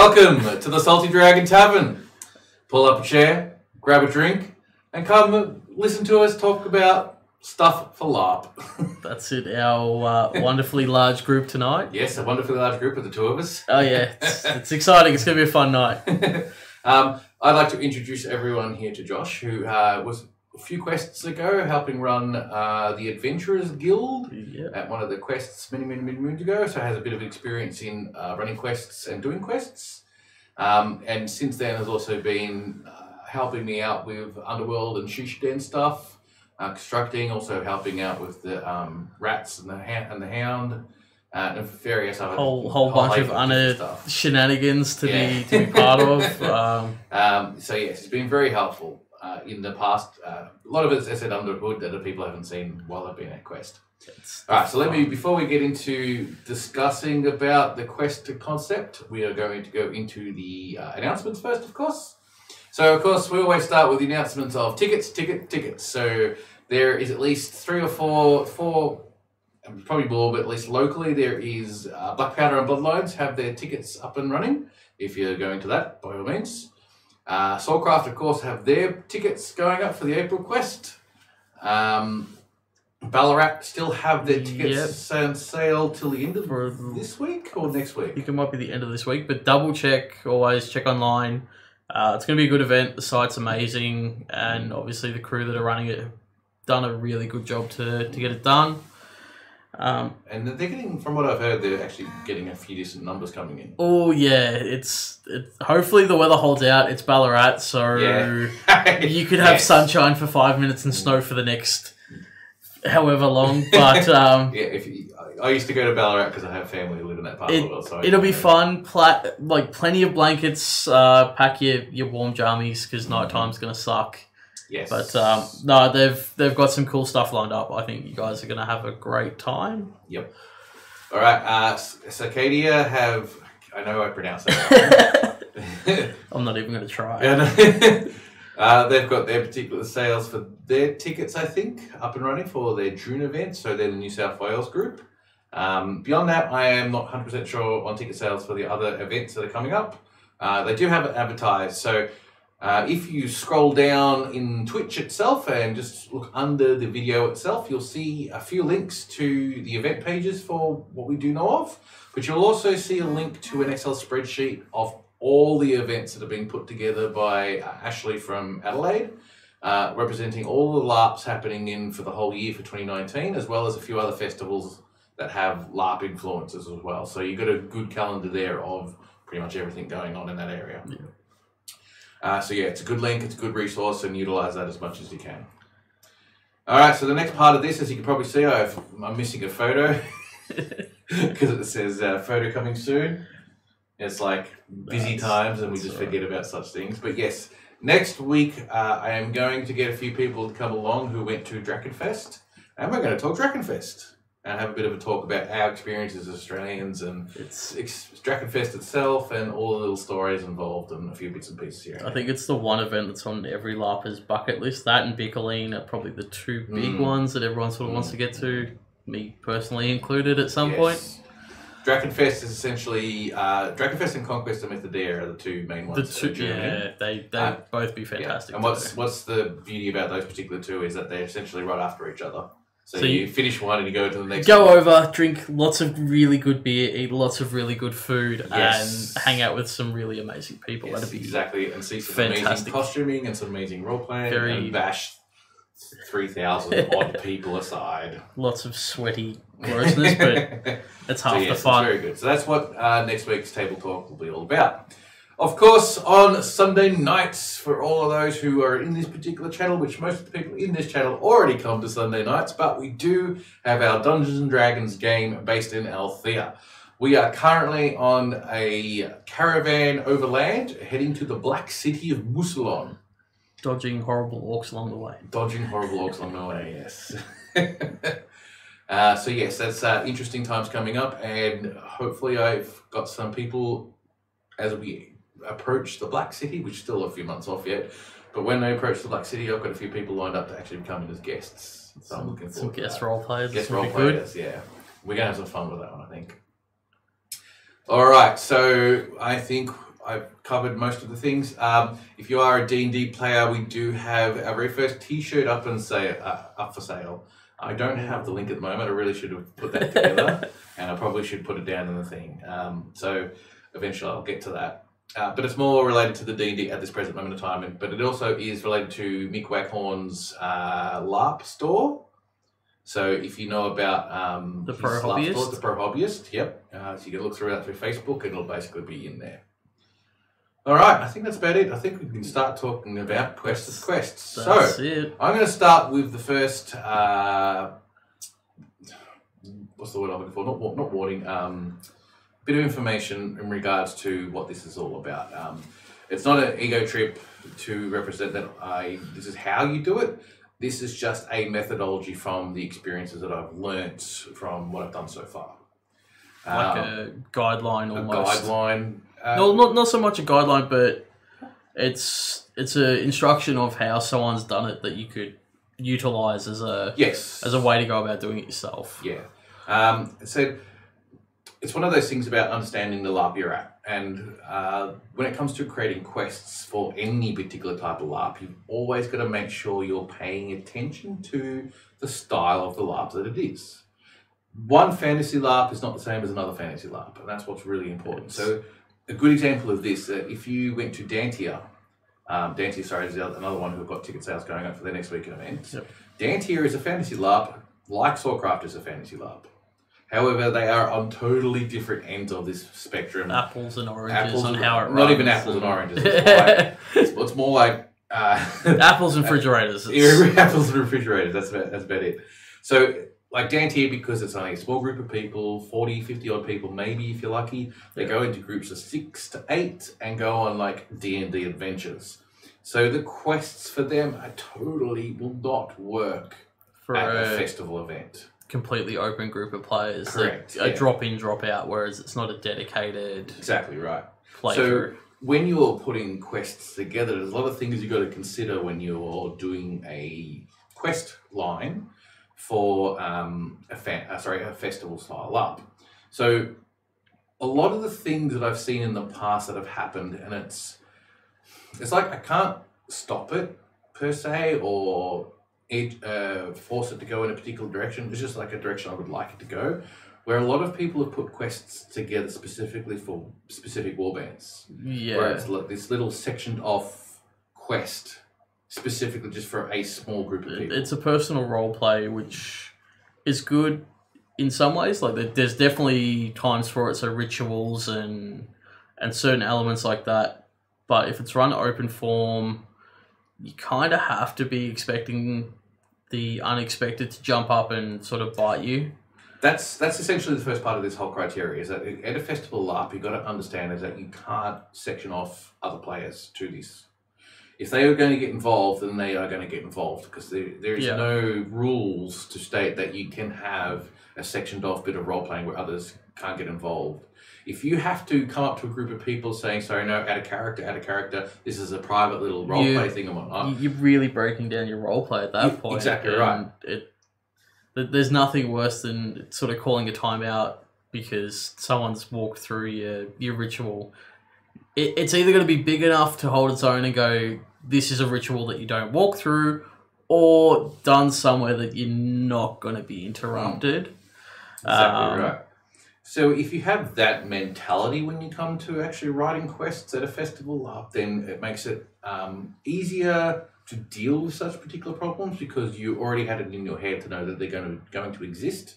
Welcome to the Salty Dragon Tavern. Pull up a chair, grab a drink, and come listen to us talk about stuff for LARP. That's it, our wonderfully large group tonight. Yes, a wonderfully large group of the two of us. Oh yeah, it's exciting. It's going to be a fun night. I'd like to introduce everyone here to Josh, who was a few quests ago helping run the Adventurers Guild at one of the quests many moons ago, so has a bit of experience in running quests and doing quests. And since then has also been helping me out with Underworld and Shisha Den stuff, constructing, also helping out with the rats and the hound, and various other whole bunch of unearthed shenanigans to be part of. So yes, it's been very helpful in the past. A lot of it, as I said, under the hood that the people haven't seen while I've been at Quest. All right, so before we get into discussing about the Quest concept, we are going to go into the announcements first, of course. So, of course, we always start with the announcements of tickets. So there is at least 3 or 4, probably more, but at least locally, there is Black Powder and Bloodlines have their tickets up and running. If you're going to that, by all means. Soulcraft, of course, have their tickets going up for the April Quest. Ballarat still have their tickets on sale till the end of this week or next week? I think it might be the end of this week, but double check, always check online. It's going to be a good event. The site's amazing, and obviously the crew that are running it have done a really good job to get it done. And they're getting, from what I've heard, they're actually getting a few decent numbers coming in. Oh yeah, it's hopefully the weather holds out. It's Ballarat, so you could have sunshine for 5 minutes and snow for the next however long. But I used to go to Ballarat because I have family who live in that part of the world. So it'll be fun. Plenty of blankets. Pack your warm jammies because nighttime's gonna suck. Yes. But no, they've got some cool stuff lined up. I think you guys are going to have a great time. Yep. All right. Cicadia have... I know I pronounced that wrong. I'm not even going to try. They've got their particular sales for their tickets, I think, up and running for their June event. So they're the New South Wales group. Beyond that, I am not 100% sure on ticket sales for the other events that are coming up. They do have it advertised. So... if you scroll down in Twitch itself and just look under the video itself, you'll see a few links to the event pages for what we do know of, but you'll also see a link to an Excel spreadsheet of all the events that have been put together by Ashley from Adelaide, representing all the LARPs happening for the whole year for 2019, as well as a few other festivals that have LARP influences as well. So you've got a good calendar there of pretty much everything going on in that area. Yeah. So yeah, it's a good link, it's a good resource, and utilise that as much as you can. Alright, so the next part of this, as you can probably see, I'm missing a photo because it says photo coming soon. It's like busy times and we just forget about such things. But yes, next week I am going to get a few people to come along who went to Drakenfest, and we're going to talk Drakenfest and have a bit of a talk about our experiences as Australians and it's Drakenfest itself and all the little stories involved and a few bits and pieces here. I think it's the one event that's on every LARPer's bucket list. That and Bickerleen are probably the two big ones that everyone sort of wants to get to, me personally included at some point. Drakenfest is essentially... Drakenfest and Conquest of Mythodaire are the two main ones. They both be fantastic. And what's the beauty about those particular two is that they're essentially right after each other. So you finish one and you go to the next one. Go over, drink lots of really good beer, eat lots of really good food, and hang out with some really amazing people. Yes, that'd be exactly. And see some amazing costuming and some amazing role-playing and bash 3,000 odd people aside. Lots of sweaty grossness, but that's half the fun. Very good. So that's what next week's Table Talk will be all about. Of course, on Sunday nights, for all of those who are in this particular channel, which most of the people in this channel already come to Sunday nights, but we do have our Dungeons & Dragons game based in Althea. We are currently on a caravan overland, heading to the Black City of Mousillon. Dodging horrible orcs along the way. Dodging horrible orcs along the way, yes. So yes, that's interesting times coming up, and hopefully I've got some people as we approach the Black City, which is still a few months off yet, but when they approach the Black City, I've got a few people lined up to actually come in as guests. So I'm looking forward to guest role players. Guest role players, yeah. We're going to have some fun with that one, I think. All right, so I think I've covered most of the things. If you are a D&D player, we do have our very first T-shirt up for sale. I don't have the link at the moment. I really should have put that together, and I probably should put it down in the thing. So eventually I'll get to that. But it's more related to the D&D at this present moment of time, but it also is related to Mick Waghorn's LARP store. So if you know about the Pro Hobbyist, store, the Pro Hobbyist, yep. So you can look through that through Facebook, and it'll basically be in there. All right, I think that's about it. I think we can start talking about quests. That's it. I'm going to start with the first. What's the word I'm looking for? Not warning. Bit of information in regards to what this is all about. It's not an ego trip to represent that this is how you do it. This is just a methodology from the experiences that I've learnt from what I've done so far. Like a guideline almost. A guideline. No, not so much a guideline, but it's an instruction of how someone's done it that you could utilize as a way to go about doing it yourself. Yeah. So it's one of those things about understanding the LARP you're at. And when it comes to creating quests for any particular type of LARP, you've always got to make sure you're paying attention to the style of the LARP that it is. One fantasy LARP is not the same as another fantasy LARP, and that's what's really important. Yes. So a good example of this, if you went to Dantia, is another one who've got ticket sales going on for their next weekend event. Yep. Dantia is a fantasy LARP, like Soulcraft is a fantasy LARP. However, they are on totally different ends of this spectrum. Apples and oranges on how it runs. Not even apples and oranges. It's more like apples and refrigerators. Apples and refrigerators. That's about it. So, like Dantia, because it's only a small group of people, 40, 50 odd people, maybe if you're lucky, they go into groups of 6 to 8 and go on like D&D adventures. So the quests for them totally will not work for at a festival event. Completely open group of players. Correct. A drop in, drop out, whereas it's not a dedicated exactly right playthrough. So when you're putting quests together, there's a lot of things you've got to consider when you're doing a quest line for a festival style LARP. So a lot of the things that I've seen in the past that have happened, and it's like I can't stop it per se or force it to go in a particular direction. It's just like a direction I would like it to go, where a lot of people have put quests together specifically for specific warbands. Yeah. Where it's like this little sectioned off quest specifically just for a small group of people. It's a personal role play, which is good in some ways. Like there's definitely times for it, so rituals and certain elements like that. But if it's run open form, you kind of have to be expecting the unexpected to jump up and sort of bite you. That's essentially the first part of this whole criteria, is that at a festival LARP, you've got to understand is that you can't section off other players to this. If they are going to get involved, then they are going to get involved, because there is no rules to state that you can have a sectioned off bit of role-playing where others can't get involved. If you have to come up to a group of people saying, sorry, no, add a character, this is a private little role-play thing and whatnot. You're really breaking down your role-play at that point. Exactly right. There's nothing worse than sort of calling a timeout because someone's walked through your ritual. It's either going to be big enough to hold its own and go, this is a ritual that you don't walk through, or done somewhere that you're not going to be interrupted. Exactly right. So if you have that mentality when you come to actually writing quests at a festival, then it makes it easier to deal with such particular problems, because you already had it in your head to know that they're going to exist,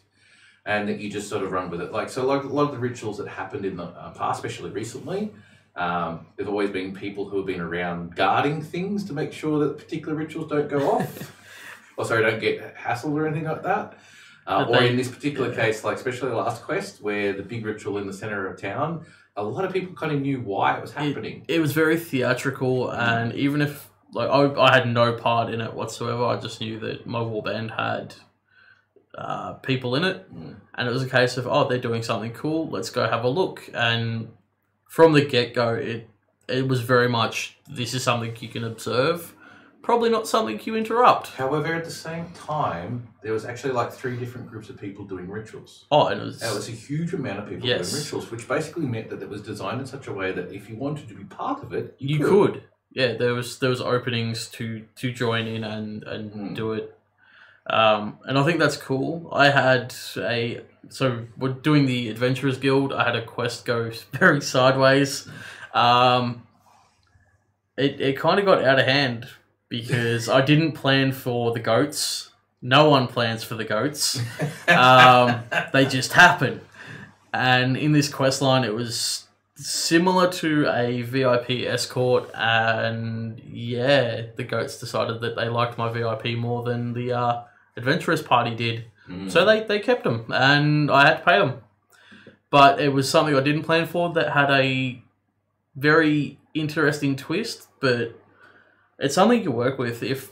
and that you just sort of run with it. Like a lot of the rituals that happened in the past, especially recently, there's always been people who have been around guarding things to make sure that particular rituals don't go off, don't get hassled or anything like that. Or in this particular case, like especially the last quest, where the big ritual in the center of town, a lot of people kind of knew why it was happening. It was very theatrical, and even if I had no part in it whatsoever, I just knew that my warband had people in it, and it was a case of, they're doing something cool, let's go have a look. And from the get-go, it was very much, this is something you can observe, probably not something you interrupt. However, at the same time, there was actually like 3 different groups of people doing rituals. Oh, and it was... There was a huge amount of people doing rituals, which basically meant that it was designed in such a way that if you wanted to be part of it, you could. Yeah, there was openings to join in and do it. And I think that's cool. I had so we're doing the Adventurers Guild. I had a quest go very sideways. It kind of got out of hand because I didn't plan for the goats. No one plans for the goats. They just happen. And in this quest line, it was similar to a VIP escort, and yeah, the goats decided that they liked my VIP more than the adventurous party did. So they kept them, and I had to pay them. But it was something I didn't plan for that had a very interesting twist, but it's something you work with. If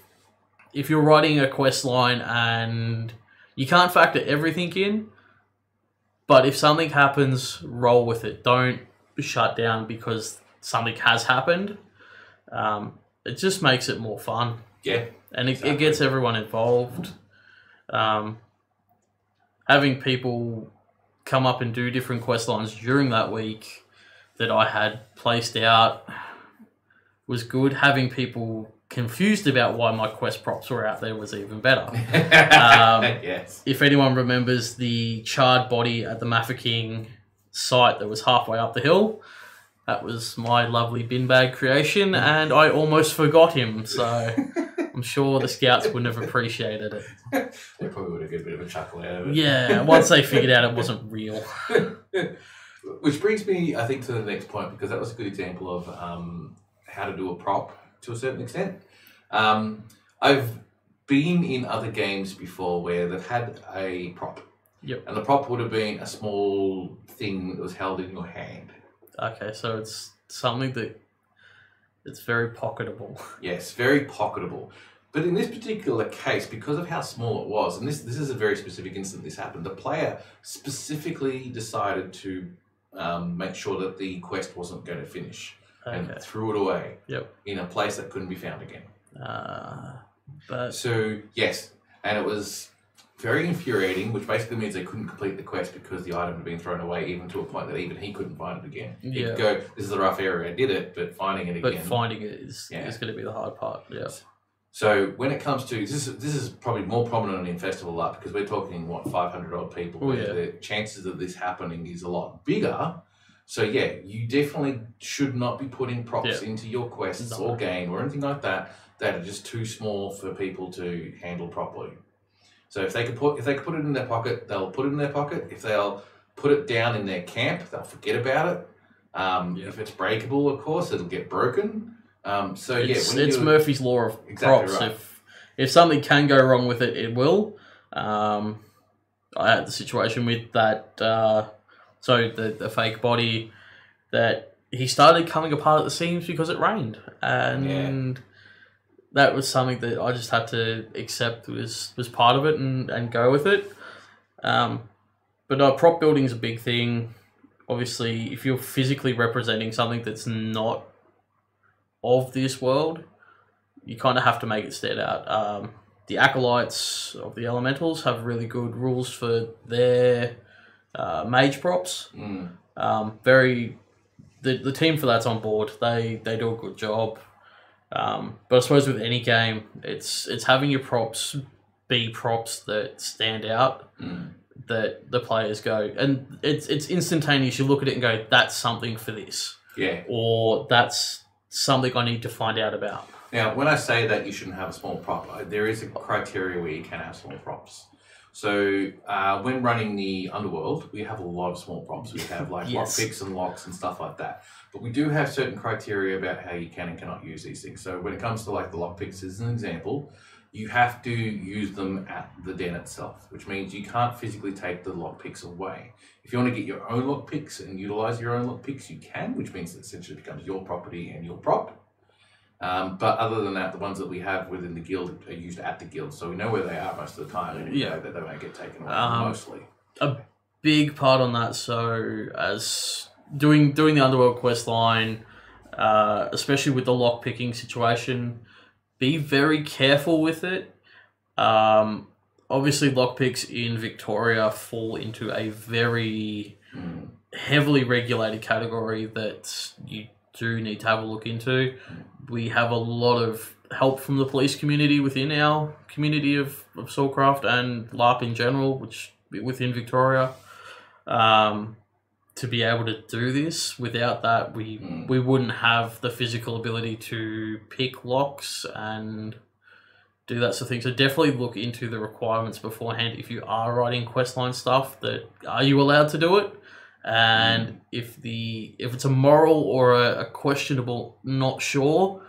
you're writing a quest line and you can't factor everything in, but if something happens, roll with it. Don't shut down because something has happened. It just makes it more fun. Yeah. And it gets everyone involved. Having people come up and do different quest lines during that week that I had placed out was good. Having people confused about why my quest props were out there was even better. Yes. If anyone remembers the charred body at the Mafeking site that was halfway up the hill, that was my lovely bin bag creation, and I almost forgot him, so I'm sure the scouts wouldn't have appreciated it. They probably would have got a bit of a chuckle out of it. Yeah, once they figured out it wasn't real. Which brings me, I think, to the next point, because that was a good example of how to do a prop to a certain extent. I've been in other games before where they've had a prop. Yep. And the prop would have been a small thing that was held in your hand. Okay, so it's something that it's very pocketable. Yes, very pocketable. But in this particular case, because of how small it was, and this is a very specific instance this happened, the player specifically decided to make sure that the quest wasn't going to finish and threw it away in a place that couldn't be found again. So, yes, and it was very infuriating, which basically means they couldn't complete the quest because the item had been thrown away, even to a point that even he couldn't find it again. Yeah. He'd go, this is a rough area, I did it, but finding it again... But finding it is going to be the hard part, yeah. So when it comes to... This is probably more prominent in Festival Up, because we're talking, 500 odd people, where the chances of this happening is a lot bigger. So yeah, you definitely should not be putting props into your quests or game or anything like that that are just too small for people to handle properly. So if they could put it in their pocket, they'll put it in their pocket. If they'll put it down in their camp, they'll forget about it. If it's breakable, of course, it'll get broken. It's Murphy's Law of props. Right. If something can go wrong with it, it will. I had the situation with that. The fake body that he started coming apart at the seams because it rained, and that was something that I just had to accept was part of it and go with it. But prop building is a big thing. Obviously, if you're physically representing something that's not of this world, you kind of have to make it stand out. The acolytes of the elementals have really good rules for their mage props. The team for that's on board. They do a good job. But I suppose with any game, it's having your props be props that stand out, that the players go, and it's instantaneous. You look at it and go, that's something for this. Yeah. Or that's something I need to find out about. Now, when I say that you shouldn't have a small prop, there is a criteria where you can have small props. So when running the Underworld, we have a lot of small props. We have like lockpicks and locks and stuff like that. But we do have certain criteria about how you can and cannot use these things. So when it comes to like the lockpicks as an example, you have to use them at the den itself, which means you can't physically take the lockpicks away. If you want to get your own lockpicks and utilize your own lockpicks, you can, which means it essentially becomes your property and your prop. But other than that, the ones that we have within the guild are used at the guild, so we know where they are most of the time, and we know that they won't get taken away mostly. A big part on that, so as doing the Underworld quest line, especially with the lock picking situation, be very careful with it. Obviously, lockpicks in Victoria fall into a very heavily regulated category that you do need to have a look into. We have a lot of help from the police community within our community of Soulcraft and LARP in general, which within Victoria, to be able to do this. Without that, we wouldn't have the physical ability to pick locks and do that sort of thing. So definitely look into the requirements beforehand if you are writing questline stuff. That are you allowed to do it? And if it's a moral or a questionable, not sure,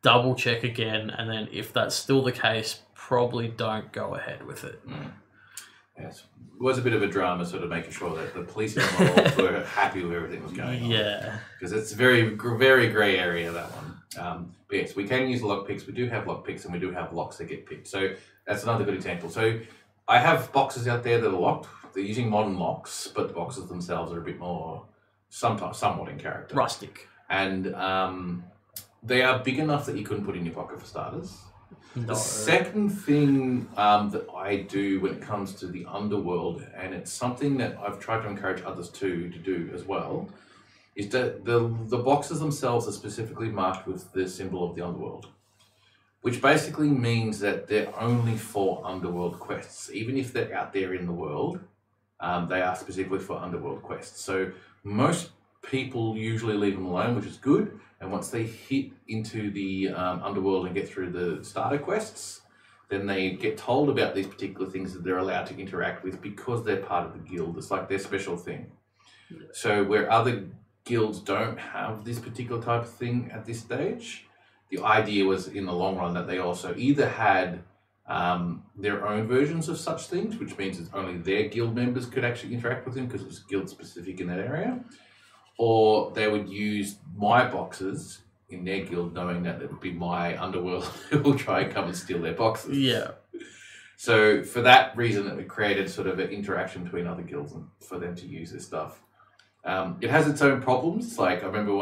double check again, and then if that's still the case, probably don't go ahead with it. Yes. It was a bit of a drama, sort of making sure that the police involved were happy with everything that was going on. Yeah. Because it's a very, very grey area, that one. But yes, we can use lockpicks. We do have lockpicks and we do have locks that get picked. So that's another good example. So I have boxes out there that are locked. They're using modern locks, but the boxes themselves are a bit more, somewhat in character. Rustic. And they are big enough that you couldn't put in your pocket for starters. No. The second thing that I do when it comes to the underworld, and it's something that I've tried to encourage others to do as well, is that the boxes themselves are specifically marked with the symbol of the underworld, which basically means that they're only for underworld quests. Even if they're out there in the world, they are specifically for underworld quests. So most people usually leave them alone, which is good. And once they hit into the underworld and get through the starter quests, then they get told about these particular things that they're allowed to interact with because they're part of the guild. It's like their special thing. So where other guilds don't have this particular type of thing at this stage, the idea was in the long run that they also either had their own versions of such things, which means that only their guild members could actually interact with them because it was guild specific in that area, or they would use my boxes in their guild knowing that it would be my underworld who will try and come and steal their boxes. Yeah. So for that reason, it created sort of an interaction between other guilds and for them to use this stuff. It has its own problems. Like I remember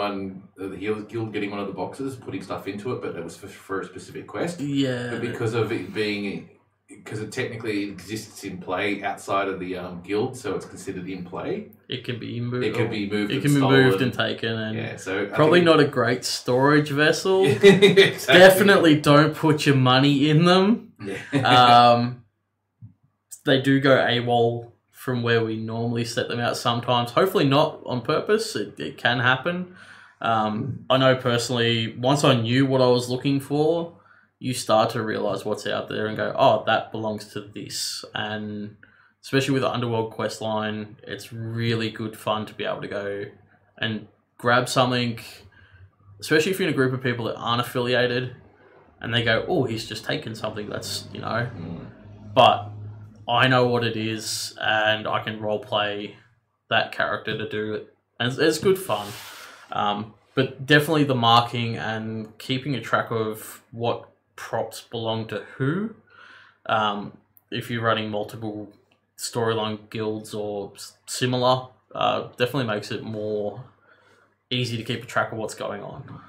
the Healers Guild getting one of the boxes, putting stuff into it, but it was for a specific quest. Yeah. But because of it being, because it technically exists in play outside of the guild, so it's considered in play. It can be moved. It can be moved. It can be moved and taken, and yeah, so probably not a great storage vessel. Exactly. Definitely don't put your money in them. Yeah. They do go AWOL from where we normally set them out sometimes. Hopefully not on purpose. It can happen. I know personally, once I knew what I was looking for, you start to realize what's out there and go, oh, that belongs to this. And especially with the Underworld quest line, it's really good fun to be able to go and grab something, especially if you're in a group of people that aren't affiliated and they go, oh, he's just taken something that's, but I know what it is and I can role play that character to do it. And it's good fun. But definitely the marking and keeping a track of what props belong to who. If you're running multiple storyline guilds or similar, definitely makes it more easy to keep a track of what's going on.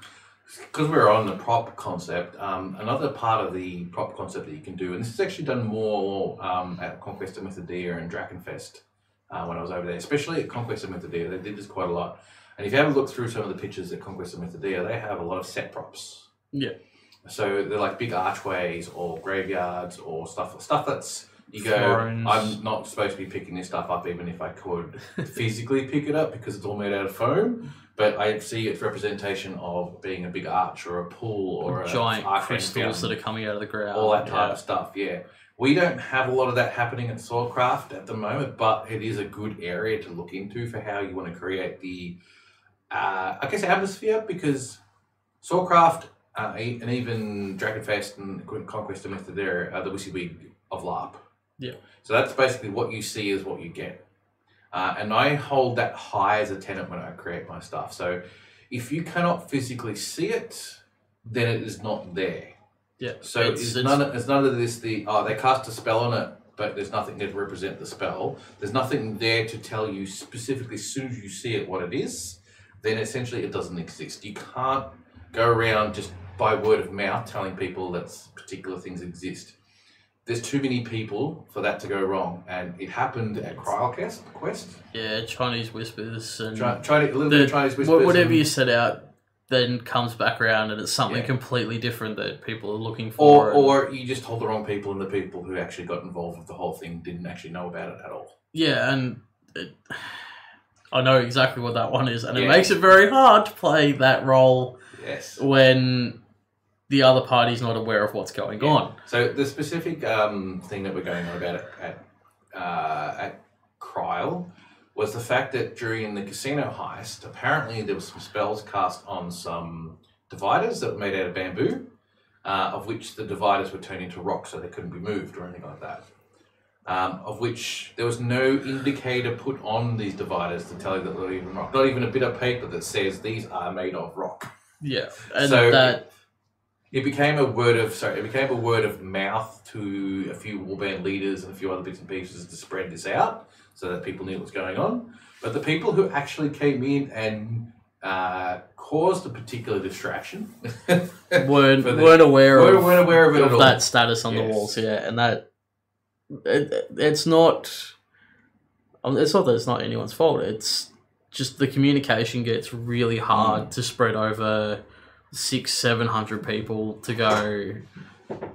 Because we're on the prop concept, another part of the prop concept that you can do, and this is actually done more at Conquest of Mythodia and Drakenfest when I was over there, especially at Conquest of Mythodia, they did this quite a lot. And if you have a look through some of the pictures at Conquest of Mythodia, they have a lot of set props. Yeah. So they're like big archways or graveyards or stuff that's, you go, Thrones. I'm not supposed to be picking this stuff up even if I could physically pick it up because it's all made out of foam. But I see its representation of being a big arch or a pool or a giant arcane crystals fountain, that are coming out of the ground. all that type of stuff, yeah. We don't have a lot of that happening at Soulcraft at the moment, but it is a good area to look into for how you want to create the, I guess, atmosphere, because Soulcraft and even Drakenfest and Conquest of Mythodia are the WYSIWYG of LARP. Yeah. So that's basically what you see is what you get. And I hold that high as a tenet when I create my stuff. So if you cannot physically see it, then it is not there. Yeah. So it's none of this, they cast a spell on it, but there's nothing there to represent the spell. There's nothing there to tell you specifically as soon as you see it what it is, then essentially it doesn't exist. You can't go around just by word of mouth telling people that particular things exist. There's too many people for that to go wrong, and it happened at Quest. Yeah, Chinese whispers and A little bit of Chinese whispers. Whatever you set out then comes back around and it's something completely different that people are looking for. for. Or you just told the wrong people, and the people who actually got involved with the whole thing didn't actually know about it at all. Yeah, and I know exactly what that one is, and it makes it very hard to play that role when the other party's not aware of what's going on. So the specific thing that we're going on about at Kryl was the fact that during the casino heist, apparently there was some spells cast on some dividers that were made out of bamboo, of which the dividers were turned into rocks so they couldn't be moved or anything like that. Of which there was no indicator put on these dividers to tell you that they're even rock. Not even a bit of paper that says these are made of rock. Yeah, and so it became a word of mouth to a few warband leaders and a few other bits and pieces to spread this out so that people knew what was going on. But the people who actually came in and caused a particular distraction weren't aware of it at all. That status on the walls. Yeah, and that it's not that it's not anyone's fault. It's just the communication gets really hard to spread over 600-700 people to go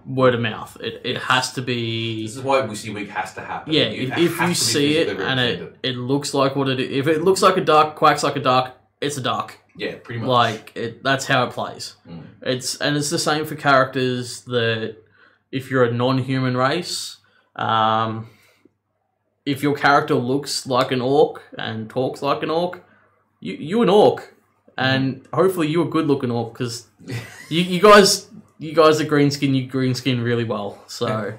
word of mouth. It has to be. This is why Wizzy Week has to happen. Yeah, if you see it and it looks like what it is, if it looks like a duck, quacks like a duck, it's a duck. Yeah, pretty much. Like that's how it plays. It's the same for characters that if you're a non-human race, if your character looks like an orc and talks like an orc, you an orc. And hopefully you're a good-looking orc because you guys are green skin. You green skin really well. So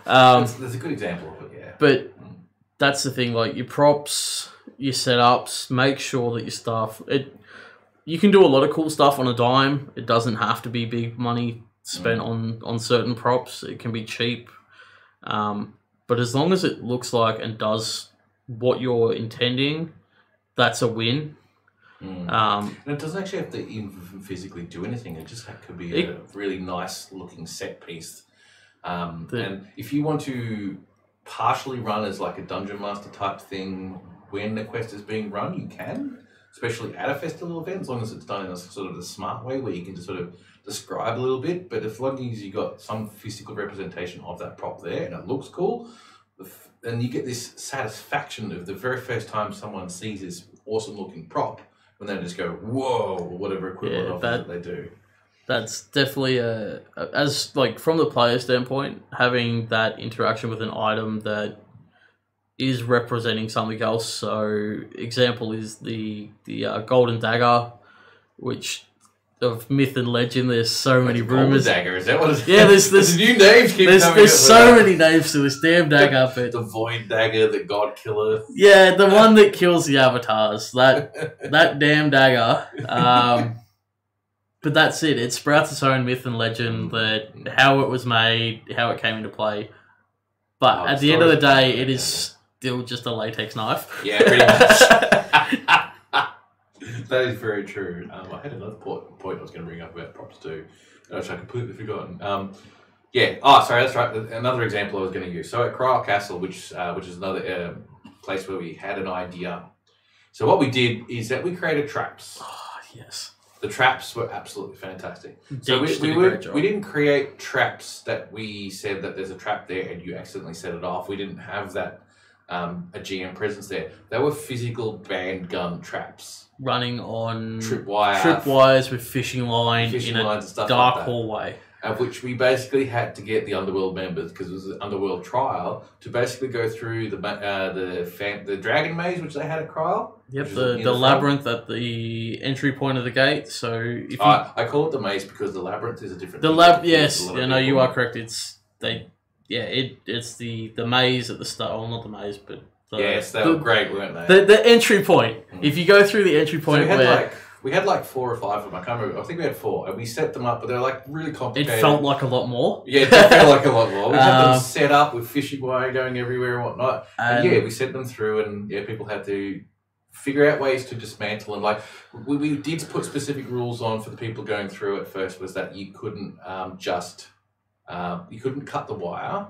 there's a good example of it. Yeah. But that's the thing. Like your props, your setups. Make sure that your stuff. You can do a lot of cool stuff on a dime. It doesn't have to be big money spent on certain props. It can be cheap. But as long as it looks like and does what you're intending, that's a win. And it doesn't actually have to even physically do anything. It just could be a really nice looking set piece. And if you want to partially run as like a dungeon master type thing when the quest is being run, you can, especially at a festival event, as long as it's done in a sort of a smart way where you can just sort of describe a little bit. But as long as you got some physical representation of that prop there and it looks cool, then you get this satisfaction of the very first time someone sees this awesome looking prop. When they just go, whoa, or whatever equivalent of that they do. That's definitely as like from the player standpoint, having that interaction with an item that is representing something else. So, example is the golden dagger, which of myth and legend. There's so many rumors. Golden dagger, is that what it is? Yeah, there's new names. There's so many names to this damn dagger. But the void dagger, the god killer. Yeah, the one that kills the avatars. That damn dagger. But that's it. It sprouts its own myth and legend. That how it was made, how it came into play. But at the end of the day, it is still just a latex knife. Yeah, pretty much. That is very true. I had another point I was going to bring up about props too, which I completely forgotten. Sorry, that's right. Another example I was going to use. So at Kryl Castle, which is another place where we had an idea. So what we did is that we created traps. Oh, yes. The traps were absolutely fantastic. So we didn't create traps that we said that there's a trap there and you accidentally set it off. We didn't have that a GM presence there. They were physical band gun traps. Running on tripwires with fishing lines in a and stuff dark like that. hallway. Of which we basically had to get the Underworld members, because it was an Underworld trial, to basically go through the Dragon Maze, which they had at Kryl. Yep, the labyrinth at the entry point of the gate. So if you, I call it the maze because the labyrinth is a different. Yes, you are correct. It's the maze at the start. Well, not the maze, but they were great, weren't they? The entry point. If you go through the entry point, so we had like 4 or 5 of them. I can't remember. I think we had 4, and we set them up, but they're like really complicated. It felt like a lot more. Yeah, it did feel like a lot more. We had them set up with fishing wire going everywhere and whatnot. And we sent them through, and people had to figure out ways to dismantle them. Like we did put specific rules on for the people going through at first, was that you couldn't you couldn't cut the wire.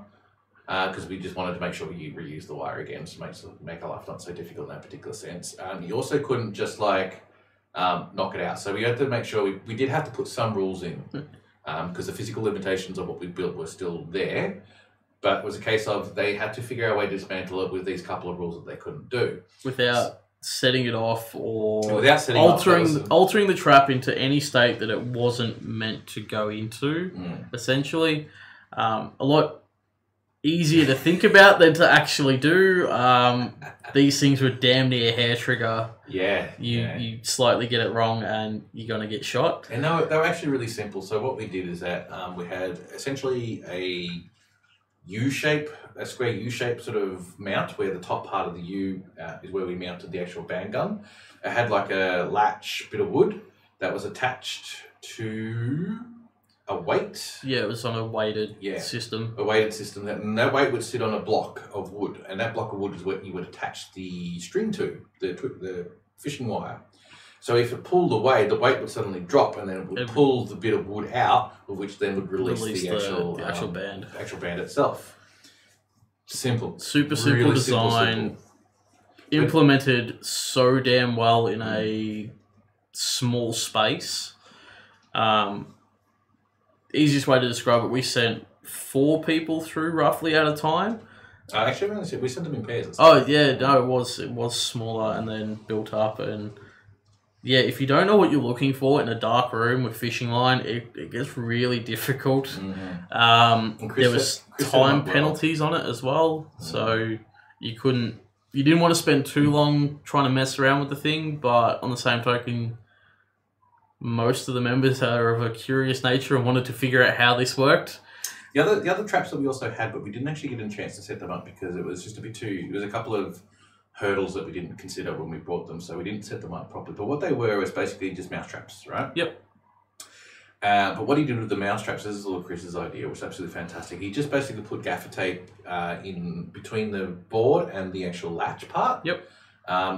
Because we just wanted to make sure we reuse the wire again to make our life not so difficult in that particular sense. You also couldn't just like knock it out. So we had to make sure we did have to put some rules in because the physical limitations of what we built were still there. But it was a case of they had to figure out a way to dismantle it with these couple of rules that they couldn't do. Without setting it off or without setting altering the trap into any state that it wasn't meant to go into, essentially. A lot easier to think about than to actually do. These things were damn near hair trigger. Yeah. You slightly get it wrong and you're going to get shot. And they were actually really simple. So what we did is that we had essentially a square U-shape sort of mount where the top part of the U is where we mounted the actual band gun. It had like a latch bit of wood that was attached to a weight. Yeah, it was on a weighted system. A weighted system. And that weight would sit on a block of wood. And that block of wood is what you would attach the string to, the fishing wire. So if it pulled away, the weight would suddenly drop and then it would pull the bit of wood out, which then would release the actual band. The actual band itself. Simple. Super simple design. Simple. Implemented so damn well in a small space. Easiest way to describe it, we sent 4 people through roughly at a time. Actually, we sent them in pairs. Oh yeah, no, it was smaller and then built up, and yeah, if you don't know what you're looking for in a dark room with fishing line, it gets really difficult. Mm-hmm. There was time penalties on it as well, so you didn't want to spend too long trying to mess around with the thing, but on the same token, most of the members are of a curious nature and wanted to figure out how this worked. The other traps that we also had, but we didn't actually get a chance to set them up because it was just a bit too... There was a couple of hurdles that we didn't consider when we brought them, so we didn't set them up properly. But what they were was basically just mouse traps, right? Yep. But what he did with the mouse traps, this is all Chris's idea, which was absolutely fantastic. He just basically put gaffer tape in between the board and the actual latch part. Yep.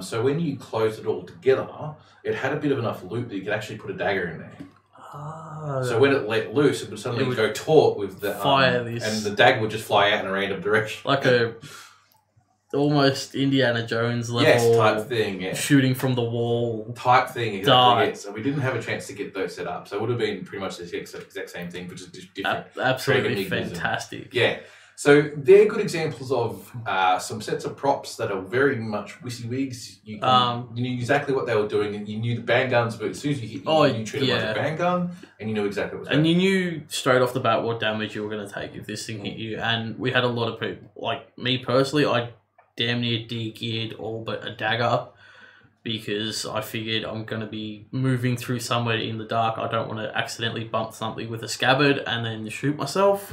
So when you close it all together, it had a bit of enough loop that you could actually put a dagger in there. So when it let loose, it would suddenly go taut with the fire this, and the dagger would just fly out in a random direction, like a almost Indiana Jones level type thing, shooting from the wall type thing. Exactly. So we didn't have a chance to get those set up. So it would have been pretty much the exact same thing, but just different. Absolutely fantastic. Yeah. So they're good examples of some sets of props that are very much WYSIWYGs. You knew exactly what they were doing, and you knew the band guns, but as soon as you hit you treat it like a band gun, and you knew exactly what was going on. And you knew straight off the bat what damage you were going to take if this thing hit you. And we had a lot of people, like me personally, I damn near de-geared all but a dagger because I figured I'm going to be moving through somewhere in the dark. I don't want to accidentally bump something with a scabbard and then shoot myself.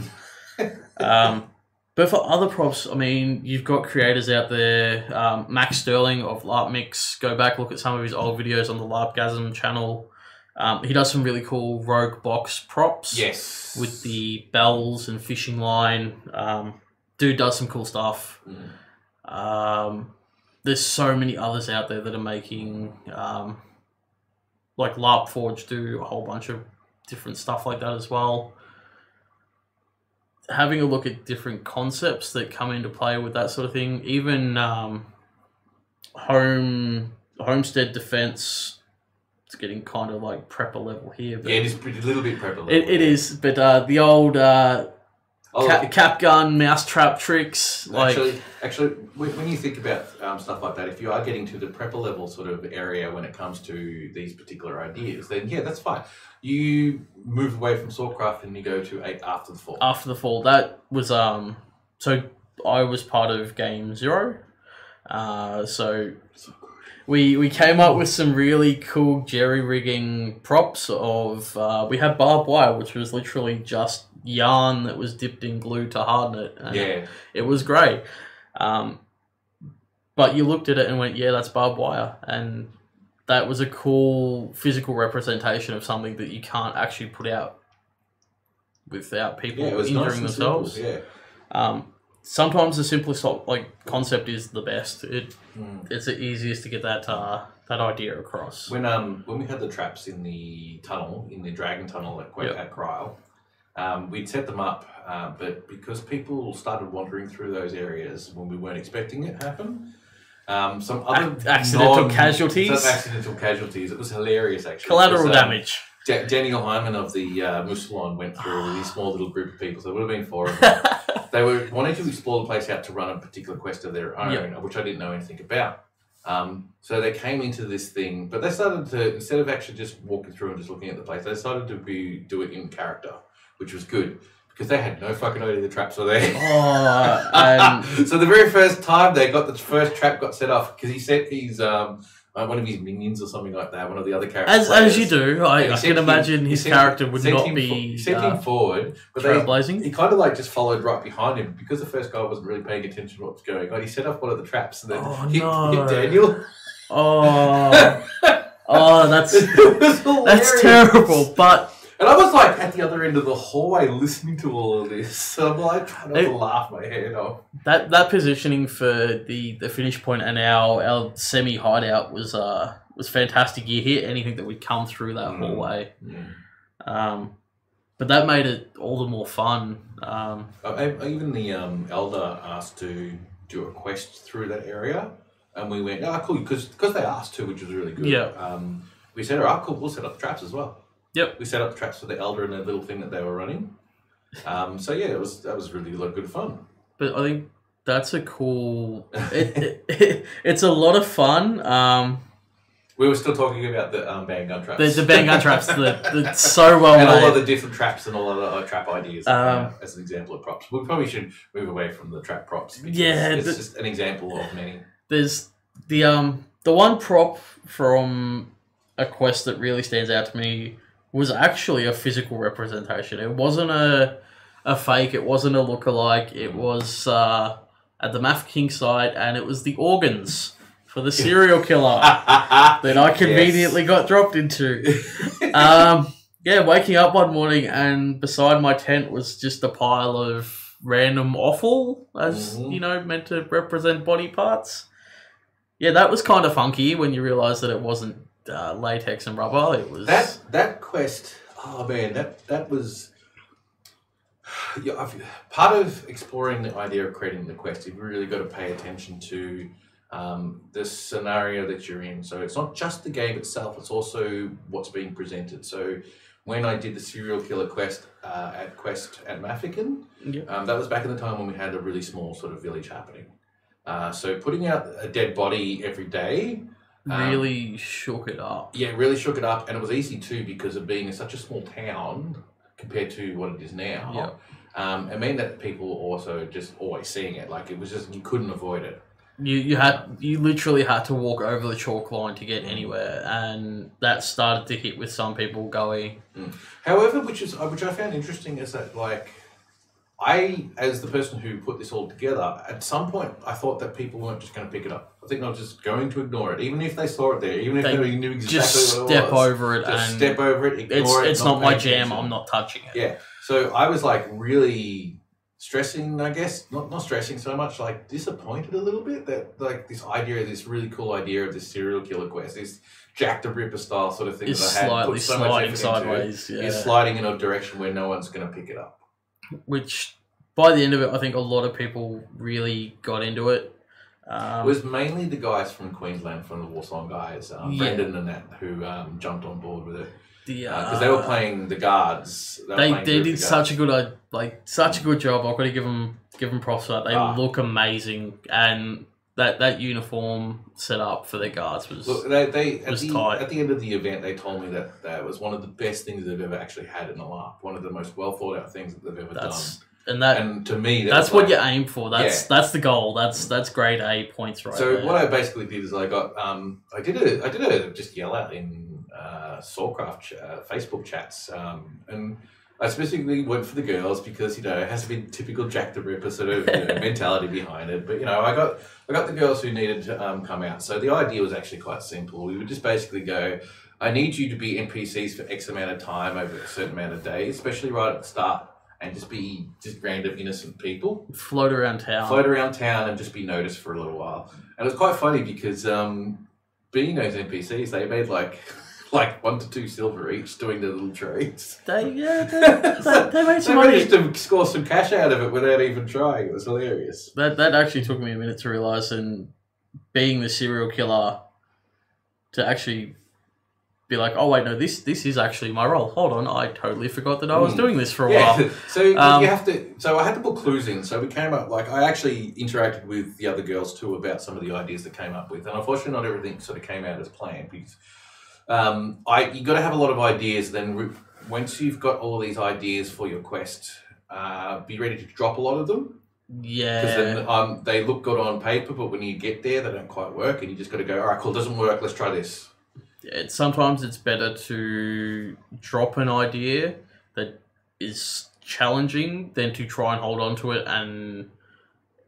But for other props, I mean, you've got creators out there. Max Sterling of LARP Mix. Go back, look at some of his old videos on the LARPgasm channel. He does some really cool rogue box props. Yes. With the bells and fishing line. Dude does some cool stuff. There's so many others out there that are making... like LARP Forge do a whole bunch of different stuff like that as well. Having a look at different concepts that come into play with that sort of thing, even homestead defense, it's getting kind of like prepper level here. But yeah, it is a little bit prepper level. It is, but the old cap gun, mousetrap tricks. Actually, when you think about stuff like that, if you are getting to the prepper level sort of area when it comes to these particular ideas, then yeah, that's fine. You move away from Swordcraft and you go to After the Fall. After the Fall, that was so I was part of Game Zero, so we came up with some really cool jerry-rigging props of we had barbed wire, which was literally just yarn that was dipped in glue to harden it. And it was great. But you looked at it and went, yeah, that's barbed wire. And that was a cool physical representation of something that you can't actually put out without people injuring themselves. Simple, sometimes the simplest concept is the best. It's the easiest to get that idea across. When we had the traps in the tunnel, in the Dragon Tunnel at Kryl, we'd set them up, but because people started wandering through those areas when we weren't expecting it to happen, some other accidental casualties. Some accidental casualties. It was hilarious, actually. Collateral damage. Daniel Hyman of the Moussalon went through a really small little group of people, so it would have been 4 of them. They were wanting to explore the place out to run a particular quest of their own, which I didn't know anything about. So they came into this thing, but they started to, instead of actually just walking through and just looking at the place, they started to do it in character, which was good. Because they had no fucking idea the traps were there. So the very first time the first trap got set off, because he said he's one of his minions or something like that, one of the other characters. As you do, I can imagine his character would not be. He sent him forward, but he kind of just followed right behind him because the first guy wasn't really paying attention to what was going on. He set off one of the traps and then hit Daniel. That's terrible, but. And I was at the other end of the hallway listening to all of this. So I'm trying not to laugh my head off. That positioning for the finish point and our semi hideout was fantastic. You hit anything that would come through that hallway. But that made it all the more fun. Even the Elder asked to do a quest through that area, and we went, cool, because they asked to, which was really good. Yeah. We said, all right, cool, we'll set up the traps as well. Yep. We set up the traps for the Elder and the little thing that they were running. That was really a lot of good fun. But I think that's a cool. It's a lot of fun. We were still talking about the bang gun traps. The bang gun traps, the so well and made. all of the different traps and all of the trap ideas as an example of props. We probably should move away from the trap props. It's just an example of many. There's the one prop from a quest that really stands out to me. Was actually a physical representation. It wasn't a fake. It wasn't a lookalike. It was at the Math King site, and it was the organs for the serial killer that I conveniently got dropped into. Waking up one morning and beside my tent was just a pile of random offal, as meant to represent body parts. Yeah, that was kind of funky when you realise that it wasn't. Latex and rubber. It was that quest. Oh man, that was part of exploring the idea of creating the quest. You've really got to pay attention to the scenario that you're in. So it's not just the game itself; it's also what's being presented. So when I did the serial killer quest at Maffican, that was back in the time when we had a really small sort of village happening. So putting out a dead body every day. Really shook it up. Yeah, really shook it up, and it was easy too because of being in such a small town compared to what it is now. Yeah. It meant that people were also just always seeing it. It was just you couldn't avoid it. You literally had to walk over the chalk line to get anywhere, and that started to hit with some people going. However, which I found interesting is that I, as the person who put this all together, at some point I thought that people weren't just going to pick it up. I think they were just going to ignore it, even if they saw it there, even if they knew exactly just what it was. Step over it just step over it, ignore it. It's not my jam. I'm not touching it. Yeah. So I was really stressing, I guess, not stressing so much, disappointed a little bit that this idea, this really cool idea of this serial killer quest, this Jack the Ripper style sort of thing is that I had put so much effort sideways. Into, is sliding in a direction where no one's going to pick it up. Which, by the end of it, I think a lot of people really got into it. It was mainly the guys from Queensland, from the Warsong guys, Brendan and that, who jumped on board with it. Because they were playing the guards. They did such a good job. I've got to give them props for that. They look amazing, and that uniform set up for their guards was tight. At the end of the event, they told me that was one of the best things they've ever actually had in a LARP. One of the most well thought out things that they've ever done. And to me, that's what you aim for. That's the goal. That's grade A points right there. So what I basically did is I got I did a just yell out in Soulcraft Facebook chats, and I specifically went for the girls because it has to be typical Jack the Ripper sort of mentality behind it. But I got the girls who needed to come out. So the idea was actually quite simple. We would just basically go, I need you to be NPCs for X amount of time over a certain amount of days, especially right at the start. and just be just random innocent people. Float around town. Float around town and just be noticed for a little while. And it was quite funny because being those NPCs, they made like 1 to 2 silver each doing their little trades. They made some They money. managed to score some cash out of it without even trying. It was hilarious. That actually took me a minute to realise, and being the serial killer, to actually be like, oh wait, no, this is actually my role. Hold on, I totally forgot that I was doing this for a while. So you have to. So I had to put clues in. So we came up I actually interacted with the other girls too about some of the ideas that came up with, and unfortunately, not everything sort of came out as planned because you got to have a lot of ideas. Then once you've got all these ideas for your quest, be ready to drop a lot of them. Yeah. Because then they look good on paper, but when you get there, they don't quite work, and you just got to go, all right, cool, doesn't work, let's try this. Sometimes it's better to drop an idea that is challenging than to try and hold on to it and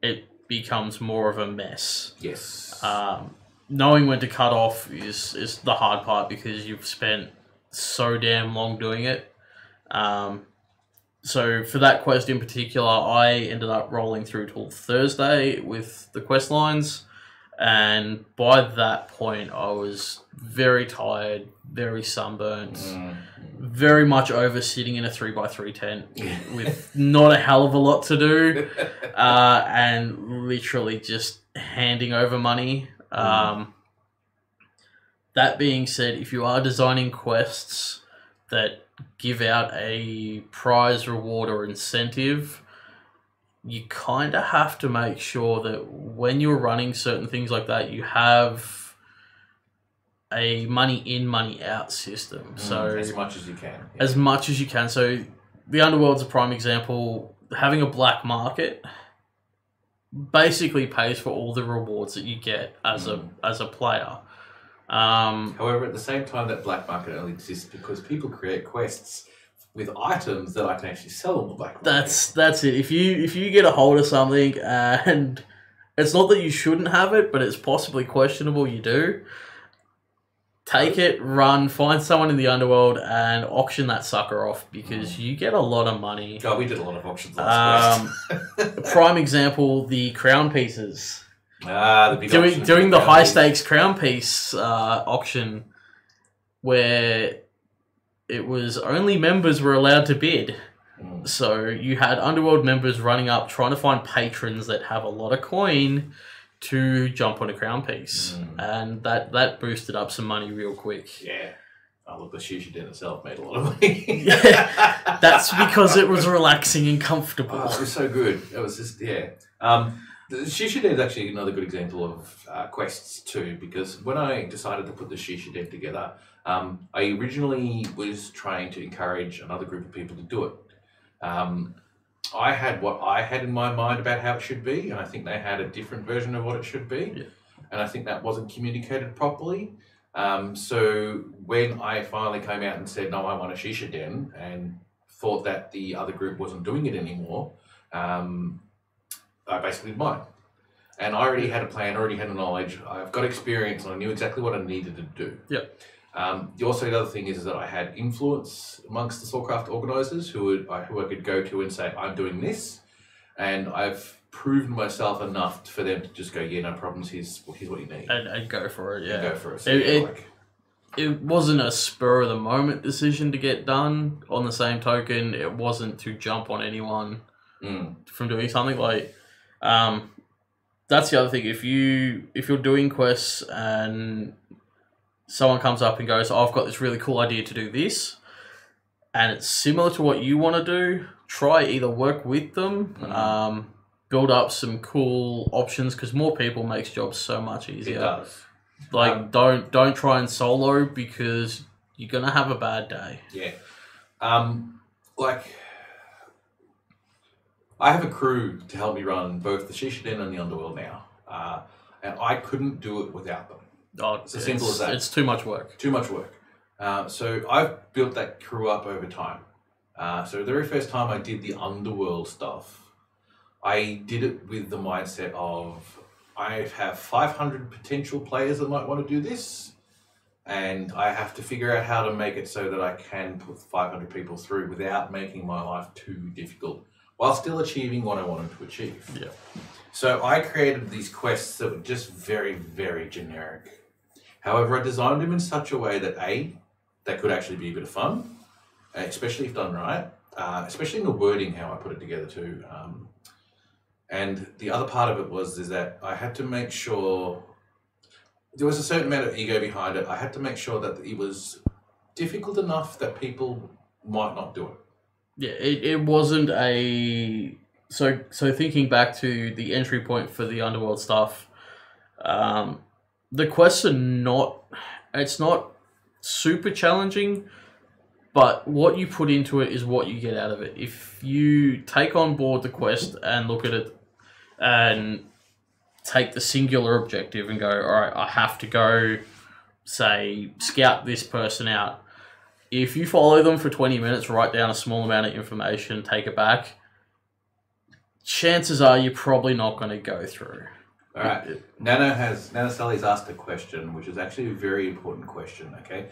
it becomes more of a mess. Yes. Knowing when to cut off is the hard part because you've spent so damn long doing it. So for that quest in particular, I ended up rolling through till Thursday with the quest lines. And by that point, I was very tired, very sunburnt, very much over sitting in a 3x3 tent with not a hell of a lot to do, and literally just handing over money. That being said, if you are designing quests that give out a prize, reward, or incentive, you kind of have to make sure that when you're running certain things like that, you have a money in, money out system. So as much as you can. Yeah. As much as you can. So the Underworld's a prime example. Having a black market basically pays for all the rewards that you get as a player. However, at the same time, that black market only exists because people create quests with items that I can actually sell on the black market. That's it. If you get a hold of something and it's not that you shouldn't have it, but it's possibly questionable you do, take it, run, find someone in the Underworld and auction that sucker off because you get a lot of money. God, we did a lot of auctions last Prime example, the crown pieces. The big doing the high stakes crown piece auction where it was only members were allowed to bid. So you had Underworld members running up trying to find patrons that have a lot of coin to jump on a crown piece. And that boosted up some money real quick. Yeah. Oh, look, the Sushi Den itself made a lot of money. Yeah, that's because it was relaxing and comfortable. Oh, it was so good. It was just, yeah. The Sushi Den is actually another good example of quests too, because when I decided to put the Sushi Den together, I originally was trying to encourage another group of people to do it. I had what I had in my mind about how it should be, and I think they had a different version of what it should be. Yeah. And I think that wasn't communicated properly. So when I finally came out and said, no, I want a Shisha Den, and thought that the other group wasn't doing it anymore, I basically did mine. And I already had a plan, already had a knowledge, I've got experience, and I knew exactly what I needed to do. Yep. Also, the other thing is that I had influence amongst the Soulcraft organisers who I could go to and say, I'm doing this, and I've proven myself enough for them to just go, yeah, no problems, here's what you need. And go for it, yeah. And go for it. So it wasn't a spur-of-the-moment decision to get done. On the same token, it wasn't to jump on anyone from doing something. Like, that's the other thing. If you're doing quests and someone comes up and goes, oh, I've got this really cool idea to do this, and it's similar to what you want to do, try either work with them, build up some cool options, because more people makes jobs so much easier. It does. Like, don't try and solo because you're going to have a bad day. Yeah. Like, I have a crew to help me run both the Shisha Den and the Underworld now, and I couldn't do it without them. Oh, it's as simple as that. It's too much work. Too much work. So I've built that crew up over time. So the very first time I did the Underworld stuff, I did it with the mindset of, I have 500 potential players that might want to do this. and I have to figure out how to make it so that I can put 500 people through without making my life too difficult, while still achieving what I wanted to achieve. Yeah. So I created these quests that were just very, very generic. However, I designed them in such a way that they could actually be a bit of fun, especially if done right, especially in the wording, how I put it together too. And the other part of it is that I had to make sure there was a certain amount of ego behind it. I had to make sure that it was difficult enough that people might not do it. Yeah, it wasn't a... So thinking back to the entry point for the Underworld stuff, the quests are not... It's not super challenging, but what you put into it is what you get out of it. If you take on board the quest and look at it and take the singular objective and go, all right, I have to go, say, scout this person out. If you follow them for 20 minutes, write down a small amount of information, take it back, chances are you're probably not going to go through. All right. Nana Sally's asked a question, which is actually a very important question, okay?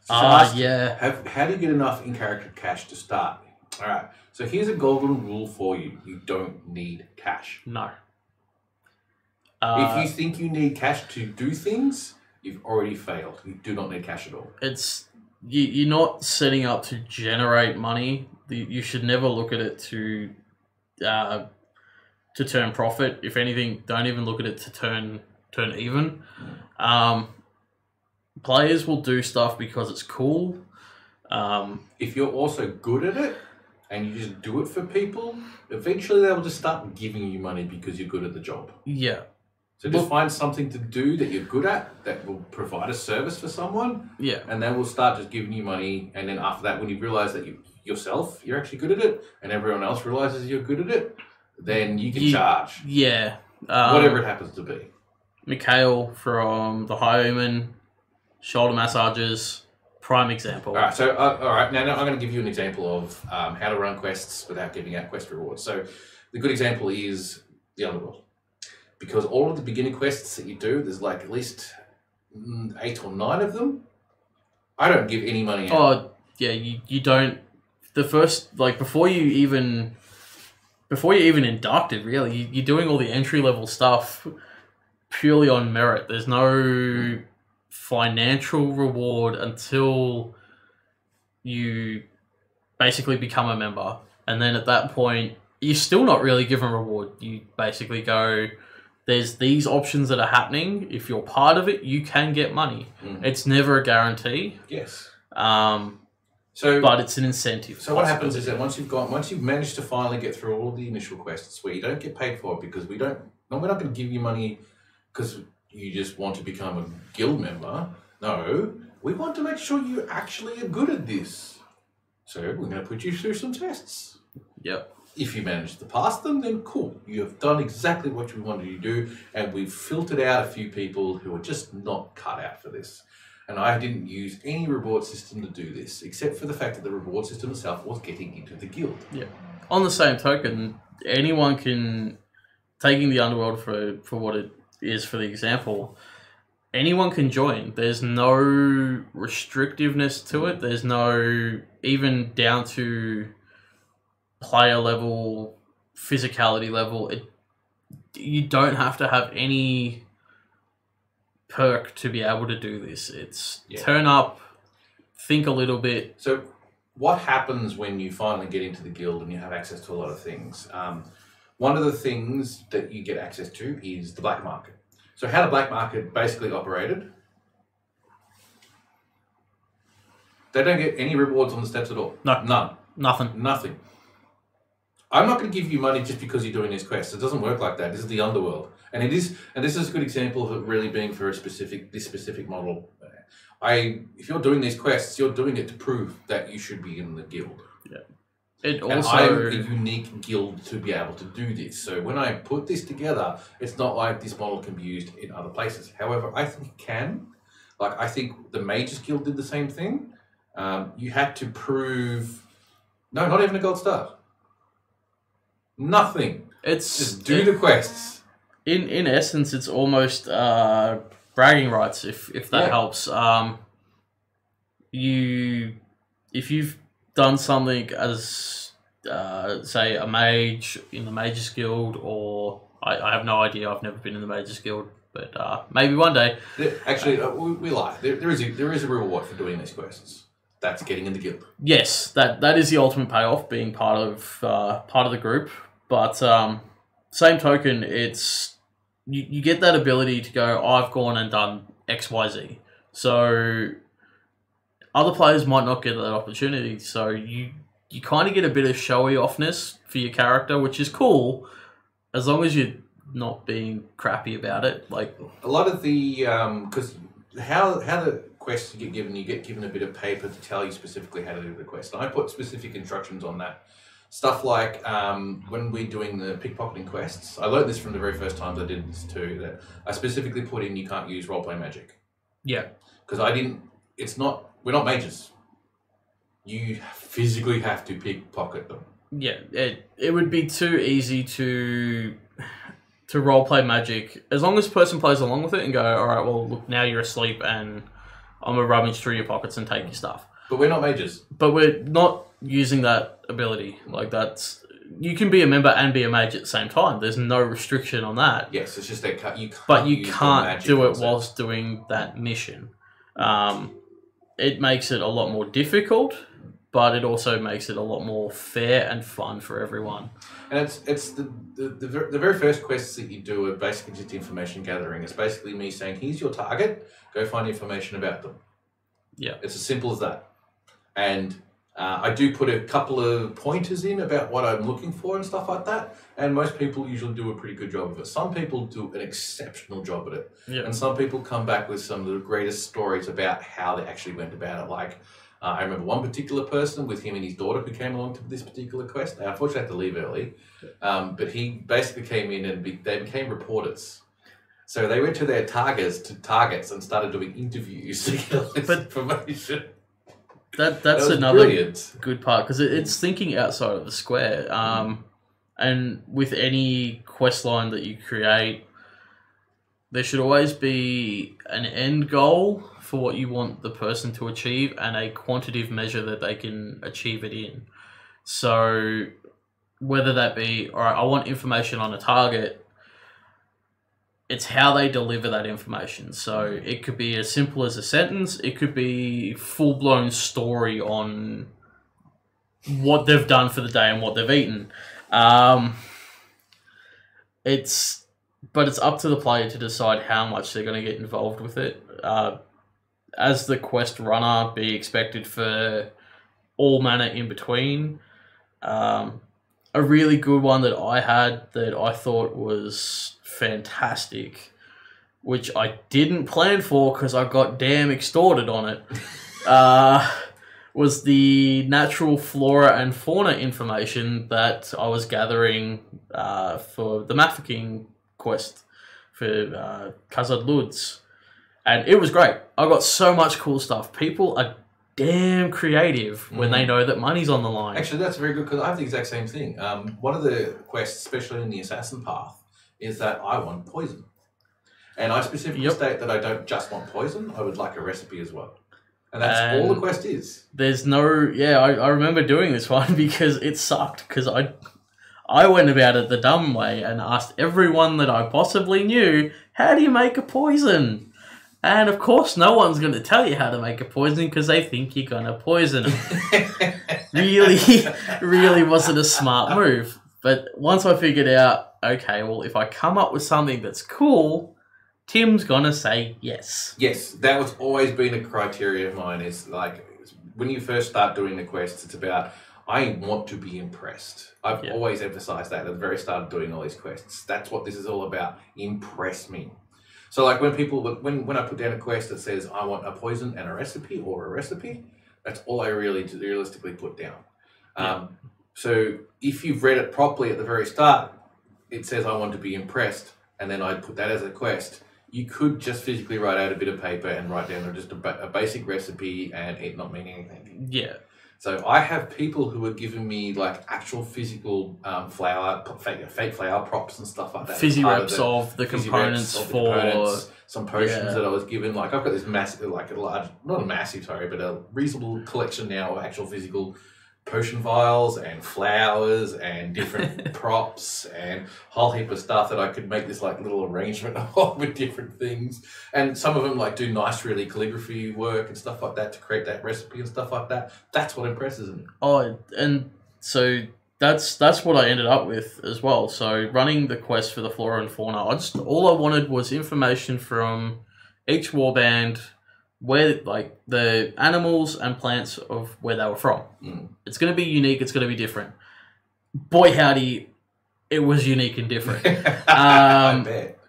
Yeah. How do you get enough in-character cash to start? All right. So here's a golden rule for you. You don't need cash. No. If you think you need cash to do things, you've already failed. You do not need cash at all. You're not setting up to generate money. You should never look at it to turn profit. If anything, don't even look at it to turn even. Players will do stuff because it's cool. If you're also good at it and you just do it for people, eventually they will just start giving you money because you're good at the job. Yeah. So just find something to do that you're good at that will provide a service for someone. Yeah. And they will start just giving you money. And then after that, when you realize that you're actually good at it and everyone else realizes you're good at it, then you can charge. Yeah. Whatever it happens to be. Mikhail from the Highwayman, shoulder massages, prime example. All right. So, now I'm going to give you an example of how to run quests without giving out quest rewards. So the good example is the Underworld. Because all of the beginning quests that you do, there's like at least 8 or 9 of them. I don't give any money out. Oh, yeah, you don't. The first, like, before you're even inducted, really, you're doing all the entry level stuff purely on merit. There's no financial reward until you basically become a member. And then at that point, you're still not really given reward. You basically go... There's these options that are happening. If you're part of it, you can get money. It's never a guarantee. Yes. But it's an incentive. So what happens is that once you've managed to finally get through all the initial quests where you don't get paid for it because we're not going to give you money because you just want to become a guild member. No, we want to make sure you actually are good at this. So we're going to put you through some tests. Yep. If you manage to pass them, then cool. You have done exactly what you wanted to do, and we've filtered out a few people who are just not cut out for this. And I didn't use any reward system to do this, except for the fact that the reward system itself was getting into the guild. Yeah. On the same token, anyone can, taking the Underworld for what it is for the example, anyone can join. There's no restrictiveness to it. There's no, even down to player level, physicality level, you don't have to have any perk to be able to do this. It's turn up, think a little bit. So what happens when you finally get into the guild and you have access to a lot of things? One of the things that you get access to is the black market. So how the black market basically operated, they don't get any rewards on the steps at all. No. None. Nothing. I'm not going to give you money just because you're doing these quests. It doesn't work like that. This is the Underworld, and this is a good example of it really being for this specific model. If you're doing these quests, you're doing it to prove that you should be in the guild. Yeah. It also, and I'm a unique guild to be able to do this. So when I put this together, it's not like this model can be used in other places. However, I think it can. Like, I think the Mages Guild did the same thing. You had to prove... No, not even a gold star. Nothing. It's just do the quests. In essence, it's almost bragging rights, if that helps. if you've done something as say a mage in the Mages Guild, or I have no idea. I've never been in the Mages Guild, but maybe one day. Actually, we lie. There is a reward for doing these quests. That's getting in the guild. Yes, that is the ultimate payoff, being part of the group. But same token, it's you get that ability to go, I've gone and done X, Y, Z. So other players might not get that opportunity. So you kind of get a bit of showy offness for your character, which is cool, as long as you're not being crappy about it. Like a lot of the because how the quests you get given a bit of paper to tell you specifically how to do the quest. And I put specific instructions on that. Stuff like when we're doing the pickpocketing quests, I learned this from the very first times I did this too, that I specifically put in you can't use roleplay magic. Yeah. Because we're not mages. You physically have to pickpocket them. Yeah, it would be too easy to roleplay magic, as long as the person plays along with it and go, all right, well, look, now you're asleep and I'm going to rummage through your pockets and take your stuff. But we're not mages. But we're not using that ability. Like, that's... You can be a member and be a mage at the same time. There's no restriction on that. Yes, it's just that you can't. But you can't do it whilst doing that mission. It makes it a lot more difficult, but it also makes it a lot more fair and fun for everyone. And it's the very first quests that you do are basically just information gathering. It's basically me saying, here's your target, go find information about them. Yeah. It's as simple as that. And I do put a couple of pointers in about what I'm looking for and stuff like that. And most people usually do a pretty good job of it. Some people do an exceptional job at it. Yeah. And some people come back with some of the greatest stories about how they actually went about it. Like, I remember one particular person with him and his daughter who came along to this particular quest. They unfortunately had to leave early. But he basically came in and they became reporters. So they went to their targets and started doing interviews to get all this information. That's another brilliant. Good part, because it's thinking outside of the square. And with any quest line that you create, there should always be an end goal for what you want the person to achieve and a quantitative measure that they can achieve it in. So whether that be, all right, I want information on a target, it's how they deliver that information. So it could be as simple as a sentence. It could be full-blown story on what they've done for the day and what they've eaten. It's up to the player to decide how much they're going to get involved with it. As the quest runner, be expected for all manner in between. A really good one that I had that I thought was fantastic, which I didn't plan for because I got damn extorted on it, was the natural flora and fauna information that I was gathering for the Mafeking quest for Khazad Lutz. And it was great. I got so much cool stuff. People are damn creative when they know that money's on the line. Actually, that's very good, because I have the exact same thing. One of the quests, especially in the Assassin Path, is that I want poison. And I specifically state that I don't just want poison, I would like a recipe as well. And that's all the quest is. There's no... Yeah, I remember doing this one because it sucked, because I went about it the dumb way and asked everyone that I possibly knew, how do you make a poison? And of course, no one's going to tell you how to make a poison because they think you're going to poison them. really wasn't a smart move. But once I figured out, okay, well, if I come up with something that's cool, Tim's going to say yes. Yes, that was always been a criteria of mine. Is like, when you first start doing the quests, it's about, I want to be impressed. I've always emphasized that at the very start of doing all these quests. That's what this is all about. Impress me. So like when when I put down a quest that says I want a poison and a recipe, that's all I really realistically put down. So if you've read it properly at the very start, it says I want to be impressed, and then I put that as a quest. You could just physically write out a bit of paper and write down just a basic recipe and it not mean anything. Yeah. So I have people who are giving me like actual physical fake flower props and stuff like that. Fizzy reps of the fizzy components reps of the for components, some potions yeah. that I was given. Like I've got this massive, like a large, not a massive, sorry, but a reasonable collection now of actual physical potion vials and flowers and different props and a whole heap of stuff that I could make this like little arrangement of with different things. And some of them like do nice really calligraphy work and stuff like that to create that recipe and stuff like that. That's what impresses me. Oh, and so that's what I ended up with as well. So running the quest for the flora and fauna, all I wanted was information from each warband, where like the animals and plants of where they were from. It's going to be unique. It's going to be different. Boy, howdy, it was unique and different. I bet.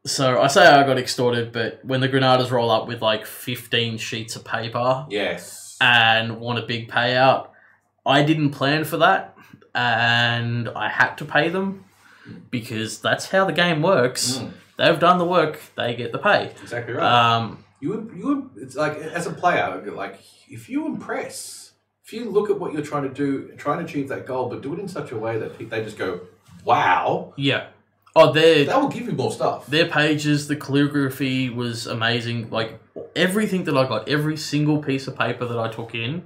So I say I got extorted, but when the Granadas roll up with like 15 sheets of paper, yes, and want a big payout, I didn't plan for that, and I had to pay them because that's how the game works. They've done the work; they get the pay. Exactly right. You would. It's like as a player, like if you impress, if you look at what you're trying to do, try and achieve that goal, but do it in such a way that they just go, "Wow!" Yeah. Oh, that will give you more stuff. Their pages, the calligraphy was amazing. Like everything that I got, every single piece of paper that I took in,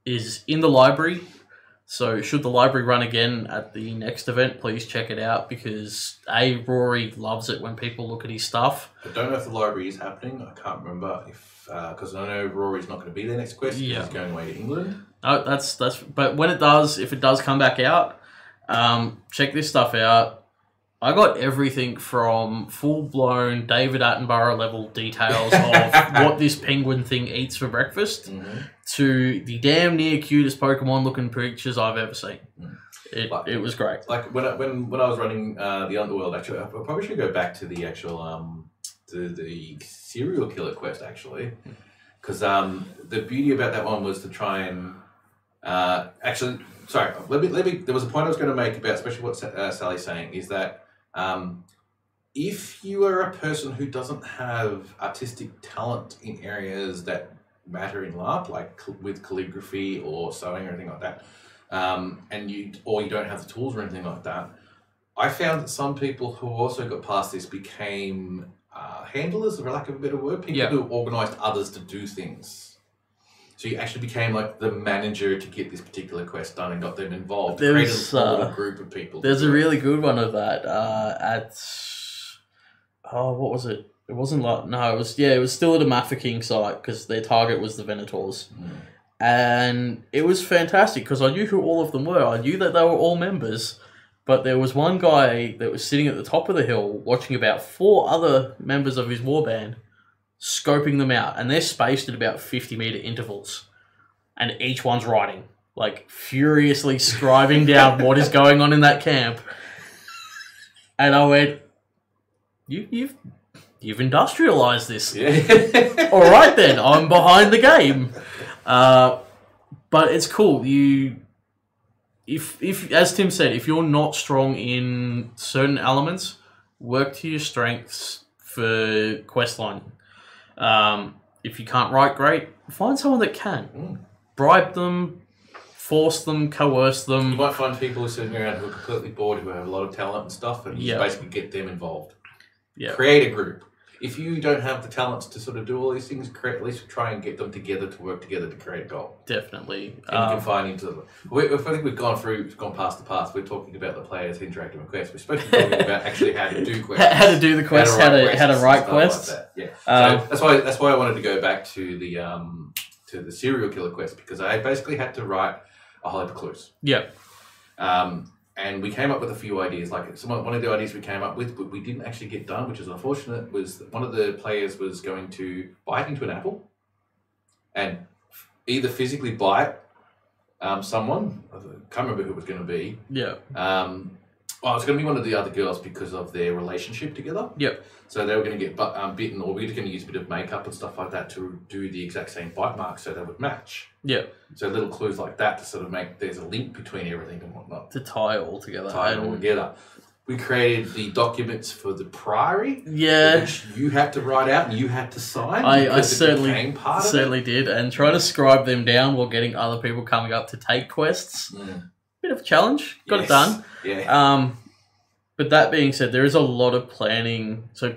is in the library. So should the library run again at the next event, please check it out because Rory loves it when people look at his stuff. I don't know if the library is happening. I can't remember if because I know Rory's not going to be there next quest. Yeah. He's going away to England. Oh, that's. But when it does, if it does come back out, check this stuff out. I got everything from full-blown David Attenborough level details of what this penguin thing eats for breakfast to the damn near cutest Pokemon looking pictures I've ever seen. It was great. Like when I was running the Underworld, actually, I probably should go back to the actual the serial killer quest actually, because the beauty about that one was to try and actually. Sorry, let me. There was a point I was going to make about, especially what Sally's saying, is that if you are a person who doesn't have artistic talent in areas that matter in LARP, like with calligraphy or sewing or anything like that, and you don't have the tools or anything like that, I found that some people who also got past this became handlers, for lack of a better word, people who organised others to do things. So you actually became like the manager to get this particular quest done and got them involved. Created a little group of people. There's a really good one of that what was it? It wasn't like it was still at a Mafeking site because their target was the Venators. And it was fantastic because I knew who all of them were. I knew that they were all members, but there was one guy that was sitting at the top of the hill watching about 4 other members of his warband scoping them out, and they're spaced at about 50-meter intervals, and each one's writing, like furiously scribing down what is going on in that camp. And I went, you've industrialized this. Yeah. All right then, I'm behind the game. But it's cool. If as Tim said, if you're not strong in certain elements, work to your strengths for questline. If you can't write great, find someone that can. Bribe them, force them, coerce them. You might find people who are sitting around who are completely bored, who have a lot of talent and stuff, and you basically get them involved. Create a group. If you don't have the talents to sort of do all these things, at least try and get them together to work together to create a goal. Definitely. And you can find into them. I think we've gone past the past. We're talking about the players interacting with quests. We're supposed to be talking about actually how to do quests. How to do the quests, how to write quests. Like that. Yeah. So that's why I wanted to go back to the serial killer quest, because I basically had to write a whole heap of clues. Yeah. And we came up with a few ideas. Like one of the ideas we came up with, but we didn't actually get done, which is unfortunate, was that one of the players was going to bite into an apple and either physically bite someone. I can't remember who it was going to be. Yeah. Well, it was going to be one of the other girls because of their relationship together. Yep. So they were going to get bitten, or we were just going to use a bit of makeup and stuff like that to do the exact same bite marks so they would match. Yeah. So little clues like that to sort of make there's a link between everything and whatnot. To tie it all together. Tie it all together. We created the documents for the Priory, Yeah. which you had to write out and you had to sign. I because it certainly became part of it. did, and trying to scribe them down while getting other people coming up to take quests. Bit of a challenge. Got it done. Yeah. But that being said, there is a lot of planning. So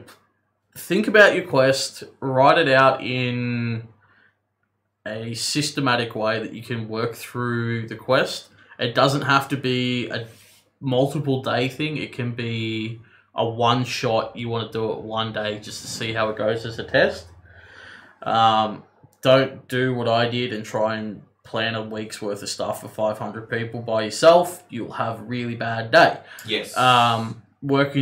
think about your quest, write it out in a systematic way that you can work through the quest. It doesn't have to be a multiple day thing. It can be a one shot. You want to do it one day just to see how it goes as a test. Don't do what I did and try and plan a week's worth of stuff for 500 people by yourself. You'll have a really bad day. Yes. Work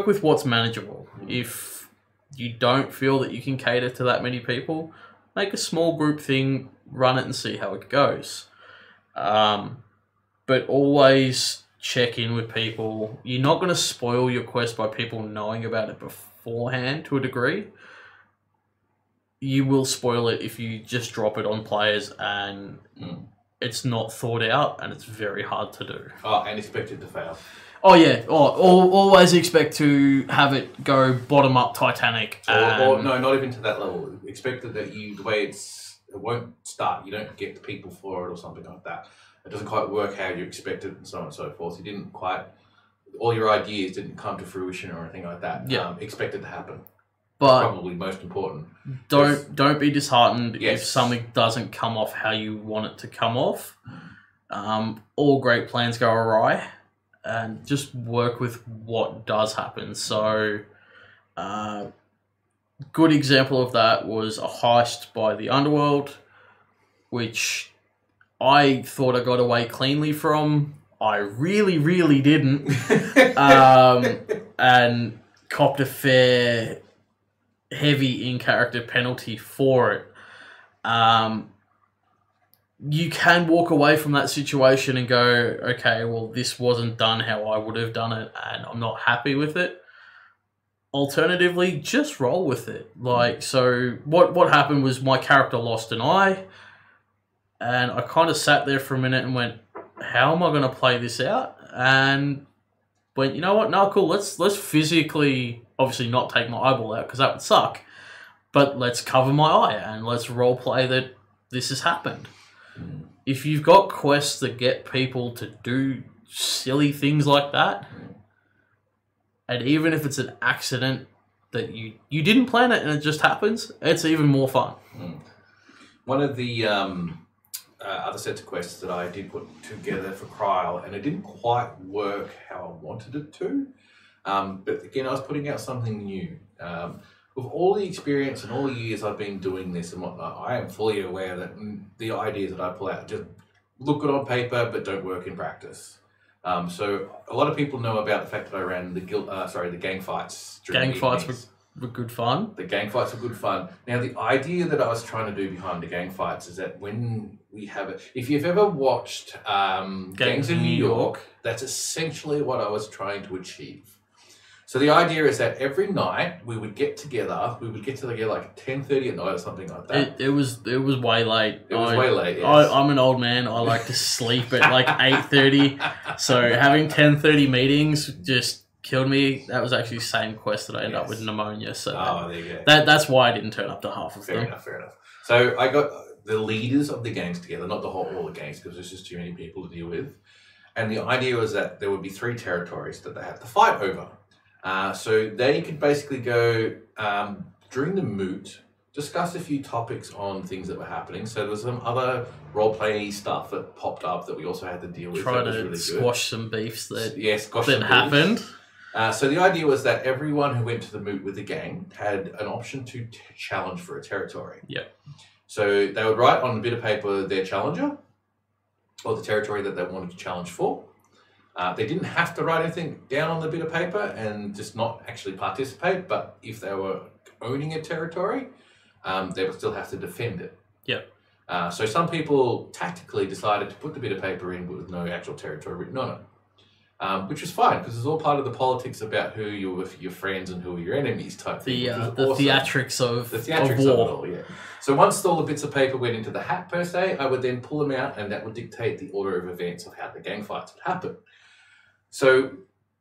with what's manageable. If you don't feel that you can cater to that many people, make a small group thing, run it and see how it goes. But always check in with people. You're not going to spoil your quest by people knowing about it beforehand to a degree. You will spoil it if you just drop it on players and it's not thought out and it's very hard to do. Oh, and expect it to fail. Oh, yeah. Always expect to have it go bottom up Titanic. Or no, not even to that level. Expect that the way it won't start. You don't get the people for it or something like that. It doesn't quite work how you expected and so on and so forth. You didn't quite... All your ideas didn't come to fruition or anything like that. Yeah. Expect it to happen. But That's probably most important. don't be disheartened Yes. if something doesn't come off how you want it to come off. All great plans go awry, and just work with what does happen. So, good example of that was a heist by the Underworld, which I thought I got away cleanly from. I really, really didn't, and copped a fair heavy in-character penalty for it. You can walk away from that situation and go, okay, well, this wasn't done how I would have done it, and I'm not happy with it. Alternatively, just roll with it. Like, so what happened was my character lost an eye, and I kind of sat there for a minute and went, how am I going to play this out? And went, you know what? No, cool. Let's physically, obviously not take my eyeball out because that would suck, but let's cover my eye and let's role play that this has happened. If you've got quests that get people to do silly things like that, and even if it's an accident that you didn't plan it and it just happens, it's even more fun. One of the other sets of quests that I did put together for Kryl, and it didn't quite work how I wanted it to. But again, I was putting out something new. With all the experience and all the years I've been doing this and whatnot, I am fully aware that the ideas that I pull out just look good on paper, but don't work in practice. So a lot of people know about the fact that I ran the gang fights. Gang fights were good fun. The gang fights were good fun. Now, the idea that I was trying to do behind the gang fights is that when we have it, if you've ever watched Gangs in New York, that's essentially what I was trying to achieve. So the idea is that every night we would get together. We would get together like 10:30 at night or something like that. It was way late. It was way late. Yes. I'm an old man. I like to sleep at like 8:30. So having 10:30 meetings just killed me. That was actually the same quest that I ended up with pneumonia. So there you go. That's why I didn't turn up to half of them. Fair enough. So I got the leaders of the gangs together, not all the gangs, because there's just too many people to deal with. And the idea was that there would be 3 territories that they had to fight over. So they could basically go during the moot, discuss a few topics on things that were happening. So there was some other role-playing stuff that popped up that we also had to deal with. Try that to was really squash some beefs that happened. Beefs. So the idea was that everyone who went to the moot with the gang had an option to challenge for a territory. Yep. So they would write on a bit of paper their challenger or the territory that they wanted to challenge for. They didn't have to write anything down on the bit of paper and just not actually participate, but if they were owning a territory, they would still have to defend it. Yep. So some people tactically decided to put the bit of paper in with no actual territory written on it, which was fine because it's all part of the politics about who you're with, your friends and who are your enemies type thing. The awesome. theatrics of Of war. it all, yeah. So once all the bits of paper went into the hat per se, I would then pull them out and that would dictate the order of events of how the gang fights would happen. So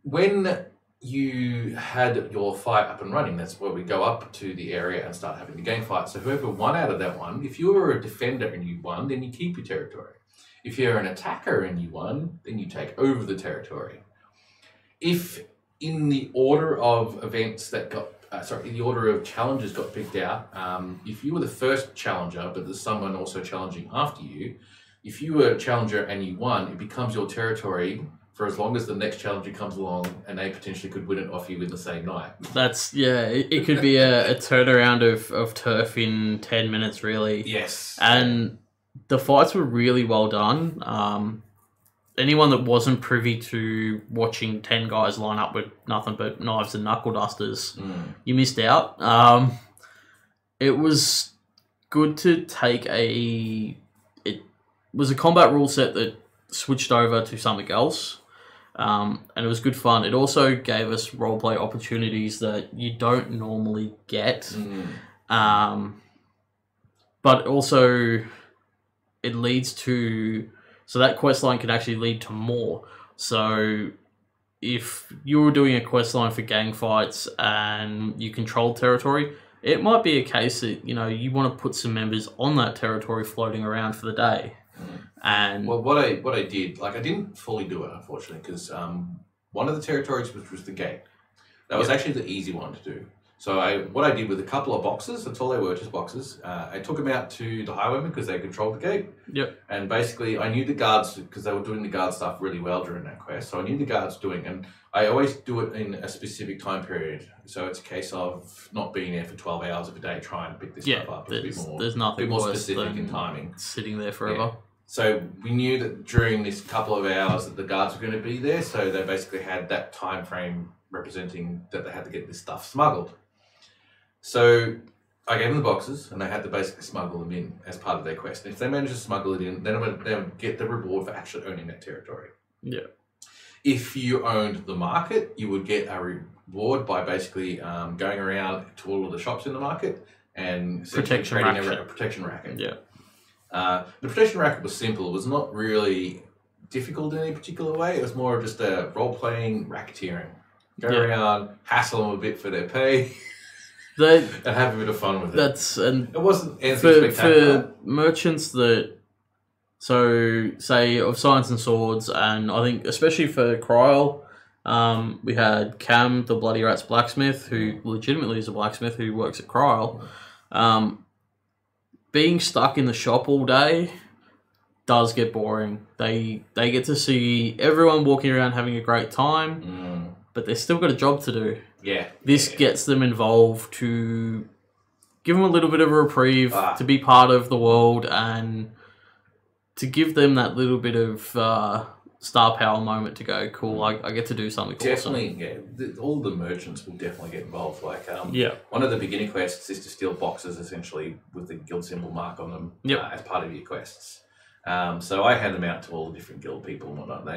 when you had your fight up and running, that's where we go up to the area and start having the game fight. So whoever won out of that one, if you were a defender and you won, then you keep your territory. If you're an attacker and you won, then you take over the territory. If in the order of events that got, in the order of challenges got picked out, if you were the first challenger, but there's someone also challenging after you, if you were a challenger and you won, it becomes your territory for as long as the next challenger comes along, and they potentially could win it off you in the same night. That's, it could be a turnaround of turf in 10 minutes, really. Yes. And the fights were really well done. Anyone that wasn't privy to watching 10 guys line up with nothing but knives and knuckle dusters, you missed out. It was good to take it was a combat rule set that switched over to something else. And it was good fun. It also gave us roleplay opportunities that you don't normally get. But also it leads to... So that quest line can actually lead to more. So if you were doing a quest line for gang fights and you control territory, it might be a case that, you want to put some members on that territory floating around for the day. And what I did, I didn't fully do it, unfortunately, because one of the territories was the gate. That was actually the easy one to do. So what I did with a couple of boxes, that's all they were, just boxes. I took them out to the highwaymen because they controlled the gate. Yep. And basically, I knew the guards because they were doing the guard stuff really well during that quest. So I knew the guards doing, and I always do it in a specific time period. So it's a case of not being there for 12 hours of a day trying to pick this stuff up. There's nothing more worse specific than in timing. Sitting there forever. Yeah. So we knew that during this couple of hours that the guards were going to be there. So they basically had that time frame representing that they had to get this stuff smuggled. So I gave them the boxes, and they had to basically smuggle them in as part of their quest. And if they managed to smuggle it in, then they would get the reward for actually owning that territory. Yeah. If you owned the market, you would get a reward by basically going around to all of the shops in the market and protection racket. A protection racket. Yeah. The protection racket was simple. It was not really difficult in any particular way. It was more of just a role-playing racketeering. Go around, hassle them a bit for their pay. And have a bit of fun with it. It wasn't anything spectacular. For merchants that, say, of Science and Swords, and I think especially for Kryl, we had Cam, the Bloody Rats blacksmith, who legitimately is a blacksmith who works at Kryl. Being stuck in the shop all day does get boring. They get to see everyone walking around having a great time, but they've still got a job to do. Yeah. This gets them involved to give them a little bit of a reprieve, to be part of the world, and to give them that little bit of star power moment to go, cool, I get to do something definitely, awesome. Yeah. All the merchants will definitely get involved. Yeah. One of the beginning quests is to steal boxes, essentially, with the guild symbol mark on them as part of your quests. So I hand them out to all the different guild people and whatnot.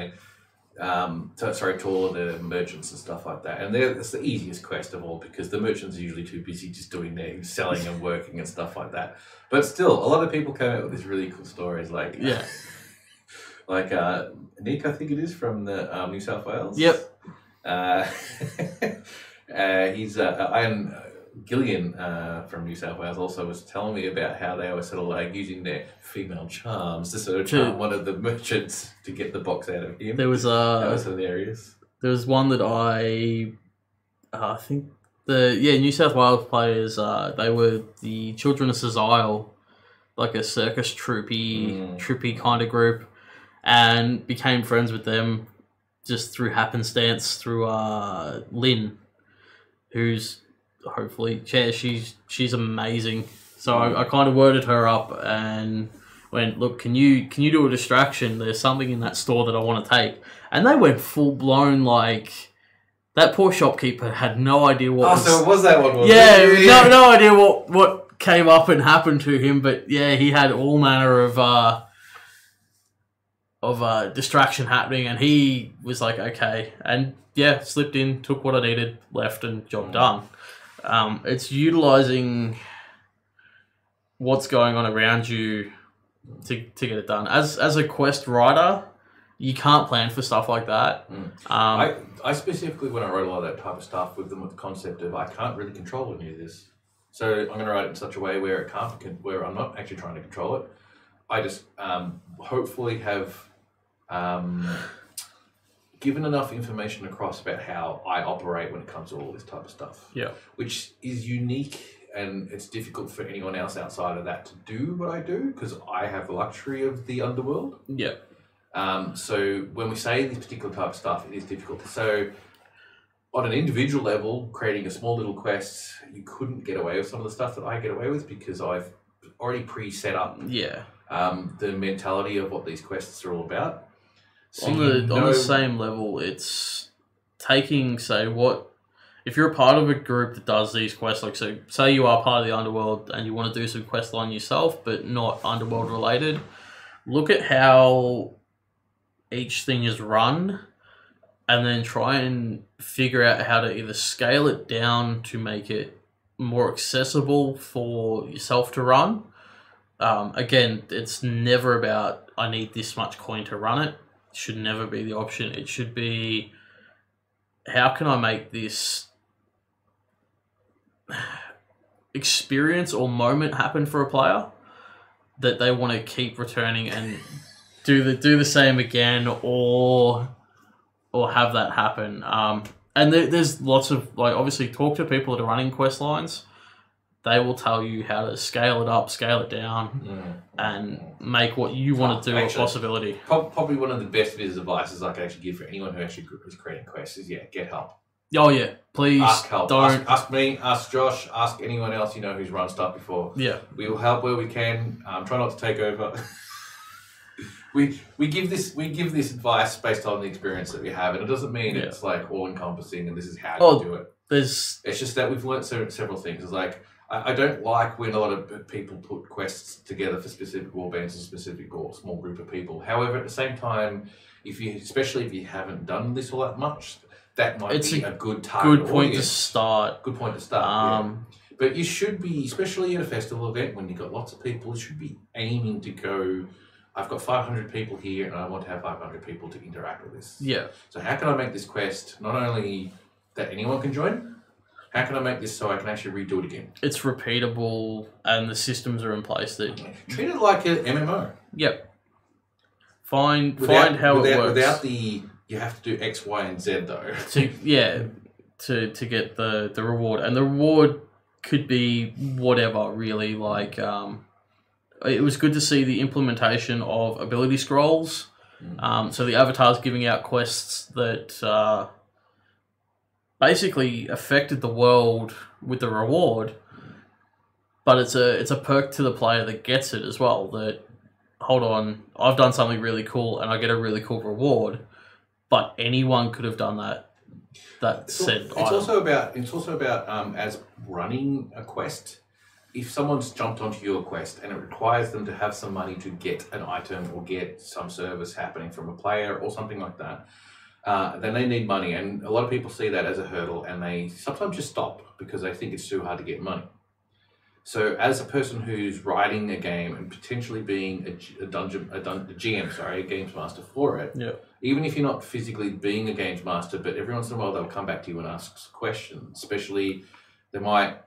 To all of the merchants and stuff like that. And it's the easiest quest of all because the merchants are usually too busy just doing their selling and working and stuff like that. But still, a lot of people come out with these really cool stories like Nick, I think it is, from the New South Wales. Yep. He's Ian Gillian from New South Wales also was telling me about how they were sort of using their female charms to sort of charm one of the merchants to get the box out of him. There was that was hilarious. There was one that I think New South Wales players, they were the Children of Sazile, like a circus troopy kind of group, and became friends with them just through happenstance through Lynn, who's hopefully she's amazing. So I kind of worded her up and went, look, can you do a distraction? There's something in that store that I want to take. And they went full blown that poor shopkeeper had no idea what. So it was that one? No idea what came up and happened to him. But yeah, he had all manner of distraction happening, and he was like, okay, and slipped in, took what I needed, left, and job done. It's utilizing what's going on around you to get it done. As a quest writer, you can't plan for stuff like that. I specifically, when I wrote a lot of that type of stuff with them, with the concept of I can't really control any of this, so I'm going to write it in such a way where where I'm not actually trying to control it. I just hopefully have given enough information across about how I operate when it comes to all this type of stuff. Yeah. Which is unique, and it's difficult for anyone else outside of that to do what I do because I have the luxury of the underworld. Yeah. So when we say this particular type of stuff, it is difficult. So on an individual level, creating a small little quest, you couldn't get away with some of the stuff that I get away with because I've already pre-set up the mentality of what these quests are all about. So on the same level, it's taking, say, if you're a part of a group that does these quests, like, so say you are part of the underworld and you want to do some quest line yourself, but not underworld related, look at how each thing is run and then try and figure out how to either scale it down to make it more accessible for yourself to run. Again, it's never about, I need this much coin to run it. It should never be the option. It should be, how can I make this experience or moment happen for a player that they want to keep returning and do the same again, or have that happen. And there's lots of, like, obviously talk to people that are running quest lines. They will tell you how to scale it up, scale it down, and make what you want to do a possibility. Probably one of the best bits of advice I could actually give for anyone who actually is creating quests is, get help. Oh, yeah. Please ask help. don't... Ask me, ask Josh, ask anyone else you know who's run stuff before. Yeah. We will help where we can. Try not to take over. We give this advice based on the experience that we have, and it doesn't mean it's like all encompassing and this is how you do it. It's just that we've learned several things. It's like I don't like when a lot of people put quests together for specific warbands and specific or small group of people. However, at the same time, especially if you haven't done this all that much, that might be a good target. Good point to start. Good point to start. But you should be, especially at a festival event when you've got lots of people, you should be aiming to go, I've got 500 people here and I want to have 500 people to interact with this. Yeah. So how can I make this quest not only that anyone can join, how can I make this so I can actually redo it again? It's repeatable and the systems are in place that... Treat it like an MMO. Yep. Find how it works. Without the, you have to do X, Y, and Z though. to get the reward. And the reward could be whatever, really. Like, it was good to see the implementation of ability scrolls. So the avatar's giving out quests that... basically affected the world with the reward, but it's a perk to the player that gets it as well. That, hold on, I've done something really cool and I get a really cool reward, but anyone could have done that. It's also about as running a quest. If someone's jumped onto your quest and it requires them to have some money to get an item or get some service happening from a player or something like that. Then they need money, and a lot of people see that as a hurdle, and they sometimes just stop because they think it's too hard to get money. So, as a person who's writing a game and potentially being a games master for it, even if you're not physically being a games master, but every once in a while they'll come back to you and ask questions. Especially, they might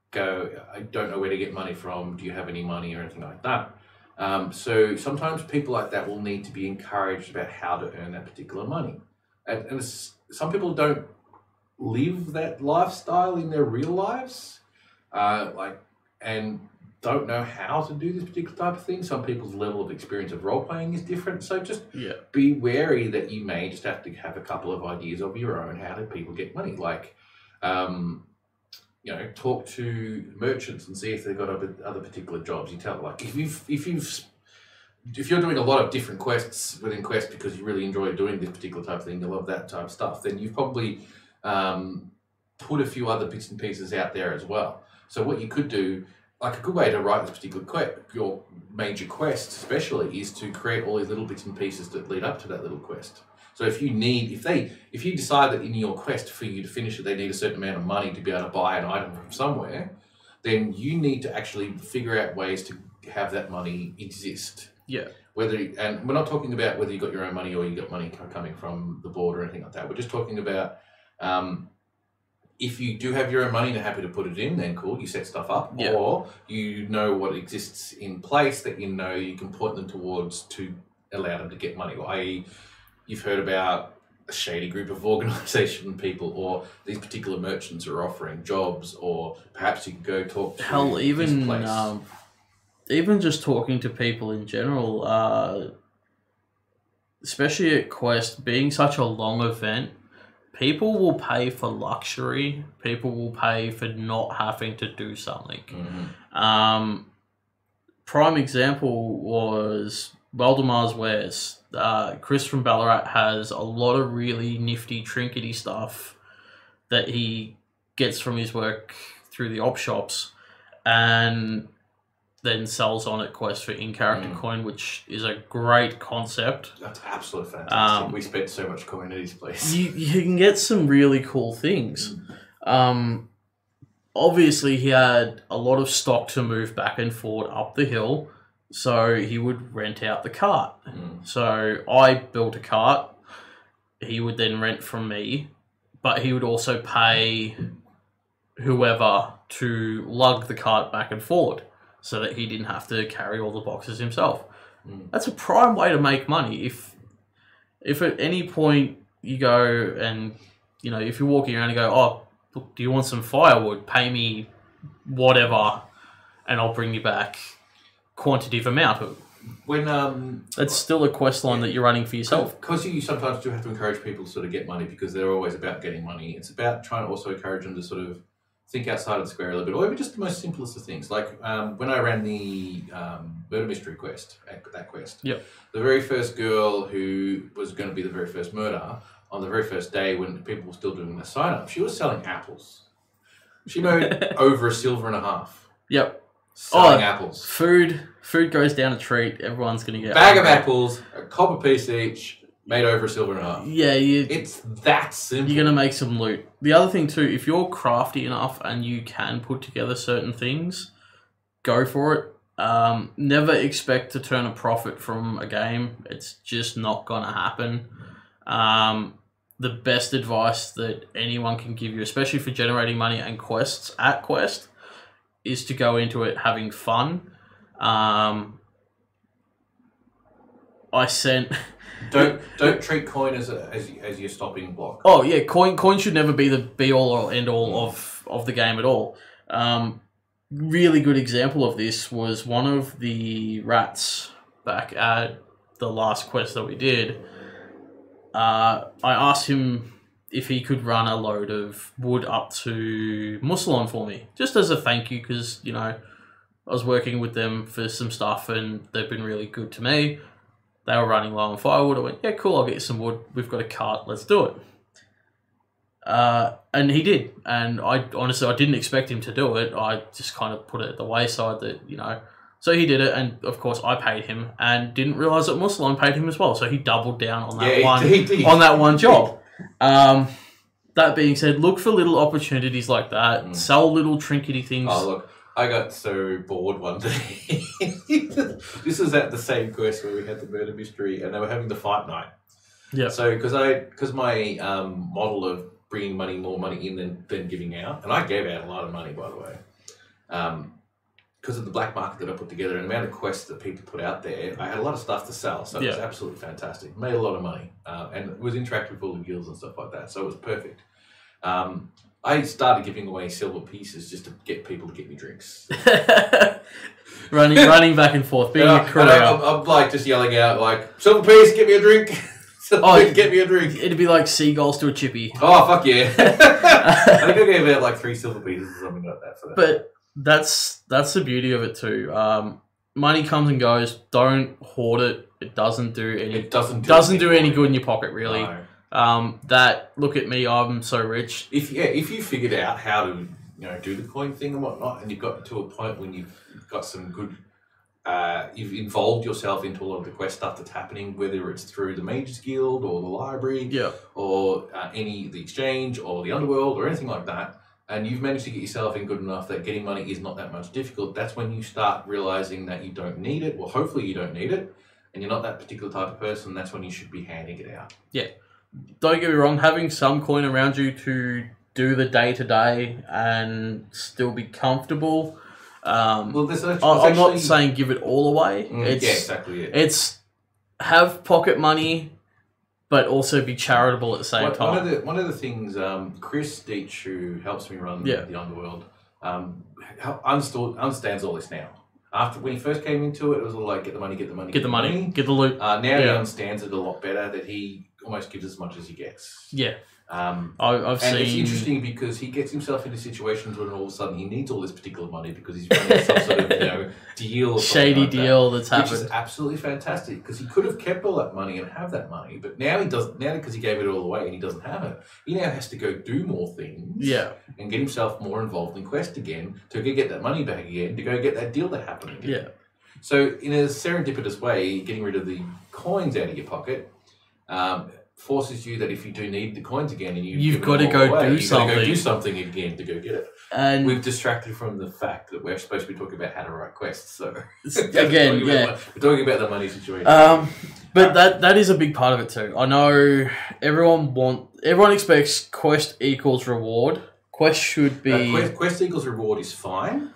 go, "I don't know where to get money from. Do you have any money or anything like that?" So sometimes people like that will need to be encouraged about how to earn that particular money. And some people don't live that lifestyle in their real lives, and don't know how to do this particular type of thing. Some people's level of experience of role playing is different, so just be wary that you may just have to have a couple of ideas of your own. How do people get money? Like, talk to merchants and see if they've got other particular jobs. You tell, like, if you're doing a lot of different quests within Quest because you really enjoy doing this particular type of thing, you love that type of stuff, then you've probably put a few other bits and pieces out there as well. So what you could do, like a good way to write this particular quest, your major quest especially, is to create all these little bits and pieces that lead up to that little quest. So if you decide that in your quest for you to finish it, they need a certain amount of money to be able to buy an item from somewhere, then you need to actually figure out ways to have that money exist. and we're not talking about whether you got your own money or you got money coming from the board or anything like that. We're just talking about if you do have your own money and are happy to put it in, then cool, you set stuff up, or you know what exists in place that you know you can point them towards to allow them to get money. I.e., you've heard about a shady group of organisation people, or these particular merchants are offering jobs, or perhaps you can go talk to even just talking to people in general, especially at Quest, being such a long event, people will pay for luxury. People will pay for not having to do something. Prime example was Waldemar's Wares. Chris from Ballarat has a lot of really nifty, trinkety stuff that he gets from his work through the op shops, and then sells on at Quest for in-character coin, which is a great concept. That's absolutely fantastic. We spent so much coin at his place. You can get some really cool things. Obviously, he had a lot of stock to move back and forward up the hill, so he would rent out the cart. So I built a cart. He would then rent from me, but he would also pay whoever to lug the cart back and forward, so that he didn't have to carry all the boxes himself. That's a prime way to make money. If at any point you go and, if you're walking around and go, oh, look, do you want some firewood? Pay me whatever, and I'll bring you back quantitative amount of it. That's still a quest line that you're running for yourself. Because you sometimes do have to encourage people to sort of get money, because they're always about getting money. It's about trying to also encourage them to sort of think outside of the square a little bit, or even just the most simplest of things. Like when I ran the murder mystery quest, that quest, the very first girl who was going to be the very first murder, on the very first day when people were still doing the sign up, she was selling apples. She made over $1.50. Selling apples. Food goes down a treat. Everyone's going to get bag of apples, a copper piece each. Made over $1.50. Yeah, it's that simple. You're going to make some loot. The other thing too, if you're crafty enough and you can put together certain things, go for it. Never expect to turn a profit from a game. It's just not going to happen. The best advice that anyone can give you, especially for generating money and quests at Quest, is to go into it having fun. Don't treat coin as your stopping block. Oh yeah, coin should never be the be all or end all of the game at all. Really good example of this was one of the rats back at the last quest that we did. I asked him if he could run a load of wood up to Musalon for me, just as a thank you, because I was working with them for some stuff and they've been really good to me. They were running low on firewood. I went, yeah, cool, I'll get you some wood. We've got a cart, let's do it. And he did. And I didn't expect him to do it. I just kind of put it at the wayside that, So he did it, and of course I paid him, and didn't realise that Musalon paid him as well. So he doubled down on that on that one job. That being said, look for little opportunities like that. Sell little trinkety things. Oh, look. I got so bored one day. This was at the same quest where we had the murder mystery, and they were having the fight night. Yeah. So because my model of bringing more money in than giving out, and I gave out a lot of money, by the way, because of the black market that I put together and the amount of quests that people put out there, I had a lot of stuff to sell. So it was absolutely fantastic. Made a lot of money, and it was interactive with all the guilds and stuff like that. So it was perfect. I started giving away silver pieces just to get people to get me drinks. running back and forth, being a courier. I'm like just yelling out like, silver piece, get me a drink. Get me a drink. It'd be like seagulls to a chippy. Oh, fuck yeah. I think I gave out like 3 silver pieces or something like that for that. But that's the beauty of it too. Money comes and goes. Don't hoard it. It doesn't do any good in your pocket, really. No. Look at me, I'm so rich. If you figured out how to do the coin thing and whatnot, and you've got to a point when you've got some good, you've involved yourself into a lot of the quest stuff that's happening, whether it's through the Mages Guild or the library, or the exchange or the underworld or anything like that. and you've managed to get yourself in good enough that getting money is not that much difficult, that's when you start realizing that you don't need it, well, hopefully you don't need it, and you're not that particular type of person, that's when you should be handing it out. Yeah. Don't get me wrong, having some coin around you to do the day-to-day and still be comfortable. Well, I'm not saying give it all away. Yeah, exactly. Yeah. It's have pocket money, but also be charitable at the same time. One of the things, Chris Deitch, who helps me run the Underworld, understands all this now. After when he first came into it, it was all like get the money, get the money, get the money, get the loot. Now he understands it a lot better. That he almost gives as much as he gets. Yeah. I've seen. It's interesting because he gets himself into situations when all of a sudden he needs all this particular money because he's running some sort of deal, or shady like deal that's happened, which is absolutely fantastic because he could have kept all that money and have that money, but now he doesn't. Now because he gave it all away and he doesn't have it, he now has to go do more things. Yeah. And get himself more involved in Quest again to go get that money back again to go get that deal that happened again. Yeah. So in a serendipitous way, getting rid of the coins out of your pocket. Forces you that if you do need the coins again and you've got to go do something. Go do something again to go get it. And we've distracted from the fact that we're supposed to be talking about how to write quests. So again, we're talking about the money situation. But that is a big part of it too. I know everyone expects quest equals reward. Quest should be quest equals reward is fine.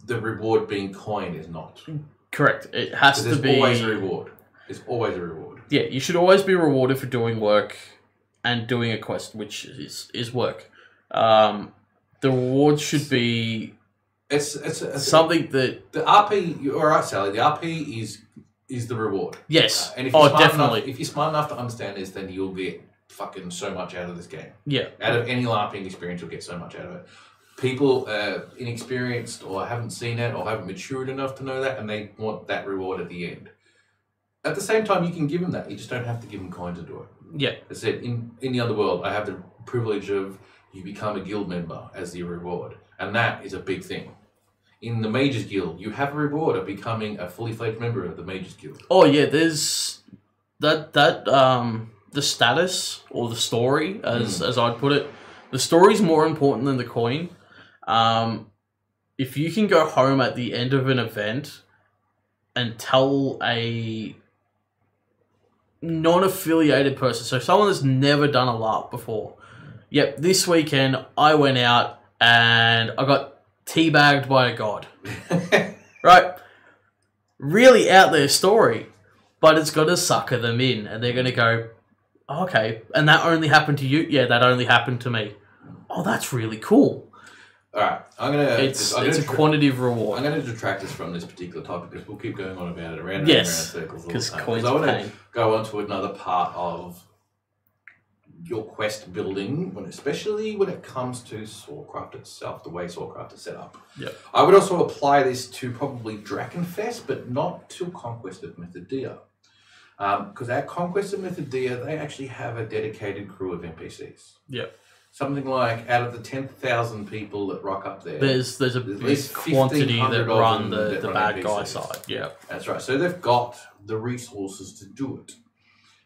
The reward being coin is not correct. It has to be always a reward. There's always a reward. Yeah, you should always be rewarded for doing work and doing a quest, which is work. The reward should be something that the RP. You're right, Sally. The RP is the reward. Yes, and if you're definitely. If you're smart enough to understand this, then you'll get fucking so much out of this game. Yeah, out of any LARPing experience, you'll get so much out of it. People inexperienced or haven't seen it or haven't matured enough to know that, and they want that reward at the end. At the same time, you can give them that. You just don't have to give them coins to do it. Yeah. As I said, in the Underworld, I have the privilege of you become a guild member as the reward. And that is a big thing. In the Mages Guild, you have a reward of becoming a fully fledged member of the Mages Guild. Oh, yeah. There's the status or the story, as I'd put it. The story's more important than the coin. If you can go home at the end of an event and tell a non-affiliated person, so someone that's never done a LARP before, yep, this weekend I went out and I got teabagged by a god. Right? Really out there story, but it's got to sucker them in and they're going to go, oh, okay, and that only happened to you? Yeah, that only happened to me. Oh, that's really cool. All right, it's a quantitative reward. I'm going to detract us from this particular topic because we'll keep going on about it around circles. Because coins I want to go on to another part of your quest building, especially when it comes to Swordcraft itself, the way Swordcraft is set up. Yep. I would also apply this to probably Drakenfest, but not to Conquest of Mythodia. Because at Conquest of Mythodia, they actually have a dedicated crew of NPCs. Yep. Something like out of the 10,000 people that rock up there, there's a big quantity that run the bad guy side. Yeah, that's right. So they've got the resources to do it.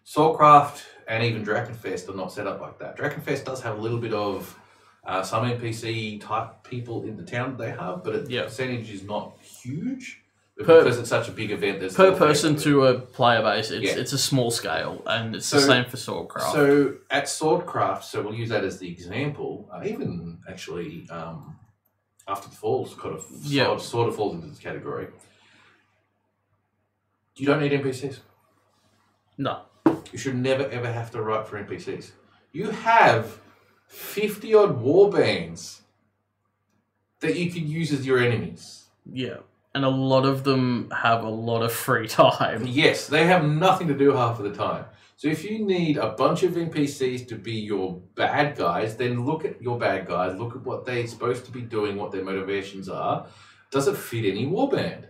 Swordcraft and even Drakenfest are not set up like that. Drakenfest does have a little bit of some NPC type people in the town that they have, but the percentage is not huge. Because it's such a big event, there's per person to a player base, it's a small scale, and it's the same for Swordcraft. So at Swordcraft, so we'll use that as the example. Even actually, After the Falls sort of falls into this category. You don't need NPCs. No. You should never ever have to write for NPCs. You have 50 odd warbands that you could use as your enemies. Yeah. And a lot of them have a lot of free time. Yes, they have nothing to do half of the time. So if you need a bunch of NPCs to be your bad guys, then look at your bad guys, look at what they're supposed to be doing, what their motivations are. Does it fit any warband?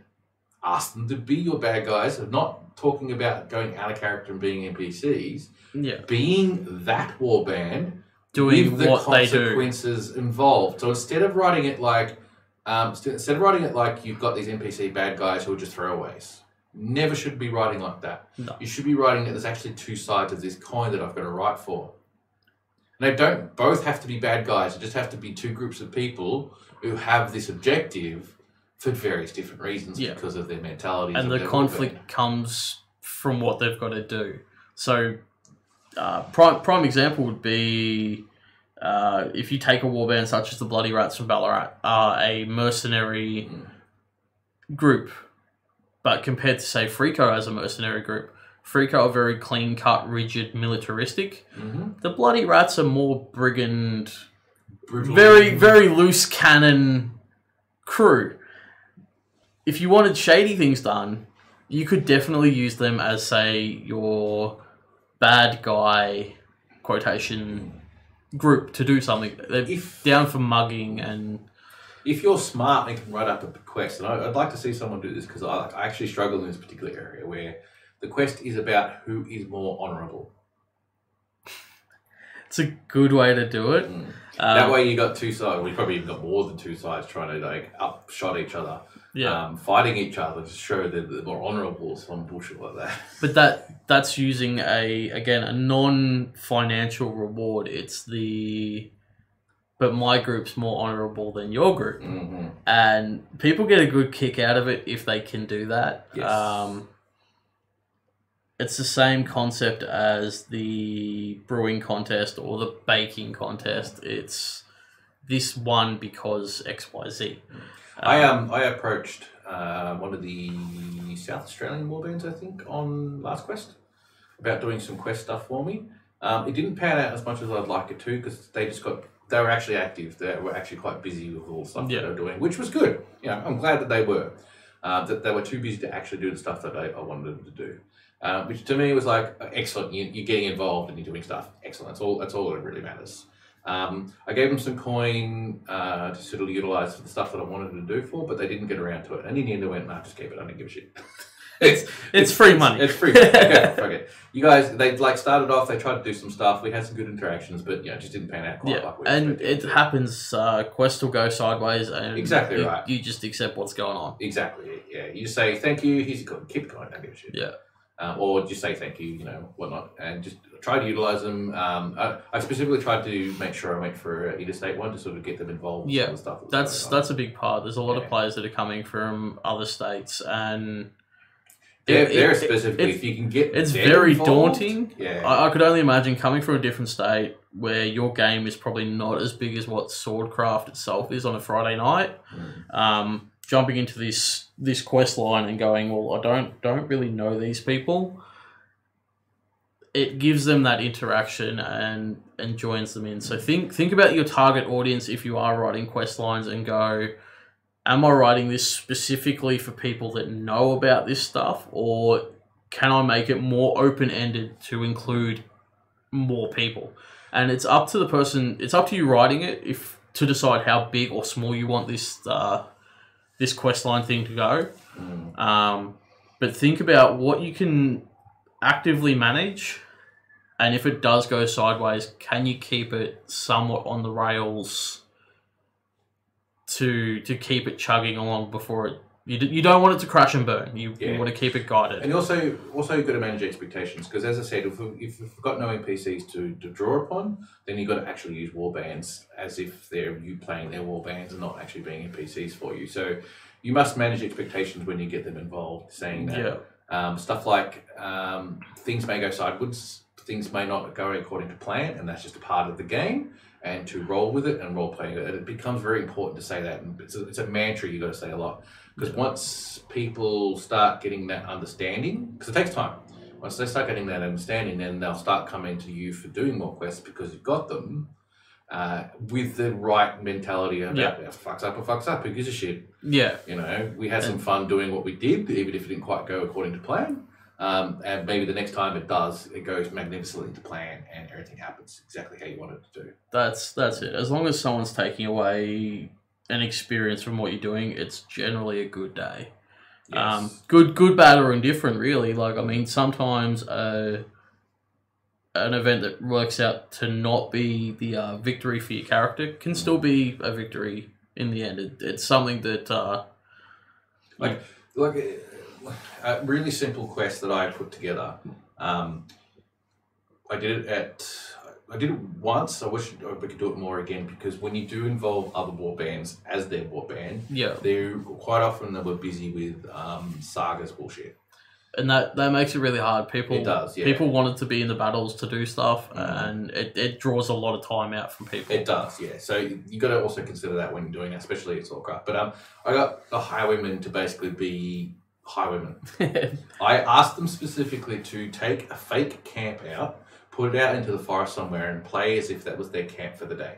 Ask them to be your bad guys. I'm not talking about going out of character and being NPCs. Yeah. Being that warband, doing with the what they do. Consequences involved. So instead of writing it like you've got these NPC bad guys who are just throwaways, never should be writing like that. No. You should be writing that there's actually two sides of this coin that I've got to write for. And they don't both have to be bad guys. It just have to be two groups of people who have this objective for various different reasons because of their mentalities. And the conflict comes from what they've got to do. So, prime example would be if you take a warband such as the Bloody Rats from Ballarat, a mercenary group, but compared to, say, Freako as a mercenary group, Freako are very clean-cut, rigid, militaristic. The Bloody Rats are more brigand, brutal, very, very loose cannon crew. If you wanted shady things done, you could definitely use them as, say, your bad guy quotation group to do something. They're down for mugging and... If you're smart and can write up a quest, and I'd like to see someone do this because I actually struggle in this particular area where the quest is about who is more honourable. It's a good way to do it. That way you got two sides. We probably even got more than two sides trying to like upshot each other. Fighting each other to show that they're more honourable or some bullshit like that. But that's using a non-financial reward. It's but my group's more honourable than your group. And people get a good kick out of it if they can do that. Yes. It's the same concept as the brewing contest or the baking contest. It's this one because XYZ. I approached one of the South Australian warbands, I think, on Last Quest about doing some quest stuff for me. It didn't pan out as much as I'd like it to because they were actually active. They were actually quite busy with all the stuff that they were doing, which was good. I'm glad that they were. That they were too busy to actually do the stuff that I wanted them to do. Which to me was like, excellent, you're getting involved and you're doing stuff. Excellent, that's all that really matters. I gave them some coin to sort of utilise for the stuff that I wanted to do for, but they didn't get around to it. And in the end, they went, nah, just keep it, I don't give a shit. It's free money. It's free. Okay, fuck it. You guys, they started off, they tried to do some stuff, we had some good interactions, but it just didn't pan out quite like we and it happens, quest will go sideways and exactly right. You just accept what's going on. Exactly, yeah. You just say, thank you, here's your coin, keep going, don't give a shit. Yeah. Or just say thank you, whatnot, and just try to utilise them. I specifically tried to make sure I went for an interstate one to sort of get them involved with some of the stuff. That's a big part. There's a lot of players that are coming from other states, and they're specifically, if you can get it's very involved, daunting. Yeah. I could only imagine coming from a different state where your game is probably not as big as what Swordcraft itself is on a Friday night. Jumping into this quest line and going, well, I don't really know these people. It gives them that interaction and joins them in. So think about your target audience if you are writing quest lines and go, am I writing this specifically for people that know about this stuff, or can I make it more open-ended to include more people? And it's up to the person. It's up to you writing it to decide how big or small you want this quest line thing to go. But think about what you can actively manage, and if it does go sideways, can you keep it somewhat on the rails to keep it chugging along before it... You don't want it to crash and burn. You want to keep it guided. And you also you've got to manage expectations, because as I said, if you've got no NPCs to draw upon, then you've got to actually use warbands as if they're you playing their warbands and not actually being NPCs for you. So you must manage expectations when you get them involved, saying that stuff like things may go sideways, things may not go according to plan, and that's just a part of the game, and to roll with it and role playing it. It becomes very important to say that, and it's a mantra you got to say a lot. Because once people start getting that understanding, because it takes time, once they start getting that understanding, then they'll start coming to you for doing more quests because you've got them with the right mentality about if fucks up, who gives a shit? Yeah. We had some fun doing what we did, even if it didn't quite go according to plan. And maybe the next time it does, it goes magnificently to plan and everything happens exactly how you want it to do. That's it. As long as someone's taking away an experience from what you're doing, it's generally a good day. Yes. Good, bad, or indifferent, really. Sometimes an event that works out to not be the victory for your character can still be a victory in the end. It's something that... a really simple quest that I put together. I did it I did it once. I wish we could do it more again because when you do involve other war bands as their war band, Yeah. they're quite often they were busy with Saga's bullshit. And that makes it really hard. People, It does, yeah. People wanted to be in the battles to do stuff, and it draws a lot of time out from people. It does, yeah. So you got to also consider that when you're doing that, especially at Soulcraft. But I got the highwaymen to basically be highwaymen. I asked them specifically to take a fake camp out, put it out into the forest somewhere, and play as if that was their camp for the day.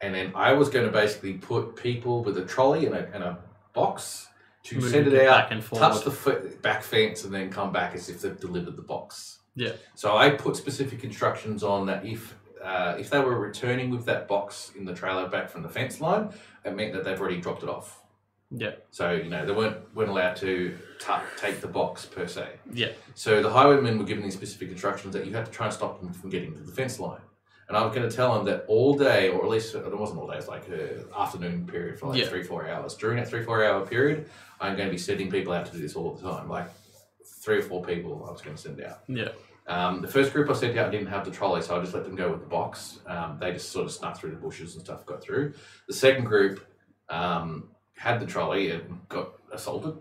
And then I was going to basically put people with a trolley and a box to send it out, touch the back fence, and then come back as if they've delivered the box. Yeah. So I put specific instructions on that if they were returning with that box in the trailer back from the fence line, it meant that they've already dropped it off. Yeah. So, they weren't allowed to take the box per se. Yeah. So the highwaymen were given these specific instructions that you had to try and stop them from getting to the fence line. And I was going to tell them that all day, or at least it wasn't all day, it's like an afternoon period for 3-4 hours. During that 3-4 hour period, I'm going to be sending people out to do this all the time. Like 3 or 4 people I was going to send out. Yeah. The first group I sent out didn't have the trolley, so I just let them go with the box. They just sort of snuck through the bushes and stuff, got through. The second group had the trolley and got assaulted.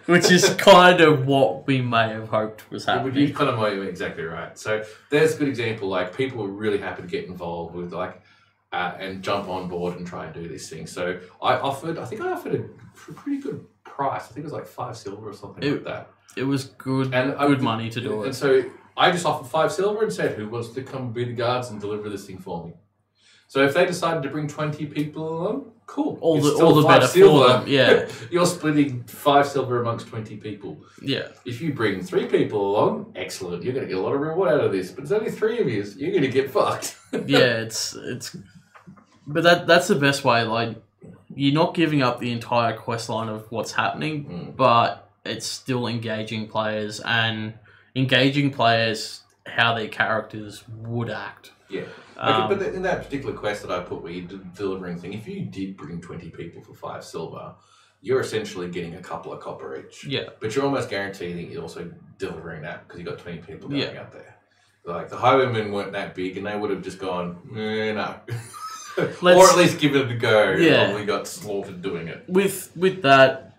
Which is kind of what we may have hoped was happening. You kind of exactly right. So there's a good example. Like people were really happy to get involved with and jump on board and try and do these things. So I offered a pretty good price. I think it was like 5 silver or something like that. It was good money to do it. And so I just offered 5 silver and said, who wants to come be the guards and deliver this thing for me? So if they decided to bring 20 people along, cool. All the better for them, yeah. You're splitting 5 silver amongst 20 people. Yeah. If you bring 3 people along, excellent. You're going to get a lot of reward out of this. But it's only 3 of you. You're going to get fucked. Yeah, it's. But that's the best way. Like, you're not giving up the entire quest line of what's happening, but it's still engaging players how their characters would act. Yeah. Okay, but in that particular quest that I put where you did delivering thing, if you did bring 20 people for 5 silver, you're essentially getting a couple of copper each. Yeah. But you're almost guaranteed that you're also delivering that because you've got 20 people going out there. Like, the highwaymen weren't that big and they would have just gone, no. Or at least given it a go. Yeah. Probably got slaughtered doing it. With that,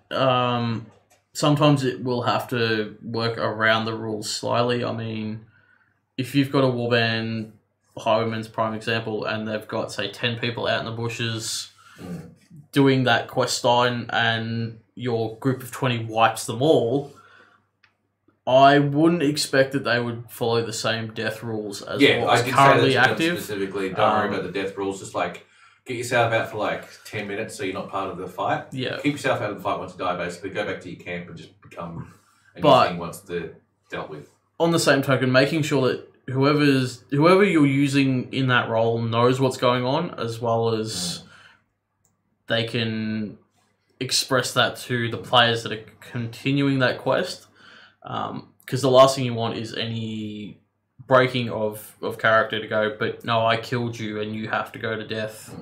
sometimes it will have to work around the rules slightly. I mean, if you've got a warband, Highwayman's prime example, and they've got, say, 10 people out in the bushes doing that quest line, and your group of 20 wipes them all, I wouldn't expect that they would follow the same death rules as what's currently active. Specifically, don't worry about the death rules. Just like get yourself out for like 10 minutes so you're not part of the fight. Yeah. Keep yourself out of the fight once you die, basically. Go back to your camp and just become a new thing once they're dealt with. On the same token, making sure that whoever you're using in that role knows what's going on, as well as they can express that to the players that are continuing that quest. Because the last thing you want is any breaking of character to go, but no, I killed you and you have to go to death.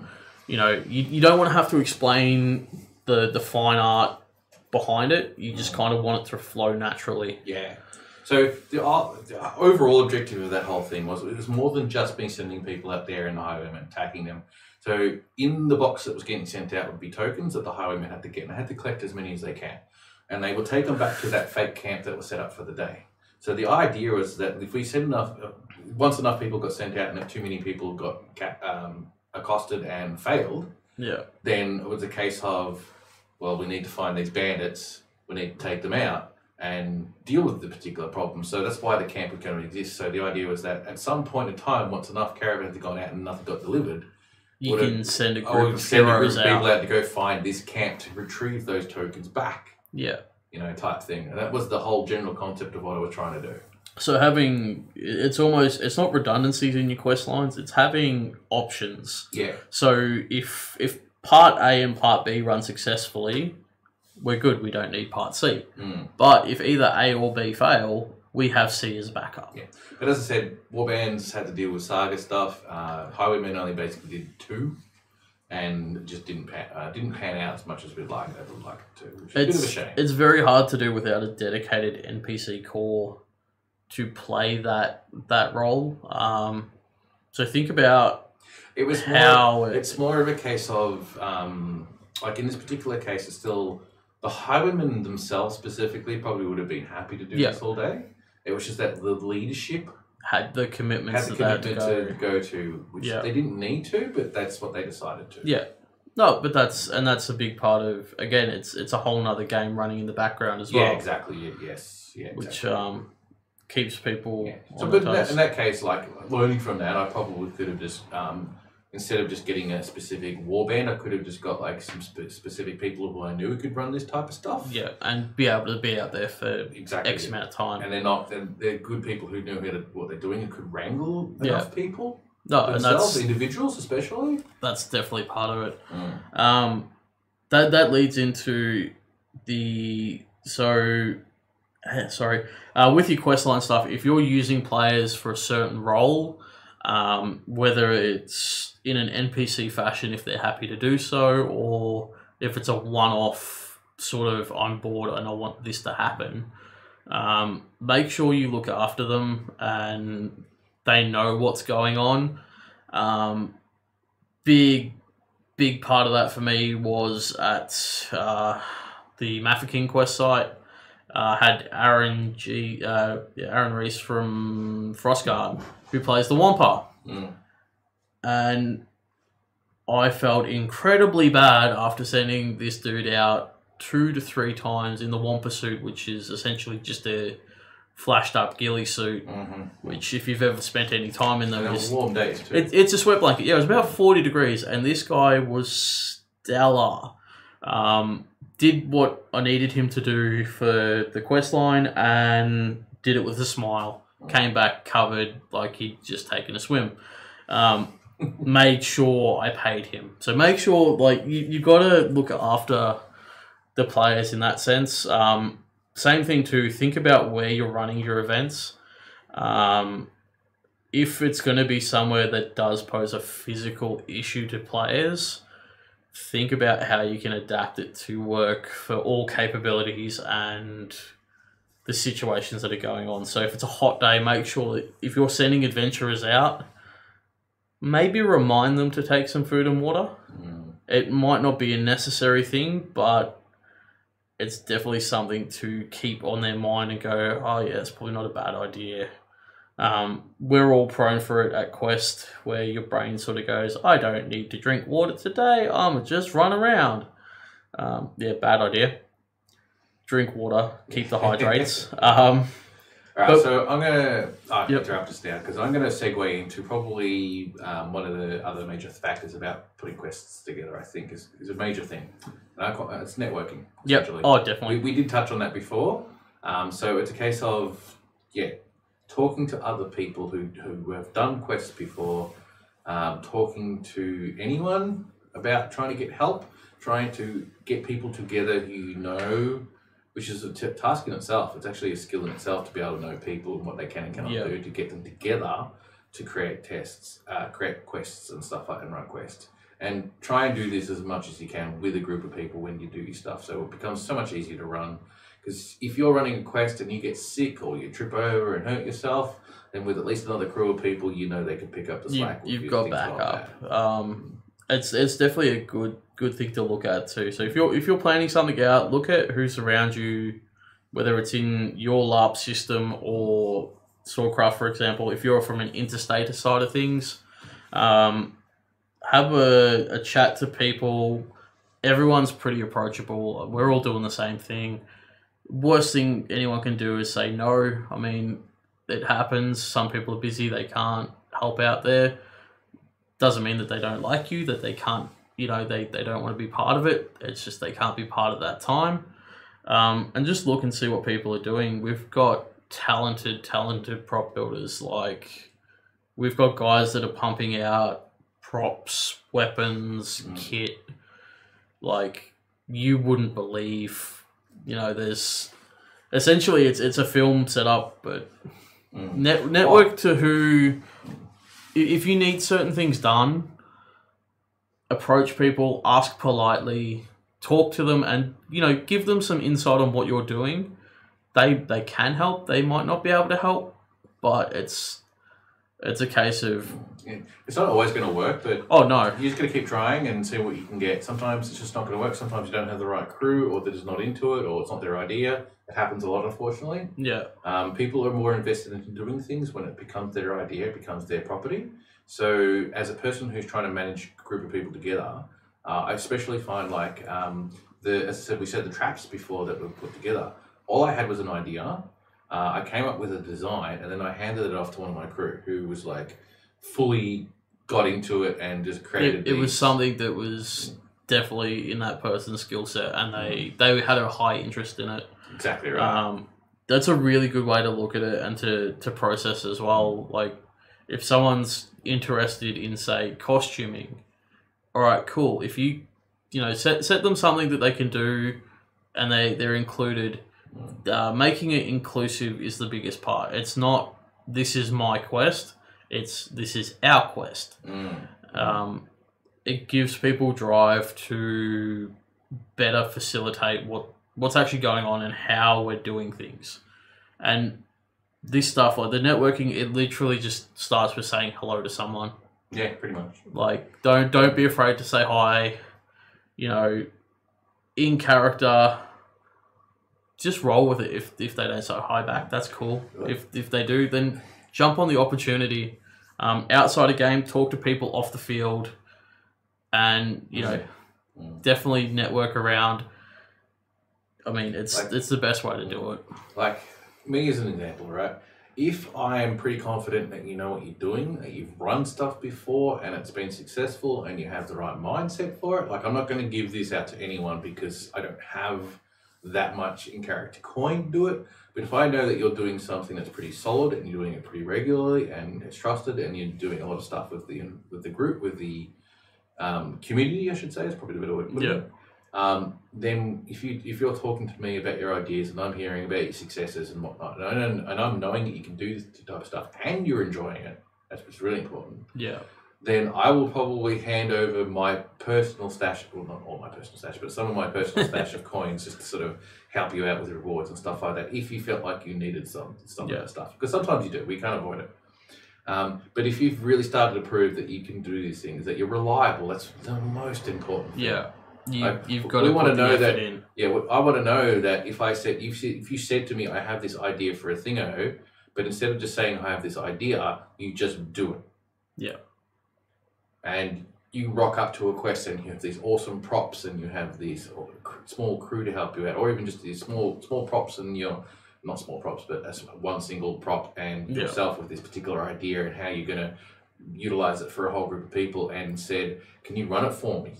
You know, you don't want to have to explain the fine art behind it. You just kind of want it to flow naturally. Yeah. So the overall objective of that whole thing was it was more than just me sending people out there in the highwaymen and attacking them. So in the box that was getting sent out would be tokens that the highwaymen had to get, and they had to collect as many as they can. And they would take them back to that fake camp that was set up for the day. So the idea was that if we send once enough people got sent out and if too many people got accosted and failed, then it was a case of, well, we need to find these bandits, we need to take them out and deal with the particular problem. So that's why the camp was going to exist. So the idea was that at some point in time, once enough caravans had gone out and nothing got delivered, you can send a group of heroes people out to go find this camp to retrieve those tokens back. Yeah. You know, type thing. And that was the whole general concept of what I was trying to do. So it's not redundancies in your quest lines, it's having options. Yeah. So if part A and part B run successfully, we're good, we don't need part C. But if either A or B fail, we have C as backup. Yeah. But as I said, warbands had to deal with Saga stuff. Highwaymen only basically did 2. And just didn't pan out as much as we'd like. I would like it to, which is a bit of a shame. It's very hard to do without a dedicated NPC core to play that role. So think about It was how it's more of a case of like in this particular case, it's still the highwaymen themselves specifically probably would have been happy to do Yeah. this all day. It was just that the leadership had the commitments had the that they had to commitment go. to go to, which Yeah. they didn't need to, but that's what they decided to. Yeah. No, but that's a big part of, again, it's a whole nother game running in the background as well. Yeah, exactly. Yeah, yes, yeah, Which exactly. keeps people Yeah. on So, their but toes. in that case, like learning from that, I probably could have just instead of just getting a specific warband, I could have just got like some specific people who I knew could run this type of stuff. Yeah, and be able to be out there for Exactly. X amount of time. And they're good people who know what they're doing and could wrangle enough people No, and themselves, individuals especially. that's definitely part of it. That leads into the with your questline stuff. If you're using players for a certain role, whether it's in an NPC fashion if they're happy to do so, or if it's a one-off sort of I'm bored and I want this to happen, make sure you look after them and they know what's going on. Big part of that for me was at the Mafeking quest site. Had Aaron Reese from Frostguard, who plays the Wampa. And I felt incredibly bad after sending this dude out 2 to 3 times in the Wampa suit, which is essentially just a flashed up ghillie suit, which if you've ever spent any time in them, And it was warm days too. it's a sweat blanket. Yeah, it was about 40 degrees, and this guy was stellar. Did what I needed him to do for the quest line and did it with a smile. Came back covered like he'd just taken a swim. Made sure I paid him. So make sure, like, you got to look after the players in that sense. Same thing too, think about where you're running your events. If it's going to be somewhere that does pose a physical issue to players, think about how you can adapt it to work for all capabilities and the situations that are going on. So if it's a hot day, make sure that if you're sending adventurers out, maybe remind them to take some food and water. It might not be a necessary thing, but it's definitely something to keep on their mind and go, oh yeah, it's probably not a bad idea. We're all prone for it at Quest, where your brain sort of goes, I don't need to drink water today, I'm just run around. Yeah, bad idea. Drink water, keep the hydrates. Alright, so I'm going to interrupt us now because I'm going to segue into probably one of the other major factors about putting quests together, I think, is a major thing. And it's networking, essentially. Oh, definitely. We did touch on that before. So it's a case of, talking to other people who have done quests before, talking to anyone about trying to get help, trying to get people together who you know, which is a task in itself. It's actually a skill in itself to be able to know people and what they can and cannot do, to get them together to create create quests and stuff like that, and run quests. And try and do this as much as you can with a group of people when you do your stuff, so it becomes so much easier to run. Because if you're running a quest and you get sick or you trip over and hurt yourself, then with at least another crew of people, you know they can pick up the slack. You've got backup. It's definitely a good thing to look at too. So if you're planning something out, look at who's around you, whether it's in your LARP system or Swordcraft, for example. If you're from an interstate side of things, have a chat to people. Everyone's pretty approachable. We're all doing the same thing. Worst thing anyone can do is say no. I mean, it happens. Some people are busy. They can't help out there. Doesn't mean that they don't like you, that they can't, they don't want to be part of it. It's just they can't be part of that time. And just look and see what people are doing. We've got talented prop builders. Like, we've got guys that are pumping out props, weapons, kit. Like, you wouldn't believe. There's essentially it's a film setup, but network to who. If you need certain things done, approach people, ask politely, talk to them, and give them some insight on what you're doing. They can help. They might not be able to help, but it's a case of It's not always going to work, but oh no, you just got to keep trying and see what you can get. Sometimes it's just not going to work. Sometimes you don't have the right crew, or they're just not into it, or it's not their idea. It happens a lot, unfortunately. yeah, People are more invested in doing things when it becomes their idea, it becomes their property. So, as a person who's trying to manage a group of people together, I especially find like as I said, we said the traps before that were put together. All I had was an idea. I came up with a design, and then I handed it off to one of my crew, who was like fully got into it and just created. it was something that was definitely in that person's skill set, and they had a high interest in it. Exactly right. That's a really good way to look at it and to process as well. Like, if someone's interested in, say, costuming, all right, cool. If you set them something that they can do, and they're included. Making it inclusive is the biggest part. It's not this is my quest. It's this is our quest. It gives people drive to better facilitate what's actually going on and how we're doing things. And this stuff, like the networking, it literally just starts with saying hello to someone. Yeah, pretty much. Like, don't be afraid to say hi. In character, just roll with it. If they don't say hi back, that's cool. If they do, then jump on the opportunity. Outside a game, talk to people off the field, and definitely network around. I mean, it's the best way to do it. Like me as an example, right? If I am pretty confident that you know what you're doing, that you've run stuff before and it's been successful and you have the right mindset for it, like I'm not going to give this out to anyone because I don't have that much in character coin to do it. But if I know that you're doing something that's pretty solid and you're doing it pretty regularly and it's trusted and you're doing a lot of stuff with the group, with the community, I should say, is probably the better way to put it. Then if you're talking to me about your ideas and I'm hearing about your successes and whatnot, and I'm knowing that you can do this type of stuff and you're enjoying it, that's what's really important. Yeah. Then I will probably hand over my personal stash, well, not all my personal stash, but some of my personal stash of coins just to sort of help you out with rewards and stuff like that if you felt like you needed some of that stuff. Because sometimes you do, we can't avoid it. But if you've really started to prove that you can do these things, that you're reliable, that's the most important thing. Yeah. You've got to put the effort in. Yeah, I want to know that if you said to me, I have this idea for a thingo, but instead of just saying I have this idea, you just do it. Yeah. And you rock up to a quest and you have these awesome props and you have these small crew to help you out, or even just these small props and you're not small props, but that's one single prop and yourself with this particular idea and how you're going to utilize it for a whole group of people, and said, can you run it for me?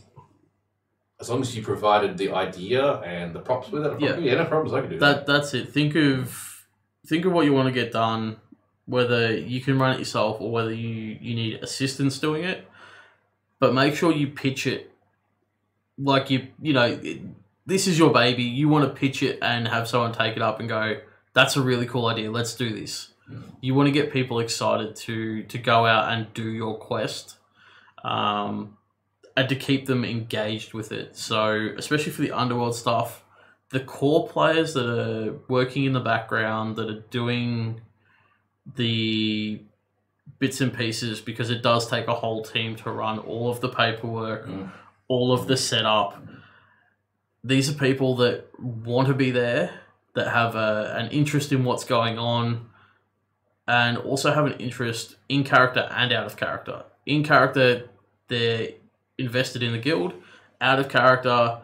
As long as you provided the idea and the props with it, no problems, I can do that. That's it. Think of what you want to get done, whether you can run it yourself or whether you need assistance doing it. But make sure you pitch it like this is your baby. You want to pitch it and have someone take it up and go, that's a really cool idea. Let's do this. You want to get people excited to go out and do your quest. And to keep them engaged with it. So, especially for the Underworld stuff, the core players that are working in the background, that are doing the bits and pieces, because it does take a whole team to run all of the paperwork, all of the setup. These are people that want to be there, that have an interest in what's going on, and also have an interest in character and out of character. In character, they're invested in the guild. Out of character,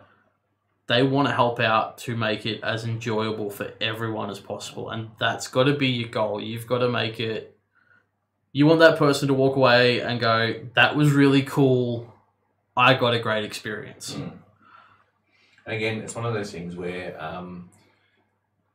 they want to help out to make it as enjoyable for everyone as possible, and that's got to be your goal. You've got to make it, you want that person to walk away and go, that was really cool, I got a great experience. And again, it's one of those things where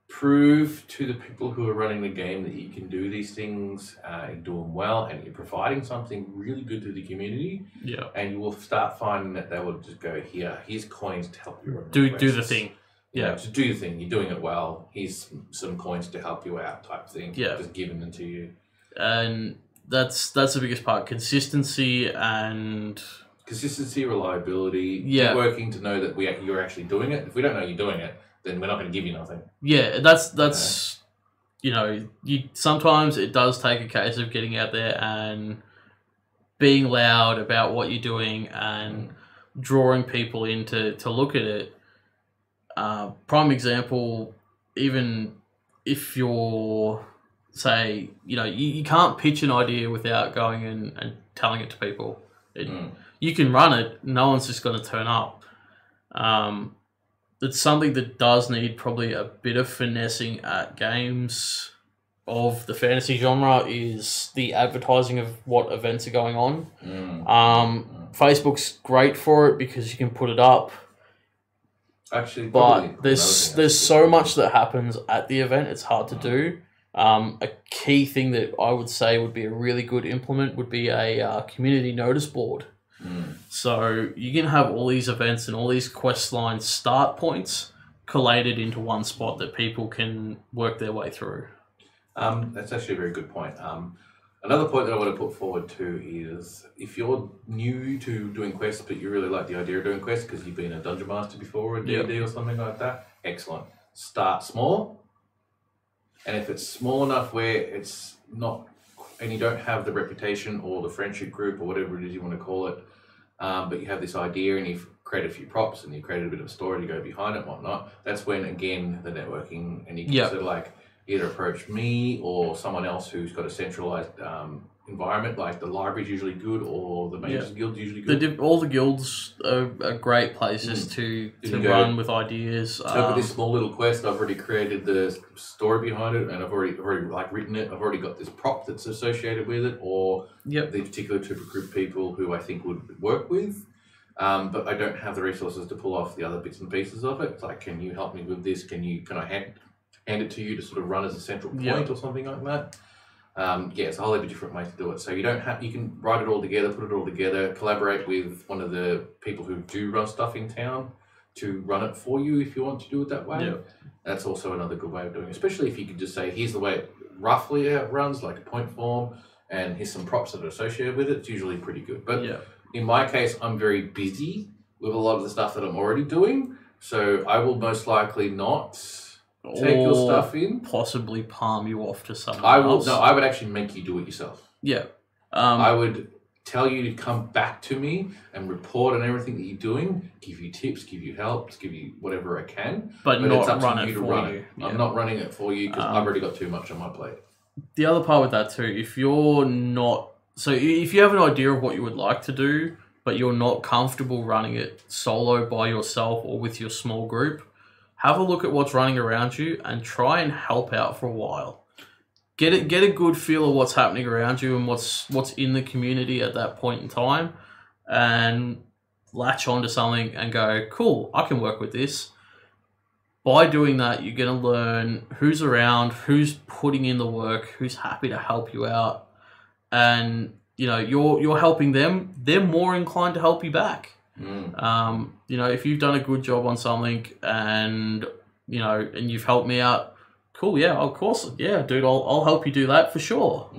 prove to the people who are running the game that you can do these things, you do them well, and you're providing something really good to the community. Yeah. And you will start finding that they will just go, here's coins to help you run do the thing. Yeah, just do the thing. You're doing it well. Here's some coins to help you out, type thing. Yeah. Just giving them to you. And that's the biggest part. Consistency, reliability, keep working to know that you're actually doing it. If we don't know you're doing it, then we're not going to give you nothing. Yeah, that's sometimes it does take a case of getting out there and being loud about what you're doing and drawing people in to look at it. Prime example, even if you're, say, you can't pitch an idea without going and telling it to people. You can run it, no one's just going to turn up. It's something that does need probably a bit of finessing at games of the fantasy genre is the advertising of what events are going on. Facebook's great for it because you can put it up. Actually, but there's so much that happens at the event, it's hard to do. A key thing that I would say would be a really good implement would be a community notice board. So you can have all these events and all these quest line start points collated into one spot that people can work their way through. That's actually a very good point. Another point that I want to put forward too is if you're new to doing quests but you really like the idea of doing quests because you've been a dungeon master before or D&D or something like that, excellent. Start small, and if it's small enough where it's not, and you don't have the reputation or the friendship group or whatever it is you want to call it, but you have this idea and you've created a few props and you've created a bit of a story to go behind it and whatnot, that's when, again, the networking, and you can sort of like either approach me or someone else who's got a centralized environment, like the library's usually good or the Mages Guild's usually good. All the guilds are great places to run with ideas. So for this small little quest, I've already created the story behind it, and I've already like written it. I've already got this prop that's associated with it, or the particular type of group of people who I think would work with. But I don't have the resources to pull off the other bits and pieces of it. It's like, can you help me with this? Can I hand it to you to sort of run as a central point or something like that? It's a whole heap of different ways to do it. So you can write it all together, put it all together, collaborate with one of the people who do run stuff in town to run it for you if you want to do it that way. That's also another good way of doing it, especially if you could just say, here's the way it roughly runs, like a point form, and here's some props that are associated with it. It's usually pretty good. But in my case, I'm very busy with a lot of the stuff that I'm already doing, so I will most likely not take your stuff in. Possibly palm you off to someone else. No, I would actually make you do it yourself. I would tell you to come back to me and report on everything that you're doing, give you tips, give you help, give you whatever I can. But not it's up run to it you to for run you. it. I'm not running it for you because I've already got too much on my plate. The other part with that too, if you have an idea of what you would like to do, but you're not comfortable running it solo by yourself or with your small group, have a look at what's running around you and try and help out for a while. Get a good feel of what's happening around you and what's in the community at that point in time, and latch onto something and go, cool, I can work with this. By doing that, you're going to learn who's around, who's putting in the work, who's happy to help you out, and you're helping them. They're more inclined to help you back. If you've done a good job on something and you've helped me out, cool, of course, dude, I'll help you do that for sure.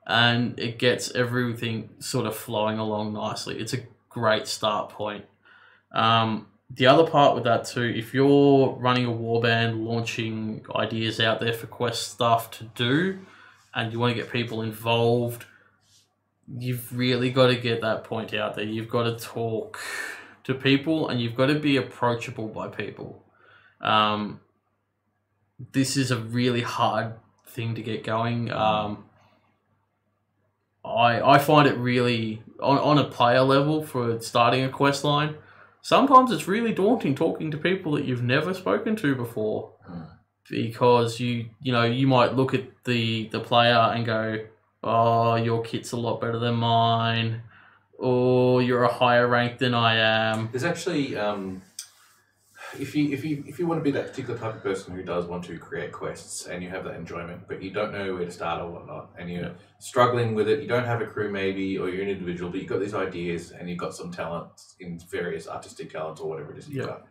And it gets everything sort of flowing along nicely. It's a great start point. The other part with that too, if you're running a warband, launching ideas out there for quest stuff to do, and you want to get people involved, you've really got to get that point out there. You've got to talk to people and you've got to be approachable by people. This is a really hard thing to get going. I find it really, on a player level for starting a quest line, sometimes it's really daunting talking to people that you've never spoken to before. Because you might look at the player and go, oh, your kit's a lot better than mine, or you're a higher rank than I am. There's actually, if you want to be that particular type of person who does want to create quests and you have that enjoyment, but you don't know where to start or whatnot, and you're struggling with it, you don't have a crew maybe, or you're an individual, but you've got these ideas and you've got some talents in various artistic talents or whatever it is you've got,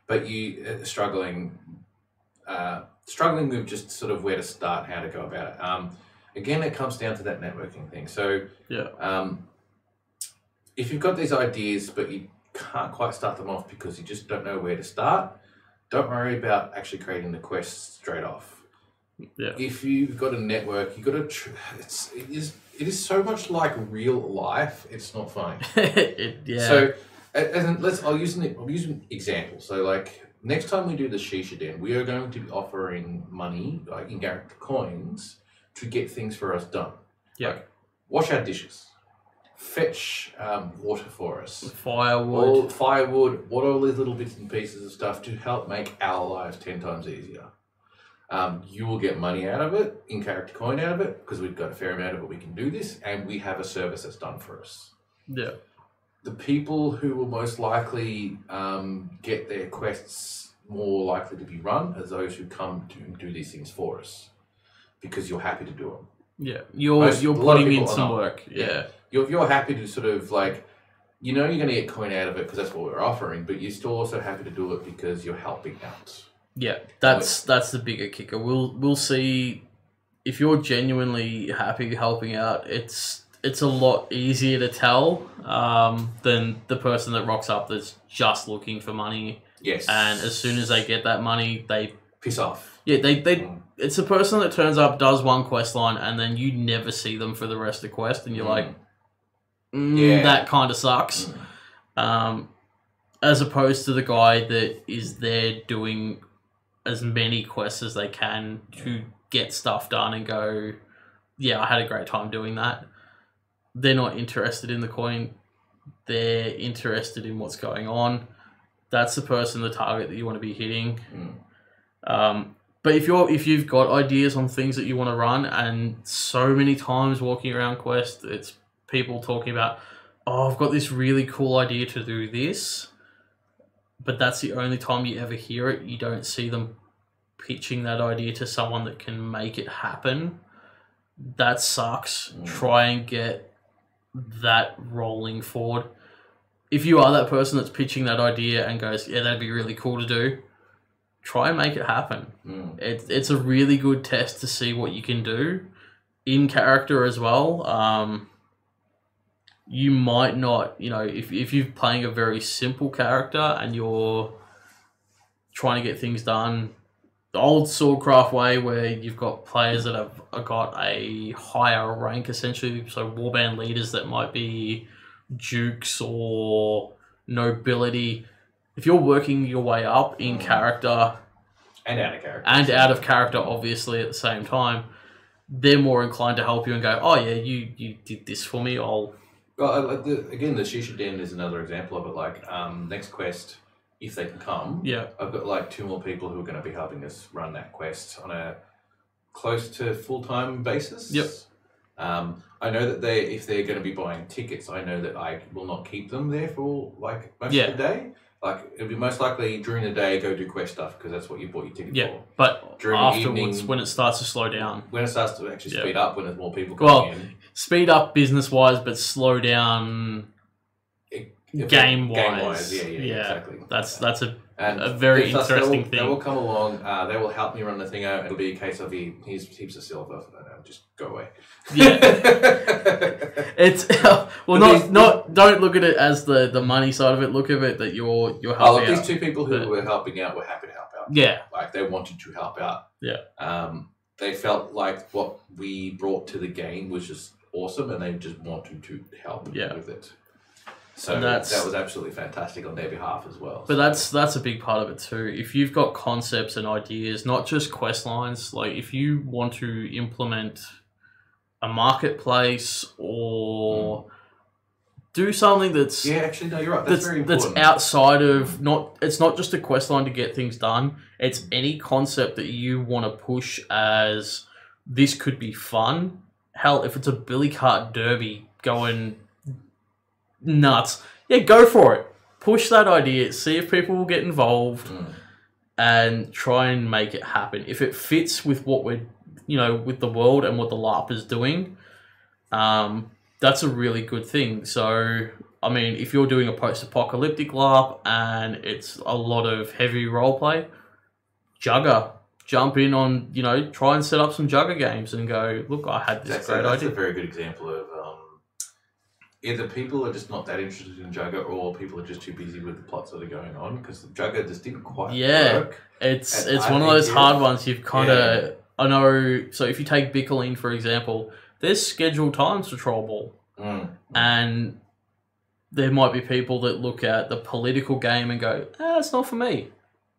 but you are struggling with just sort of where to start, how to go about it. Again, it comes down to that networking thing. So, if you've got these ideas but you can't quite start them off because you just don't know where to start, don't worry about actually creating the quest straight off. Yeah. if you've got a network, you got to. It is so much like real life. It's not funny. Yeah. So, and I'll use an example. So, like next time we do the Shisha Den, we are going to be offering money, like in character coins, to get things for us done. Yeah. Like, wash our dishes, fetch water for us, Firewood. what all these little bits and pieces of stuff to help make our lives 10 times easier. You will get money out of it, in character coin out of it, because we've got a fair amount of it. We can do this, and we have a service that's done for us. Yeah. The people who will most likely get their quests more likely to be run as those who come to do these things for us, because you're happy to do them. Yeah, you're putting in some work. Yeah. You're happy to sort of like, you know, you're going to get coin out of it because that's what we're offering, but you're still also happy to do it because you're helping out. Yeah, that's the bigger kicker. We'll see if you're genuinely happy helping out. It's a lot easier to tell than the person that rocks up that's just looking for money. Yes. And as soon as they get that money, they piss off. Yeah, it's a person that turns up, does one quest line, and then you never see them for the rest of the quest, and you're like, that kind of sucks. As opposed to the guy that is there doing as many quests as they can to get stuff done and go, yeah, I had a great time doing that. They're not interested in the coin. They're interested in what's going on. That's the person, the target that you want to be hitting. But if you've got ideas on things that you want to run, and so many times walking around Quest, it's people talking about, oh, I've got this really cool idea to do this, but that's the only time you ever hear it. You don't see them pitching that idea to someone that can make it happen. That sucks. Try and get that rolling forward. If you are that person that's pitching that idea and goes, yeah, that'd be really cool to do, try and make it happen. It's a really good test to see what you can do in character as well. You might not, if you're playing a very simple character and you're trying to get things done the old Swordcraft way, where you've got players that have got a higher rank, essentially, so warband leaders that might be dukes or nobility. If you're working your way up in character and out of character, obviously at the same time, they're more inclined to help you and go, oh yeah, you did this for me, Well, again, the Shisha Den is another example of it. Like, next quest, if they can come, I've got like 2 more people who are going to be helping us run that quest on a close to full-time basis. Yep. I know that if they're going to be buying tickets, I know that I will not keep them there for like most of the day. Like, it'll be most likely during the day, go do quest stuff, because that's what you bought your ticket for. But during afterwards, the evening, when it starts to slow down. When it starts to actually speed up, when there's more people coming in. Speed up business-wise, but slow down game-wise. Yeah, exactly. That's a very interesting thing. They will come along, they will help me run the thing out. It'll be a case of here's heaps of silver, just go away. Yeah. It's don't look at it as the money side of it. Look at it that you're helping out. These 2 people who were helping out were happy to help out. Yeah. Like, they wanted to help out. Yeah. They felt like what we brought to the game was just awesome, and they just wanted to help with it. So that was absolutely fantastic on their behalf as well. But that's a big part of it too. If you've got concepts and ideas, not just quest lines, like if you want to implement a marketplace or do something that's you're right. That's very important. That's outside of it's not just a quest line to get things done. It's any concept that you want to push as this could be fun. Hell, if it's a billy cart derby going nuts, go for it. Push that idea. See if people will get involved, and try and make it happen. If it fits with what we're, with the world and what the LARP is doing, that's a really good thing. So, I mean, if you're doing a post-apocalyptic LARP and it's a lot of heavy roleplay, Jugger. Jump in on, try and set up some Jugger games and go, look, I had this great idea. That's a very good example of either people are just not that interested in Jugger, or people are just too busy with the plots that are going on, because the Jugger just didn't quite work. It's one of those hard ones. You've kind of I know. So if you take Bickerline for example, there's scheduled times for Troll Ball, and there might be people that look at the political game and go, it's not for me.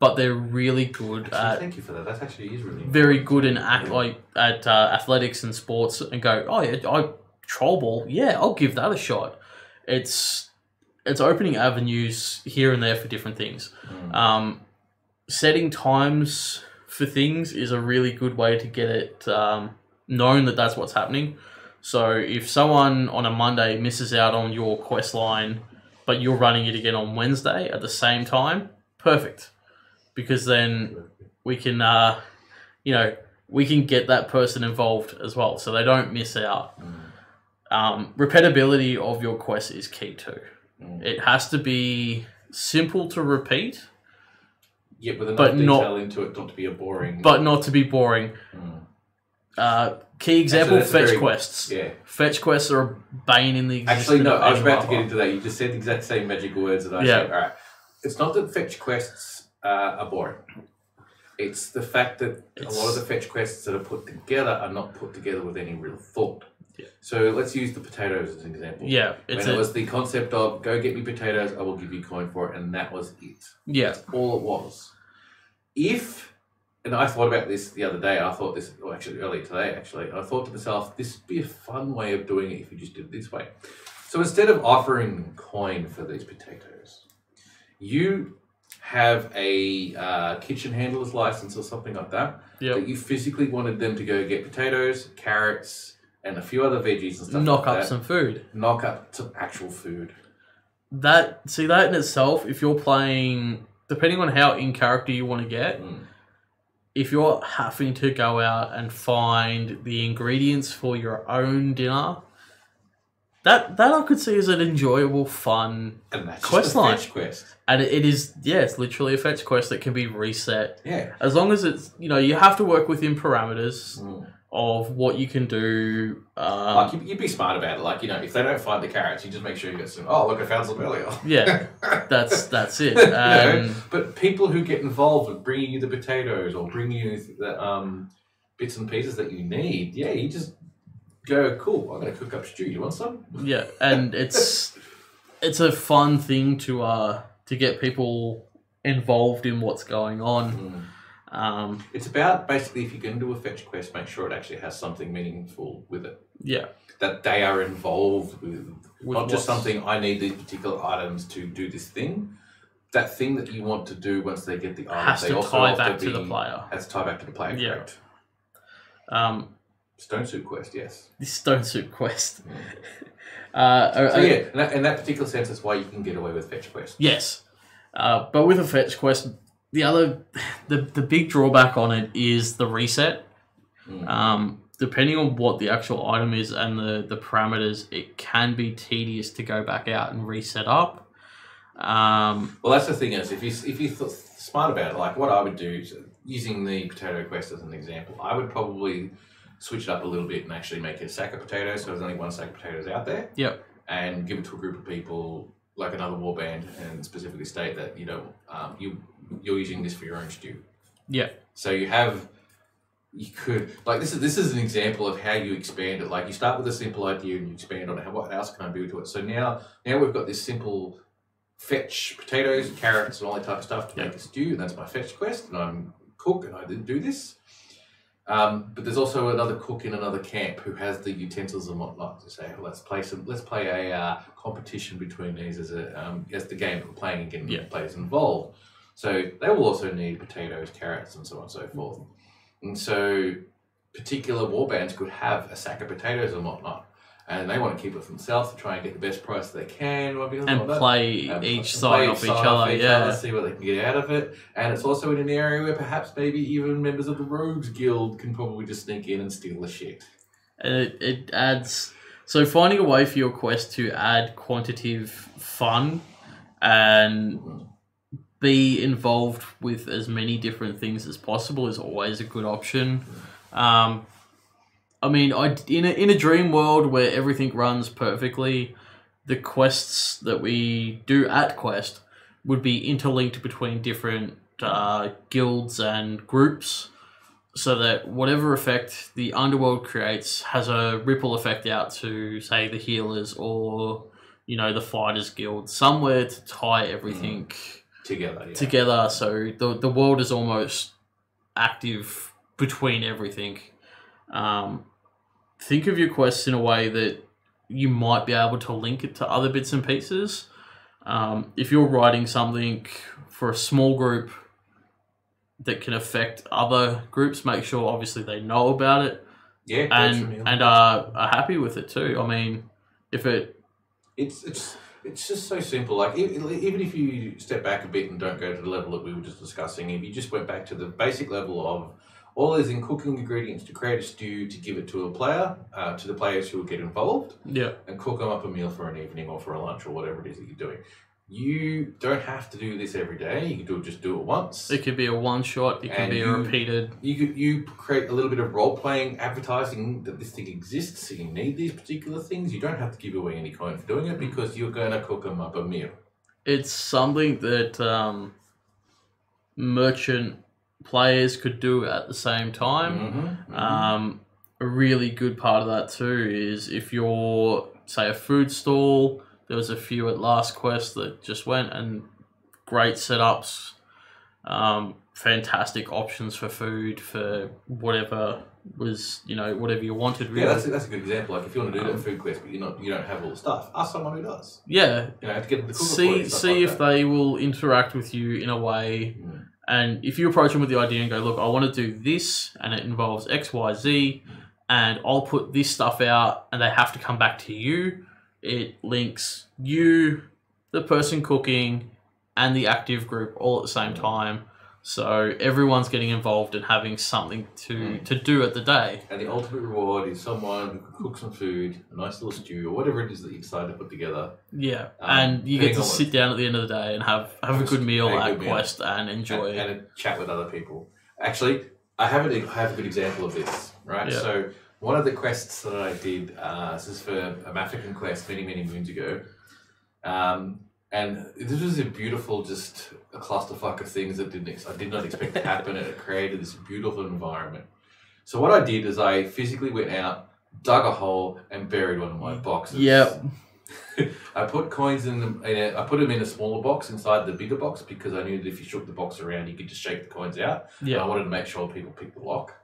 But they're really good at. Thank you for that. That actually is really very good in athletics and sports, and go, oh yeah, Troll Ball, yeah, I'll give that a shot. It's opening avenues here and there for different things. Setting times for things is a really good way to get it known that that's what's happening. So if someone on a Monday misses out on your quest line, but you're running it again on Wednesday at the same time, perfect. Because then we can, we can get that person involved as well, so they don't miss out. Repetibility of your quest is key too. It has to be simple to repeat. Yeah, with enough detail into it not to be boring. But not to be boring. Key example, fetch quests. Yeah. Fetch quests are a bane in the existence. Actually, no, I was about to get into that. You just said the exact same magic words that I said. All right. It's not that fetch quests are boring. It's the fact that a lot of the fetch quests that are put together are not put together with any real thought. Yeah. So let's use the potatoes as an example. Yeah. When it was the concept of go get me potatoes, I will give you coin for it, and that was it. Yeah. That's all it was. And I thought about this the other day, earlier today, I thought to myself, this would be a fun way of doing it if you just did it this way. So instead of offering coin for these potatoes, you have a kitchen handler's license or something like that, that you physically wanted them to go get potatoes, carrots, and a few other veggies and stuff knock up some food. Knock up some actual food. That in itself, if you're playing, depending on how in character you want to get, if you're having to go out and find the ingredients for your own dinner, that I could see as an enjoyable, fun quest line. Fetch quest. And it is, it's literally a fetch quest that can be reset. Yeah. As long as it's, you have to work within parameters of what you can do. You'd be smart about it. If they don't find the carrots, you just make sure you get some, look, I found some earlier. Yeah, that's it. But people who get involved with bringing you the potatoes or bringing you the bits and pieces that you need, you just go, cool, I'm going to cook up stew. You want some? Yeah, and it's a fun thing to get people involved in what's going on. It's about basically if you're going to do a fetch quest, make sure it actually has something meaningful with it. Yeah. That they are involved with not just something, I need these particular items to do this thing. That thing that you want to do once they get the items, has to tie back to the player. Has to tie back to the player, correct. Stone Soup quest, yes. The Stone Soup quest. In that particular sense, that's why you can get away with fetch quest. Yes. But with a fetch quest, the big drawback on it is the reset. Depending on what the actual item is and the parameters, it can be tedious to go back out and reset up. Well, that's the thing is, if you're smart about it, like what I would do, using the potato quest as an example, I would probably switch it up a little bit and actually make it a sack of potatoes, so there's only one sack of potatoes out there. Yep. And give it to a group of people, like another warband, and specifically state that you're using this for your own stew. Yeah. So this is an example of how you expand it. Like you start with a simple idea and you expand on it. What else can I do to it? So now we've got this simple fetch potatoes, carrots, and all that type of stuff to make a stew, and that's my fetch quest. And I'm cook and I do this. But there's also another cook in another camp who has the utensils and whatnot to say, let's play a competition between these as the game that we're playing and getting players involved. So they will also need potatoes, carrots, and so on and so forth. And so particular warbands could have a sack of potatoes and whatnot, and they want to keep it for themselves to try and get the best price they can, and play each side off each other, see what they can get out of it. And it's also in an area where perhaps maybe even members of the Rogues Guild can probably just sneak in and steal the shit. And it adds, so finding a way for your quest to add quantitative fun and be involved with as many different things as possible is always a good option. I mean, in a dream world where everything runs perfectly, the quests that we do at Quest would be interlinked between different guilds and groups. so that whatever effect the underworld creates has a ripple effect out to, say, the healers or, the fighters guild, somewhere to tie everything together. So the world is almost active between everything. Think of your quests in a way that you might be able to link it to other bits and pieces. If you're writing something for a small group that can affect other groups, make sure obviously they know about it. Yeah, and are happy with it too. I mean, if it's just so simple. Like even if you step back a bit and don't go to the level that we were just discussing, if you just went back to the basic level of all is in cooking ingredients to create a stew to give it to a player, to the players who will get involved, and cook them up a meal for an evening or for a lunch or whatever it is that you're doing. You don't have to do this every day. You can just do it once. It could be a one shot. It can be a repeated. You create a little bit of role playing, advertising that this thing exists. So you need these particular things. You don't have to give away any coin for doing it because you're going to cook them up a meal. It's something that merchant players could do at the same time. A really good part of that too is if you're, say, a food stall. There was a few at Last Quest that just went, and great setups, fantastic options for food, for whatever was, whatever you wanted. Really. Yeah, that's a good example. Like if you want to do that food quest, but you don't have all the stuff, ask someone who does. Yeah, to get the see if they will interact with you in a way, and if you approach them with the idea and go, look, I want to do this, and it involves X, Y, Z, and I'll put this stuff out, and they have to come back to you. It links you, the person cooking, and the active group all at the same time. So everyone's getting involved and having something to do at the day. And the ultimate reward is someone who can cook some food, a nice little stew, or whatever it is that you decide to put together. Yeah, and you get to sit down at the end of the day and have a good meal at Quest and enjoy it. And chat with other people. Actually, I have a good example of this, right? Yeah. So one of the quests that I did, this is for a African quest many, many moons ago. And this was a beautiful, just a clusterfuck of things that I did not expect to happen, and it created this beautiful environment. So what I did is I physically went out, dug a hole, and buried one of my boxes. Yep. I put coins I put them in a smaller box inside the bigger box because I knew that if you shook the box around, you could just shake the coins out. Yeah. I wanted to make sure people picked the lock.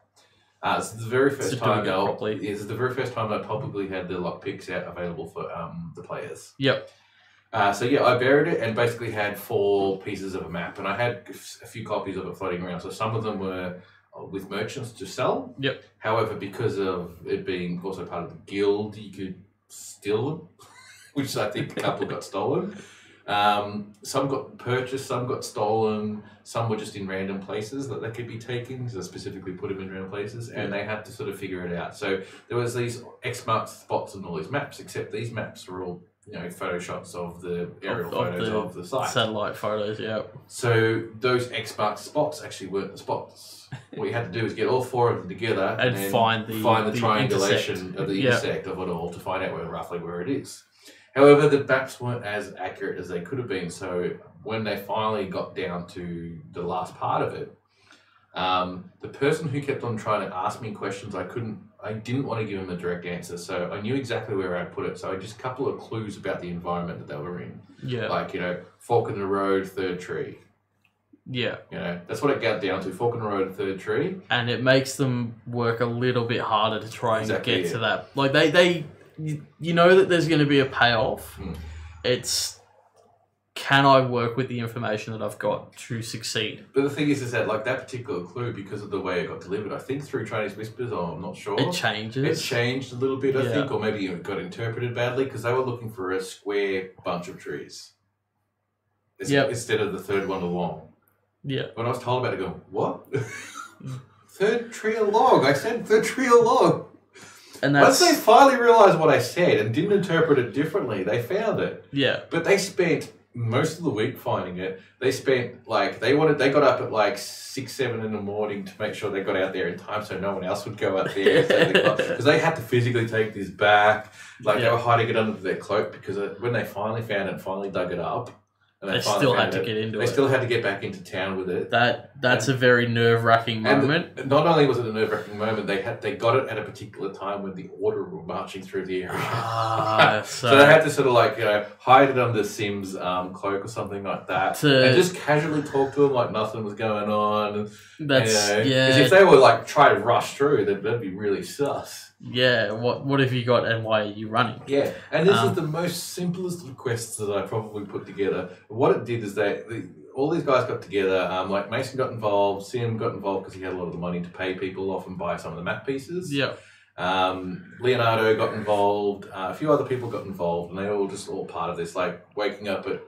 This is the very first time. This is the very first time I publicly had the lock picks out available for the players. Yep. So yeah, I buried it and basically had 4 pieces of a map, and I had a few copies of it floating around. So some of them were with merchants to sell. Yep. However, because of it being also part of the guild, you could steal them, which I think a couple got stolen. Some got purchased, some got stolen, some were just in random places that they could be taken, so specifically put them in random places, and they had to sort of figure it out. So there was these X marked spots on all these maps, except these maps were all photo shots of the aerial photos of the site. Satellite photos, yeah. So those X marked spots actually weren't the spots. What you had to do is get all 4 of them together and find the triangulation of the intersect of it all to find out roughly where it is. However, the maps weren't as accurate as they could have been, so when they finally got down to the last part of it, the person who kept on trying to ask me questions, I didn't want to give him a direct answer, so I knew exactly where I put it. So I just a couple of clues about the environment that they were in. Yeah. Like, fork in the road, third tree. Yeah. That's what it got down to, fork in the road, third tree. And it makes them work a little bit harder to try and get to that. Like, they you know that there's going to be a payoff. It's, can I work with the information that I've got to succeed? But the thing is that that particular clue, because of the way it got delivered, I think through Chinese Whispers, I'm not sure. It changes. It changed a little bit, I think, or maybe it got interpreted badly, because they were looking for a square bunch of trees. Instead of the third one along. Yeah. When I was told about it, I go, what? Third tree along? I said third tree along. And once they finally realised what I said and didn't interpret it differently, they found it. Yeah. But they spent most of the week finding it. They spent they got up at 6, 7 in the morning to make sure they got out there in time so no one else would go out there. Because they had to physically take this back. They were hiding it under their cloak because when they finally found it and finally dug it up, And They finally still found had to it. get into They it. still had to get back into town with it. That's a very nerve-wracking moment. And not only was it a nerve-wracking moment, they got it at a particular time when the Order were marching through the area. So they had to sort of hide it under Sim's cloak or something like that, and just casually talk to him like nothing was going on. Because if they were try to rush through, that'd be really sus. Yeah, what have you got and why are you running? Yeah, and this is the most simplest of quests that I probably put together. What it did is all these guys got together, Mason got involved, Sim got involved because he had a lot of the money to pay people off and buy some of the map pieces. Yeah. Leonardo got involved, a few other people got involved, and they all part of this, waking up at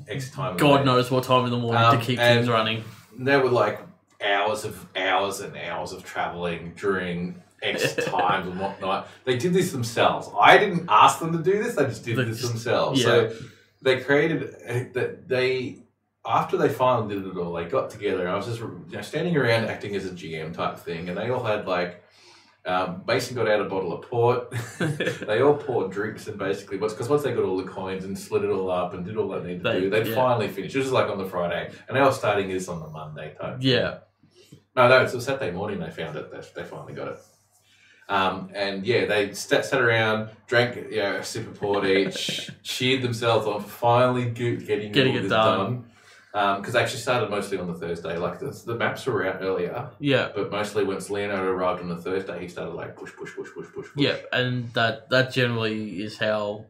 X time. God knows what time in the morning to keep things running. There were hours and hours of travelling during X times and whatnot. They did this themselves. I didn't ask them to do this. They just did this themselves. Yeah. So they created after they finally did it all, they got together. And I was just standing around acting as a GM type thing, and they all had Mason got out a bottle of port. They all poured drinks and basically because once they got all the coins and slid it all up and did all they needed to do, they'd finally finish. It was on the Friday, and they were starting this on the Monday type. Yeah. No, it's a Saturday morning. They found it. They finally got it. They sat around, drank a sip of port each, cheered themselves on finally getting it done. Because they actually started mostly on the Thursday. The maps were out earlier. Yeah. But mostly once Leonardo arrived on the Thursday, he started push. Yeah, and that generally is how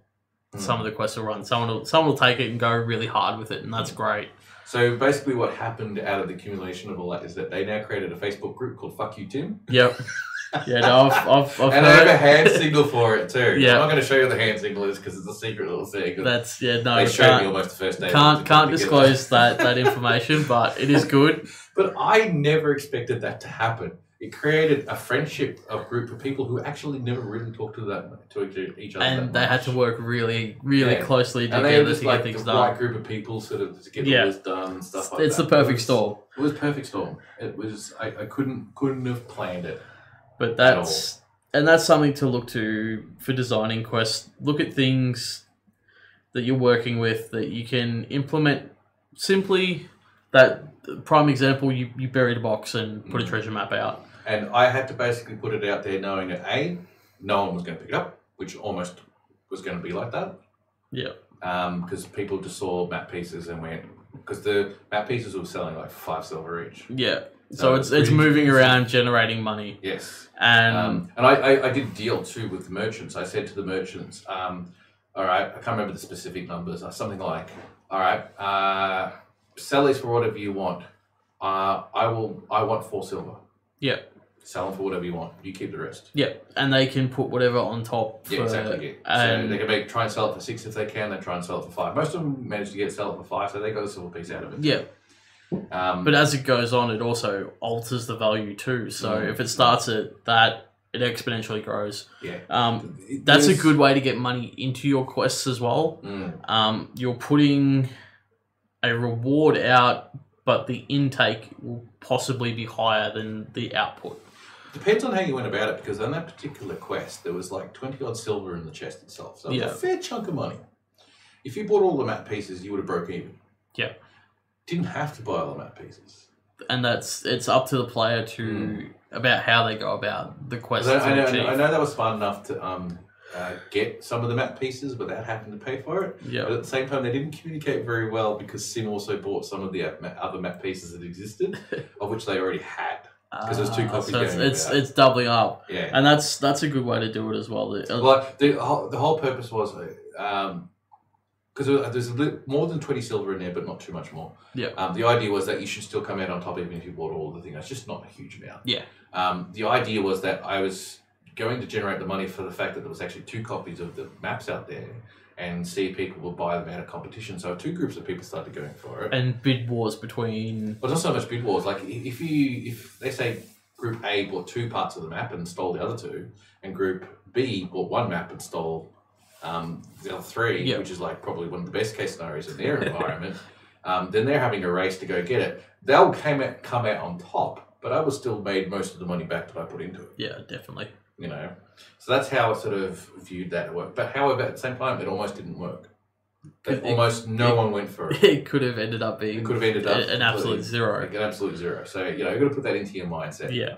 some of the quests will run. Someone will take it and go really hard with it, and that's great. So basically what happened out of the accumulation of all that is that they now created a Facebook group called Fuck You Tim. Yep. Yeah, no, I've and they have a hand signal for it too. Yeah. I'm not going to show you what the hand signal is because it's a secret little thing. They showed me almost the first day. Can't disclose that information, but it is good. But I never expected that to happen. It created a friendship, a group of people who actually never really talked to each other. And they had to work really, really closely together to get things done. Right group of people sort of to get all this done and stuff like that. It's the perfect storm. It was perfect storm. It was. I couldn't have planned it. But that's something to look to for designing quests. Look at things that you're working with that you can implement simply. That prime example, you buried a box and put a treasure map out. And I had to basically put it out there knowing that no one was going to pick it up, which almost was going to be like that. Yeah. Because people just saw map pieces and went, because the map pieces were selling 5 silver each. Yeah. So it's moving around, generating money. Yes. And I did a deal too with the merchants. I said to the merchants, all right, I can't remember the specific numbers. Something like, all right, sell these for whatever you want. I want 4 silver. Yeah. Sell them for whatever you want. You keep the rest. Yeah, and they can put whatever on top. Yeah, exactly. So they can try and sell it for 6 if they can. They try and sell it for 5. Most of them manage to sell it for 5, so they got a silver piece out of it. Yeah. But as it goes on, it also alters the value too. So if it starts at that, it exponentially grows. Yeah. That's a good way to get money into your quests as well. You're putting a reward out, but the intake will possibly be higher than the output. Depends on how you went about it, because on that particular quest, there was 20 odd silver in the chest itself. So it was a fair chunk of money. If you bought all the map pieces, you would have broke even. Yeah. Didn't have to buy all the map pieces. And it's up to the player to about how they go about the quest. I know they were smart enough to get some of the map pieces without having to pay for it. Yeah. But at the same time, they didn't communicate very well because Sim also bought some of the other map pieces that existed, of which they already had. Because there's 2 copies so it's doubling up. Yeah. And that's a good way to do it as well. The whole purpose was because there's more than 20 silver in there, but not too much more. Yeah. The idea was that you should still come out on top even if you bought all of the things. That's just not a huge amount. Yeah. The idea was that I was going to generate the money for the fact that there was actually 2 copies of the maps out there and see if people would buy them out of competition. So 2 groups of people started going for it. And bid wars between... Well, not so much bid wars. If they say Group A bought 2 parts of the map and stole the other 2, and Group B bought 1 map and stole the other 3, which is probably one of the best case scenarios in their environment, then they're having a race to go get it. They'll come out on top, but I was still made most of the money back that I put into it. Yeah, definitely. So that's how I sort of viewed that at work. But however, at the same time, it almost didn't work. that almost no one went for it. It could have ended up being It could have ended up an absolute zero. Like an absolute zero. So, you've got to put that into your mindset. Yeah.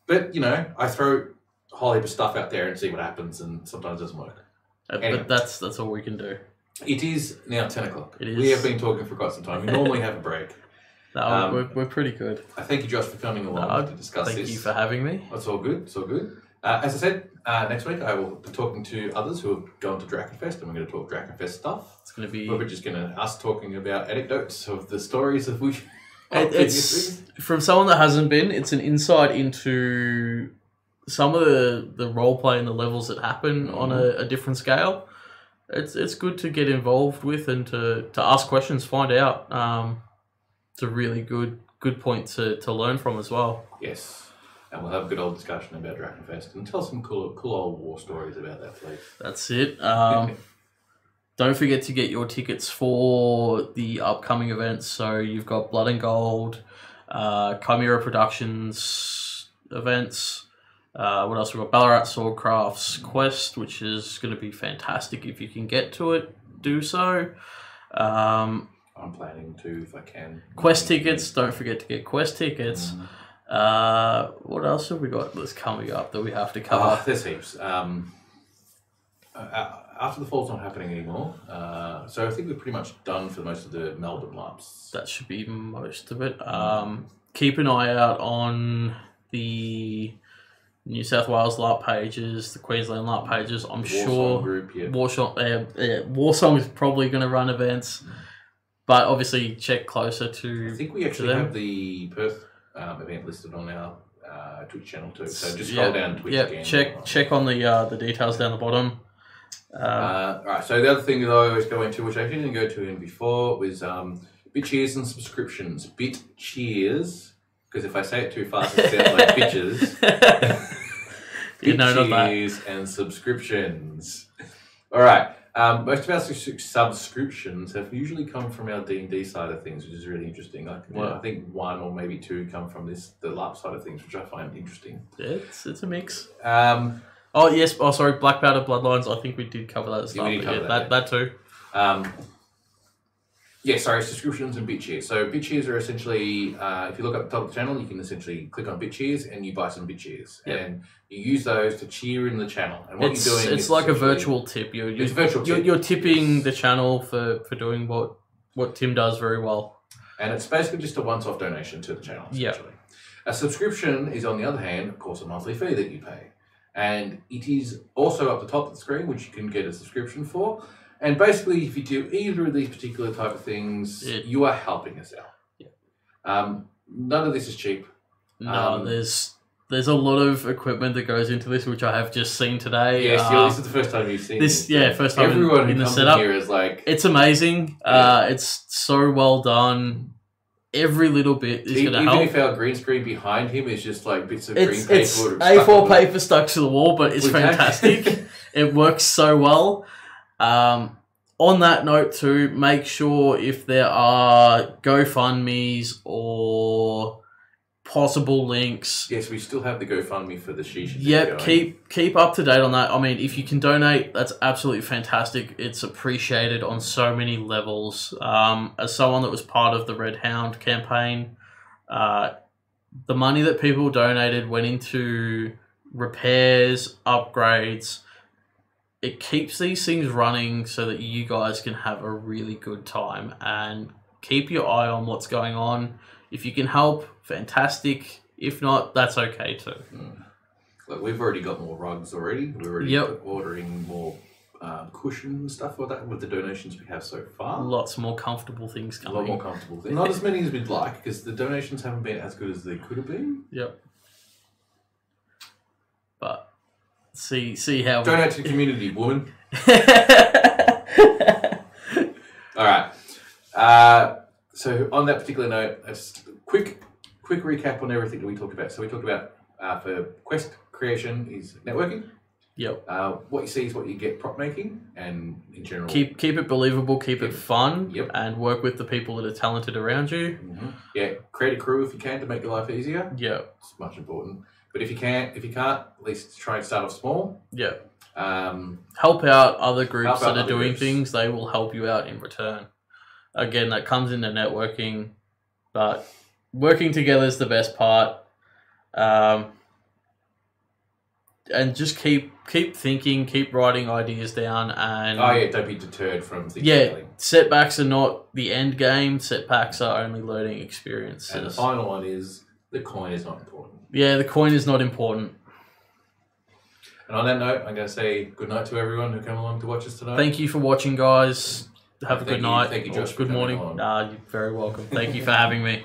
But, I throw a whole heap of stuff out there and see what happens, and sometimes it doesn't work. Anyway. But that's all we can do. It is now 10 o'clock. It is. We have been talking for quite some time. We normally have a break. No, we're pretty good. I thank you, Josh, for coming along to discuss this. Thank you for having me. It's all good. It's all good. As I said, next week I will be talking to others who have gone to Drakenfest, and we're going to talk Drakenfest stuff. It's going to be... We're just going to us talking about anecdotes of the stories of which... It's from someone that hasn't been. It's an insight into some of the role play and the levels that happen on a different scale. It's good to get involved with and to ask questions, find out. It's a really good point to learn from as well. Yes, and we'll have a good old discussion about Drakenfest and tell some cool old war stories about that place. That's it. Don't forget to get your tickets for the upcoming events. So you've got Blood and Gold, Chimera Productions events. What else? We've got Ballarat Swordcraft's Quest, which is going to be fantastic. If you can get to it, do so. I'm planning to if I can. Quest tickets. Don't forget to get Quest tickets. What else have we got that's coming up that we have to cover? There's heaps. After the fall's not happening anymore, so I think we're pretty much done for most of the Melbourne laps. That should be most of it. Keep an eye out on the New South Wales LARP pages, the Queensland LARP pages. I'm sure group, yeah. Warsong is probably going to run events, but obviously check closer to. I think we actually have the Perth event listed on our Twitch channel too. So just scroll down Twitch again. Check on the details down the bottom. Right. So the other thing that I always go into, which I didn't go to in before, was bit cheers and subscriptions. Bit cheers. Because if I say it too fast, it sounds like bitches. Cheers and subscriptions. All right. Most of our subscriptions have usually come from our D&D side of things, which is really interesting. I think one or maybe two come from the LARP side of things, which I find interesting. Yeah, it's a mix. Sorry, Black Powder Bloodlines. I think we did cover that as well. That too. Subscriptions and bit cheers. So bit cheers are essentially, if you look at the top of the channel, you can essentially click on bit cheers and you buy some bit cheers. Yep. And you use those to cheer in the channel. And what you're doing it's like a virtual tip. It's a virtual tip. You're tipping the channel for doing what Tim does very well. And it's basically just a once-off donation to the channel, essentially. Yep. A subscription is, on the other hand, of course, a monthly fee that you pay. And it is also up the top of the screen, which you can get a subscription for. And basically, if you do either of these particular type of things, you are helping us out. Yeah. None of this is cheap. No, there's a lot of equipment that goes into this, which I have just seen today. Yes, this is the first time you've seen this. First time everyone in who the comes setup. In here is like, it's amazing. It's so well done. Every little bit is going to help. Even if our green screen behind him is just like bits of green paper. It's A4 paper stuck to the wall, but it's fantastic. It works so well. On that note too, make sure if there are GoFundMes or possible links. Yes, we still have the GoFundMe for the Shisha. Yep, keep up to date on that. I mean, if you can donate, that's absolutely fantastic. It's appreciated on so many levels. As someone that was part of the Red Hound campaign, the money that people donated went into repairs, upgrades. It keeps these things running so that you guys can have a really good time, and keep your eye on what's going on. If you can help, fantastic. If not, that's okay too. Look, we've already got more rugs already. We're already ordering more cushions and stuff like that with the donations we have so far. Lots more comfortable things coming. A lot more comfortable things. Not as many as we'd like, because the donations haven't been as good as they could have been. Yep. But see how donate to the community, woman. All right. So on that particular note, just a quick recap on everything that we talked about. So we talked about for quest creation is networking. Yep. What you see is what you get prop making, and in general keep it believable, keep it fun, yep. And work with the people that are talented around you. Mm-hmm. Yeah, create a crew if you can to make your life easier. Yeah, it's much important. But if you can't, at least try and start off small. Yeah. Help out other groups Help out that are other doing groups. things. They will help you out in return. Again, that comes into networking, but working together is the best part. And just keep thinking, keep writing ideas down, and don't be deterred from thinking. yeah, setbacks are not the end game. Setbacks are only learning experiences. And the final one is the coin is not important. Yeah, the coin is not important. And on that note, I'm going to say good night to everyone who came along to watch us tonight. Thank you for watching, guys. Have a good night. Thank you, or Josh, for good coming morning. on. You're very welcome. Thank you for having me.